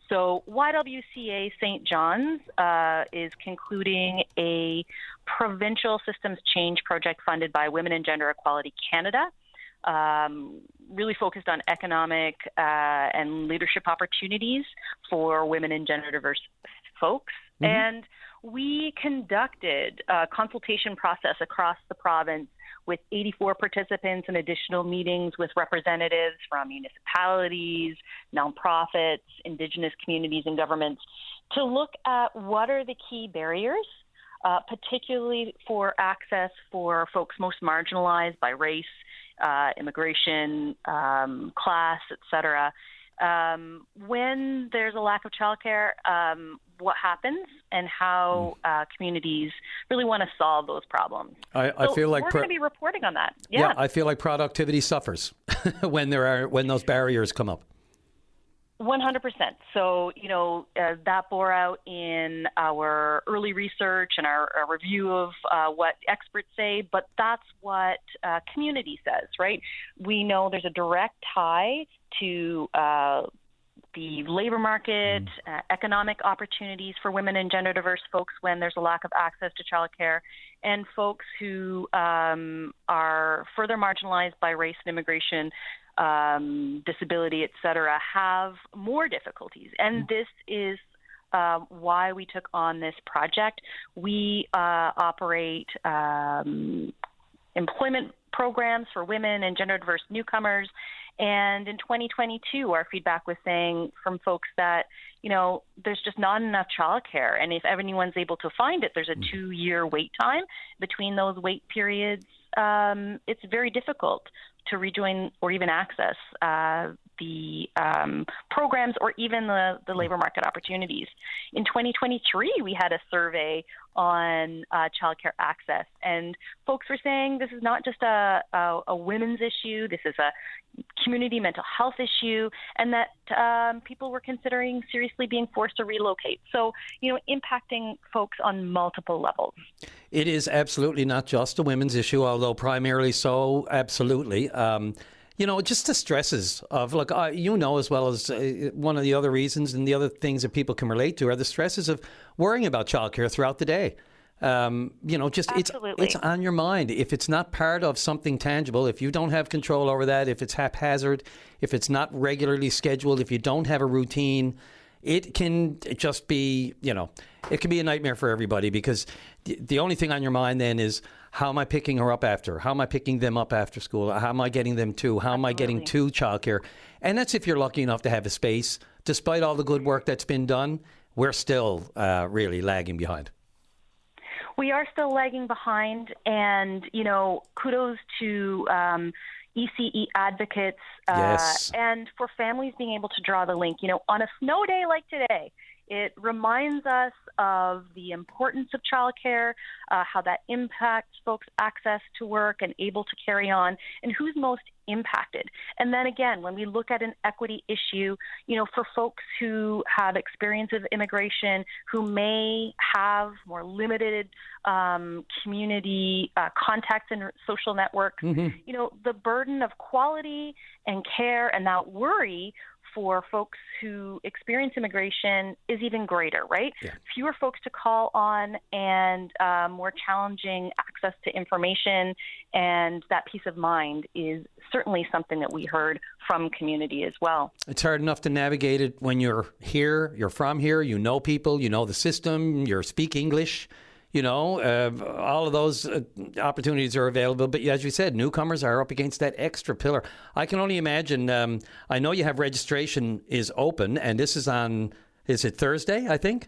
So YWCA St. John's is concluding a provincial systems change project funded by Women and Gender Equality Canada, really focused on economic and leadership opportunities for women and gender diverse folks. Mm-hmm. And we conducted a consultation process across the province with 84 participants and additional meetings with representatives from municipalities, nonprofits, Indigenous communities, and governments to look at what are the key barriers, particularly for access for folks most marginalized by race, immigration, class, et cetera. When there's a lack of childcare, what happens and how communities really want to solve those problems. I feel like we're going to be reporting on that. Yeah, I feel like productivity suffers when those barriers come up. 100%. So, that bore out in our early research and our review of what experts say, but that's what community says, right? We know there's a direct tie to the labor market, economic opportunities for women and gender diverse folks when there's a lack of access to childcare, and folks who are further marginalized by race and immigration, disability, et cetera, have more difficulties. And this is why we took on this project. We operate employment programs for women and gender diverse newcomers. And in 2022, our feedback was saying from folks that, there's just not enough childcare. And if anyone's able to find it, there's a 2-year wait time between those wait periods. It's very difficult to rejoin or even access the programs or even the labor market opportunities. In 2023, we had a survey on childcare access, and folks were saying this is not just a women's issue, this is a community mental health issue, and that people were considering seriously being forced to relocate. So, impacting folks on multiple levels. It is absolutely not just a women's issue, although primarily so, absolutely. Just the stresses of, as well as one of the other reasons and the other things that people can relate to are the stresses of worrying about childcare throughout the day. It's on your mind. If it's not part of something tangible, if you don't have control over that, if it's haphazard, if it's not regularly scheduled, if you don't have a routine, it can just be, it can be a nightmare for everybody, because the only thing on your mind then is, How am I picking her up after? How am I picking them up after school? How am I getting them to? How am I getting to childcare? And that's if you're lucky enough to have a space. Despite all the good work that's been done, we're still really lagging behind. We are still lagging behind, and, you know, kudos to ECE advocates Yes. and for families being able to draw the link. You know, on a snow day like today, it reminds us of the importance of childcare, how that impacts folks' access to work and able to carry on, and who's most impacted. And then again, when we look at an equity issue, you know, for folks who have experience of immigration, who may have more limited community contacts and social networks, you know, the burden of quality and care and that worry for folks who experience immigration is even greater, right? Yeah. Fewer folks to call on and more challenging access to information, and that peace of mind is certainly something that we heard from community as well. It's hard enough to navigate it when you're here, you're from here, you know people, you know the system, you speak English. You know, all of those opportunities are available. But as you said, newcomers are up against that extra pillar. I can only imagine. I know you have registration is open, and this is on, is it Thursday, I think?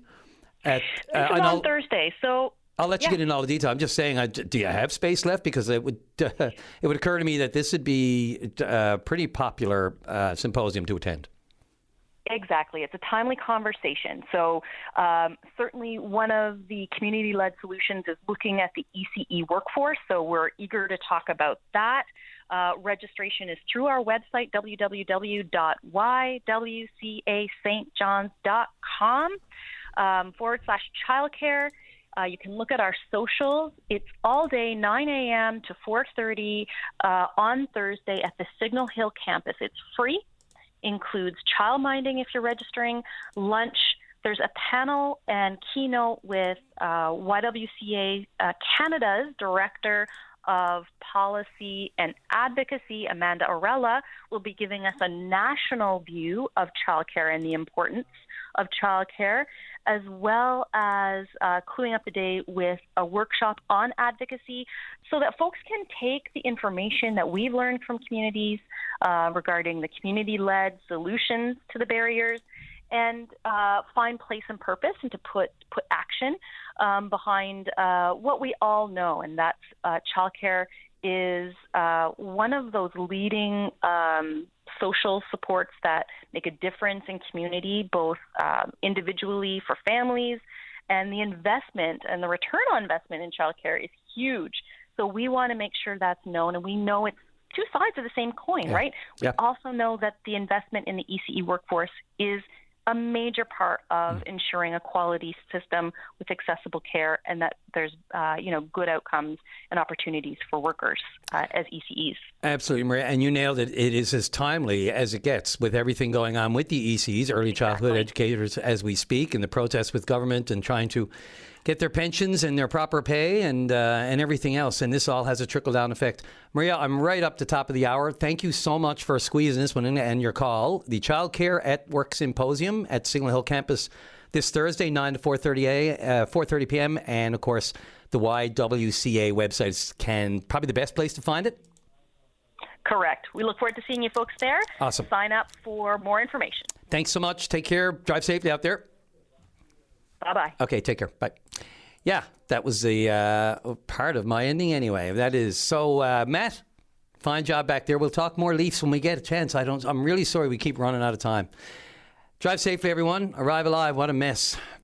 This is on Thursday. So I'll let you get in all the detail. I'm just saying, do you have space left? Because it would occur to me that this would be a pretty popular symposium to attend. Exactly. It's a timely conversation. So certainly one of the community-led solutions is looking at the ECE workforce. So we're eager to talk about that. Registration is through our website, www.ywcastjohns.com /childcare. You can look at our socials. It's all day, 9 a.m. to 4:30 on Thursday at the Signal Hill campus. It's free. Includes child minding if you're registering, lunch. There's a panel and keynote with YWCA Canada's Director of Policy and Advocacy, Amanda Orella, will be giving us a national view of childcare and the importance of childcare, as well as cluing up the day with a workshop on advocacy so that folks can take the information that we've learned from communities regarding the community-led solutions to the barriers and find place and purpose and to put action behind what we all know, and that's childcare is one of those leading social supports that make a difference in community, both individually for families, and the investment and the return on investment in childcare is huge. So we want to make sure that's known, and we know it's two sides of the same coin, right? We also know that the investment in the ECE workforce is a major part of ensuring a quality system with accessible care, and that there's good outcomes and opportunities for workers as ECEs. Absolutely, Maria, and you nailed it. It is as timely as it gets with everything going on with the ECEs, early childhood educators, as we speak, and the protests with government and trying to get their pensions and their proper pay and everything else. And this all has a trickle-down effect. Maria, I'm right up to top of the hour. Thank you so much for squeezing this one in and your call. The Child Care at Work Symposium at Signal Hill Campus this Thursday, 9 to 4:30 p.m. And, of course, the YWCA website is probably the best place to find it. Correct. We look forward to seeing you folks there. Awesome. Sign up for more information. Thanks so much. Take care. Drive safely out there. Bye-bye. Okay, take care. Bye. Yeah, that was the part of my ending anyway. That is. So, Matt, fine job back there. We'll talk more Leafs when we get a chance. I'm really sorry we keep running out of time. Drive safely, everyone. Arrive alive. What a mess.